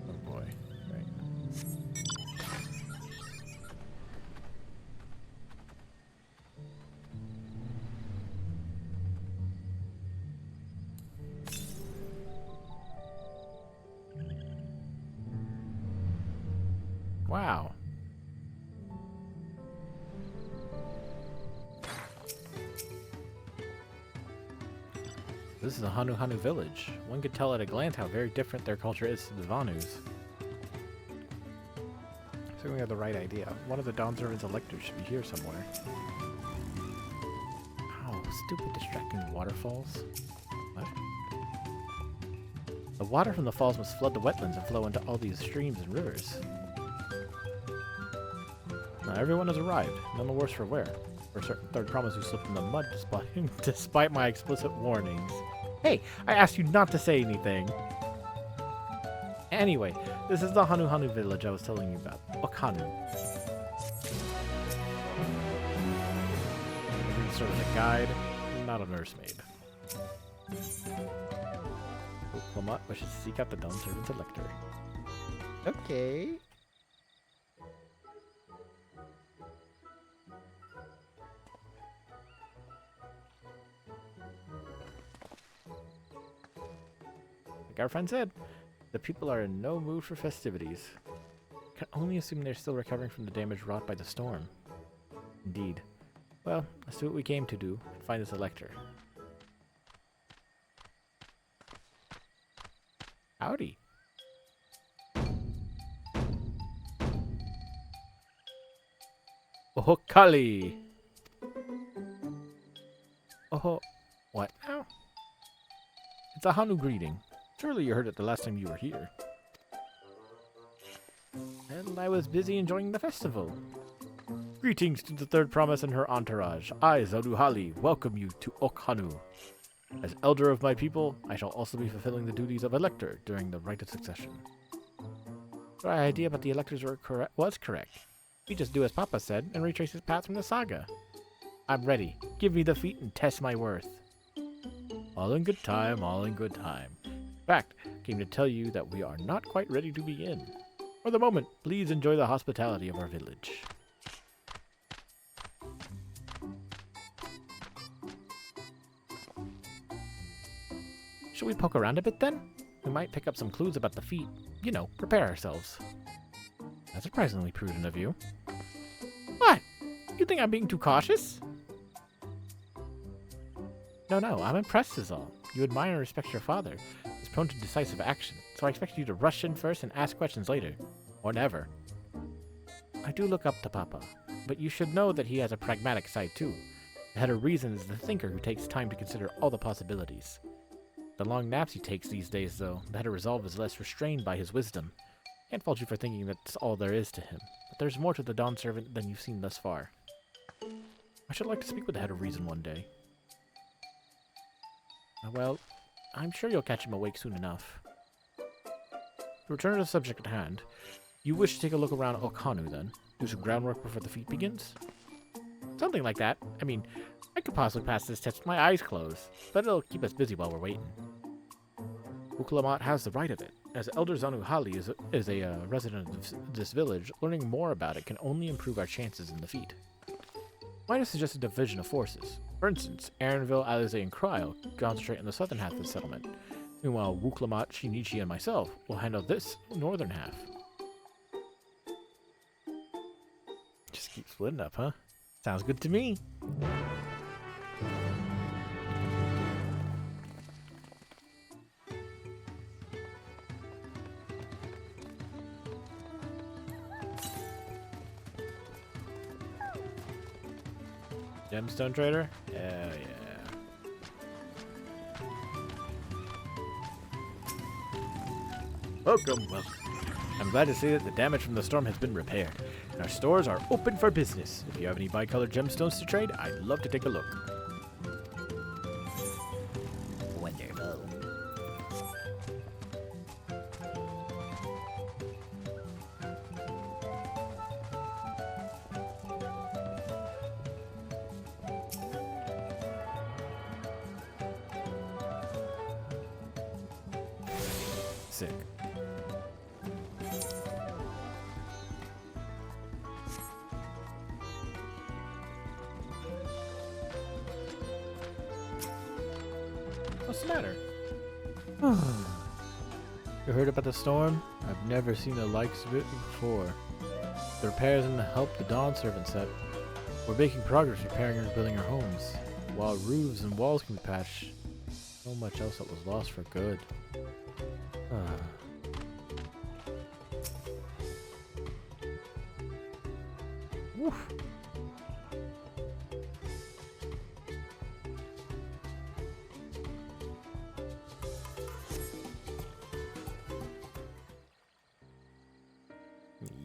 Oh boy. Right. Wow. This is a Hanu Hanu village. One could tell at a glance how very different their culture is to the Vanus. So we have the right idea. One of the Dawn Servant's electors should be here somewhere. Oh, stupid distracting waterfalls. What? The water from the falls must flood the wetlands and flow into all these streams and rivers. Now everyone has arrived, none the worse for wear. For a certain third promise who slipped in the mud despite my explicit warnings. Hey, I asked you not to say anything! Anyway, this is the Hanu Hanu village I was telling you about. Okanu. Read sort of a guide, not a nursemaid. Lamont wishes to seek out the Dawn Servant's elector. Okay. Like our friend said, the people are in no mood for festivities. Can only assume they're still recovering from the damage wrought by the storm. Indeed. Well, let's do what we came to do and find this elector. Howdy. Oh, Kali! Oh, what now? It's a Hanu greeting. Surely you heard it the last time you were here. And I was busy enjoying the festival. Greetings to the Third Promise and her entourage. I, Zaruhali, welcome you to Okhanu. As elder of my people, I shall also be fulfilling the duties of elector during the Rite of Succession. Your idea about the electors was correct. We just do as Papa said and retrace his path from the saga. I'm ready. Give me the feat and test my worth. All in good time, all in good time. In fact, I came to tell you that we are not quite ready to begin. For the moment, please enjoy the hospitality of our village. Should we poke around a bit then? We might pick up some clues about the feat. You know, prepare ourselves. That's surprisingly prudent of you. What? You think I'm being too cautious? No, I'm impressed is all. You admire and respect your father. He's prone to decisive action, so I expect you to rush in first and ask questions later. Or never. I do look up to Papa, but you should know that he has a pragmatic side too. The head of reason is the thinker who takes time to consider all the possibilities. The long naps he takes these days, though, the head of resolve is less restrained by his wisdom. Can't fault you for thinking that's all there is to him, but there's more to the Dawn Servant than you've seen thus far. I should like to speak with the head of reason one day. Well, I'm sure you'll catch him awake soon enough. To return to the subject at hand, you wish to take a look around Okhanu, then? Do some groundwork before the feat begins? Something like that. I mean, I could possibly pass this test with my eyes closed, but it'll keep us busy while we're waiting. Uklamat has the right of it. As Elder Zanuhali is a resident of this village, learning more about it can only improve our chances in the feat. Might have suggested a division of forces. For instance, Aaronville, Alize, and Cryo concentrate on the southern half of the settlement. Meanwhile, Wuklamat, Shinichi, and myself will handle this northern half. Just keep splitting up, huh? Sounds good to me. Gemstone trader? Yeah. Welcome. I'm glad to see that the damage from the storm has been repaired, and our stores are open for business. If you have any bicolored gemstones to trade, I'd love to take a look. Wonderful. Sick. What's the matter? You heard about the storm? I've never seen the likes of it before. The repairs and the help the Dawn servant said. We're making progress repairing and rebuilding our homes. While roofs and walls can be patched, so much else that was lost for good. Woof.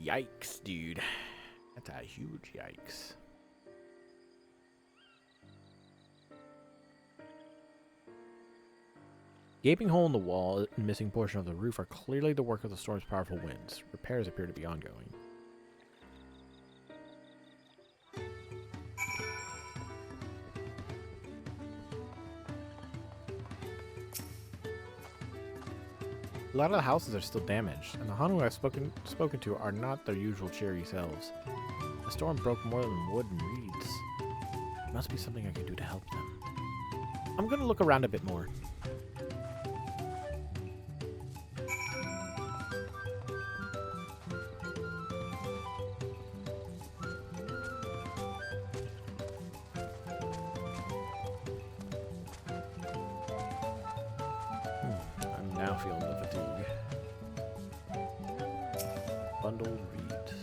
Yikes, dude. That's a huge yikes. Gaping hole in the wall and missing portion of the roof are clearly the work of the storm's powerful winds. Repairs appear to be ongoing. A lot of the houses are still damaged, and the Hanu I've spoken to are not their usual cheery selves. The storm broke more than wood and reeds. There must be something I can do to help them. I'm gonna look around a bit more. I'm now feeling the fatigue. Bundled reeds.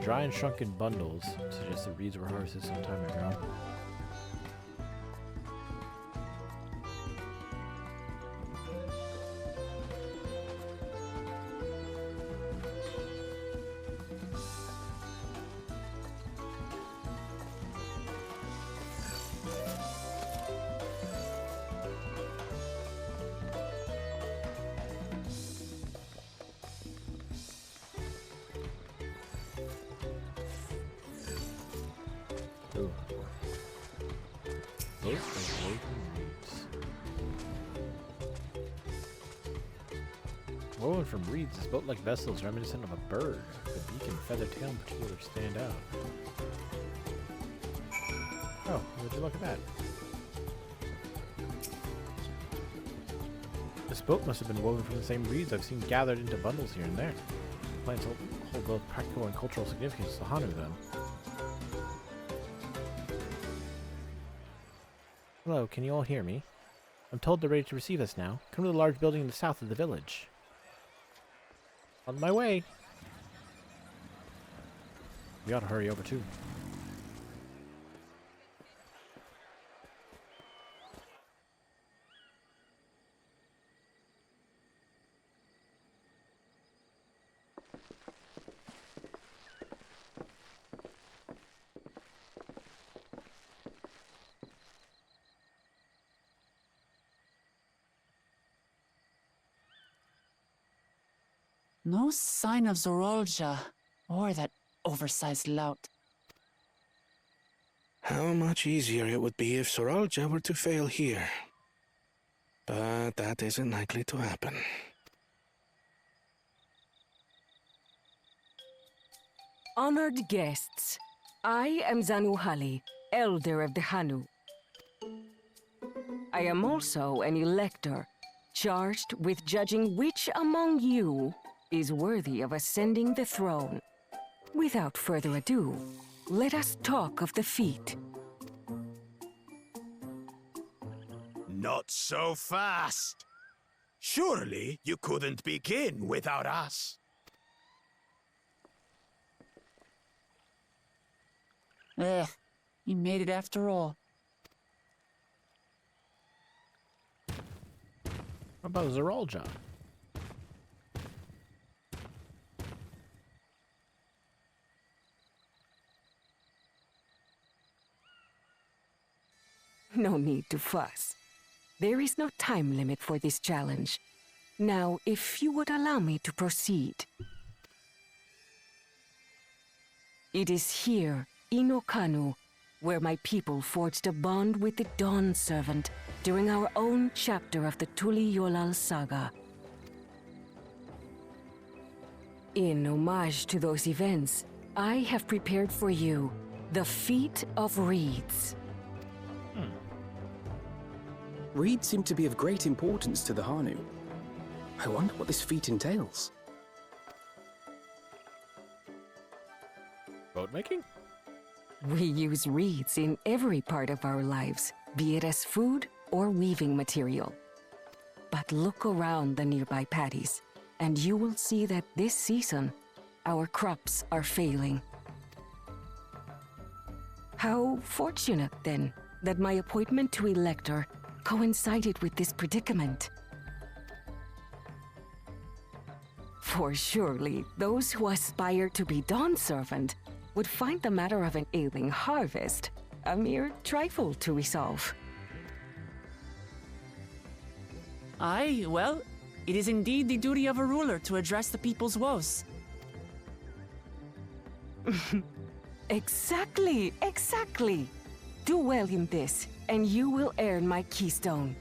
Dry and shrunken bundles suggest the reeds were harvested some time ago. Ooh. Those are woven reeds. Woven from reeds is boat-like vessels reminiscent of a bird. The beak and feathered tail in particular stand out. Oh, would you look at that? This boat must have been woven from the same reeds I've seen gathered into bundles here and there. Plants hold both practical and cultural significance to Hanu, then. Hello, can you all hear me? I'm told they're ready to receive us now. Come to the large building in the south of the village. On my way. We ought to hurry over too. No sign of Zorolja or that oversized lout. How much easier it would be if Zorolja were to fail here. But that isn't likely to happen. Honored guests, I am Zanuhali, Elder of the Hanu. I am also an elector, charged with judging which among you is worthy of ascending the throne. Without further ado, let us talk of the feat. Not so fast. Surely you couldn't begin without us. You made it after all. What about Zorolja? No need to fuss. There is no time limit for this challenge. Now, if you would allow me to proceed. It is here, in Okanu, where my people forged a bond with the Dawn Servant during our own chapter of the Tuliyollal Saga. In homage to those events, I have prepared for you the Feat of Reeds. Reeds seem to be of great importance to the Hanu. I wonder what this feat entails. quilt making? We use reeds in every part of our lives, be it as food or weaving material. But look around the nearby paddies, and you will see that this season, our crops are failing. How fortunate, then, that my appointment to Elector coincided with this predicament. For surely, those who aspire to be Dawn Servant would find the matter of an ailing harvest a mere trifle to resolve. Aye, well, it is indeed the duty of a ruler to address the people's woes. Exactly, exactly. Do well in this, and you will earn my keystone.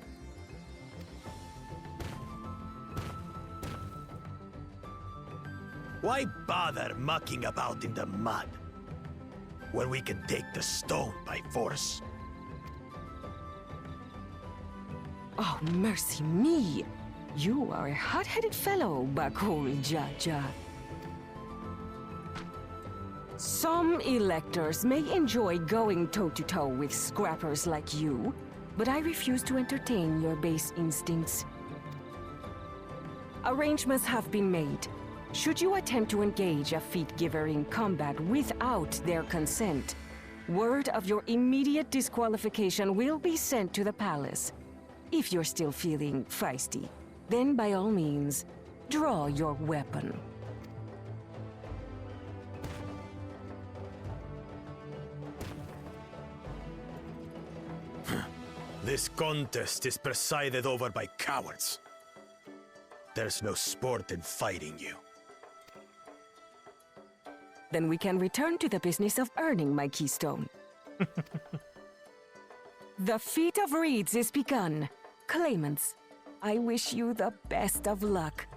Why bother mucking about in the mud when we can take the stone by force? Oh, mercy me! You are a hot-headed fellow, Bakool Ja Ja. Some electors may enjoy going toe-to-toe with scrappers like you, but I refuse to entertain your base instincts. Arrangements have been made. Should you attempt to engage a feat giver in combat without their consent, word of your immediate disqualification will be sent to the palace. If you're still feeling feisty, then by all means, draw your weapon. This contest is presided over by cowards. There's no sport in fighting you. Then we can return to the business of earning my keystone. The feat of reeds is begun. Claimants, I wish you the best of luck.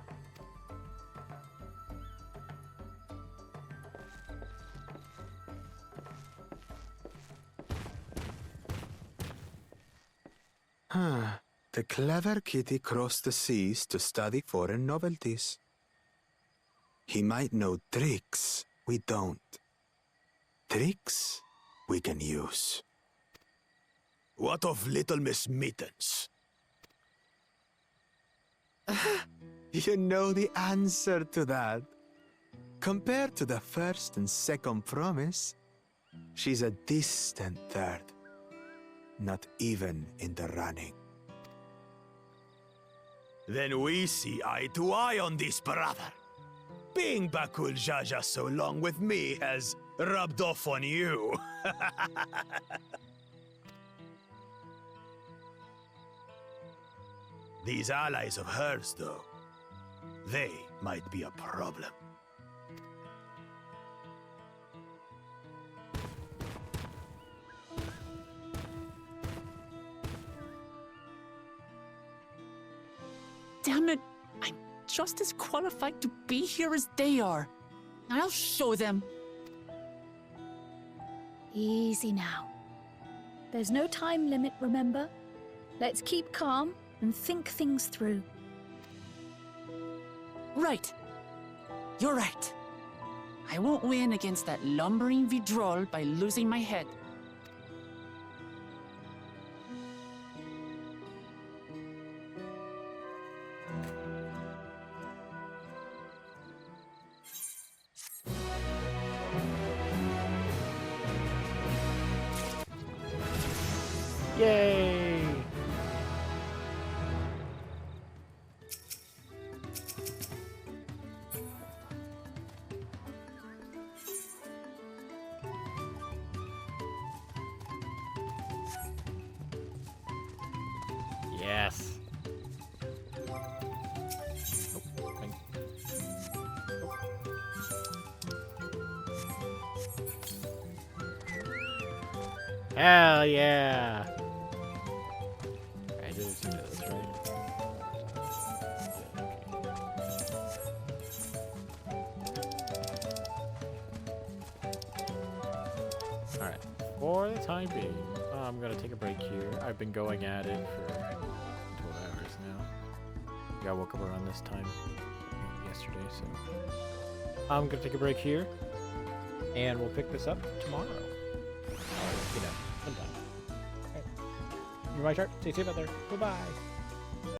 The clever kitty crossed the seas to study foreign novelties. He might know tricks we don't. Tricks we can use. What of Little Miss Mittens? You know the answer to that. Compared to the first and second promise, she's a distant third. Not even in the running. Then we see eye to eye on this, brother. Being Bakool Ja Ja so long with me has rubbed off on you. These allies of hers, though, they might be a problem. Damn it! I'm just as qualified to be here as they are. I'll show them. Easy now. There's no time limit, remember? Let's keep calm and think things through. Right. You're right. I won't win against that lumbering Vidrol by losing my head. Yay! Yes. Nope. Thing. Hell yeah! I did see that, that's right. Alright, for the time being, I'm gonna take a break here. I've been going at it for 12 hours now. I woke up around this time yesterday, so I'm gonna take a break here. And we'll pick this up tomorrow. Or, sometime. Alright. You're my chart. Stay safe out there. Bye-bye.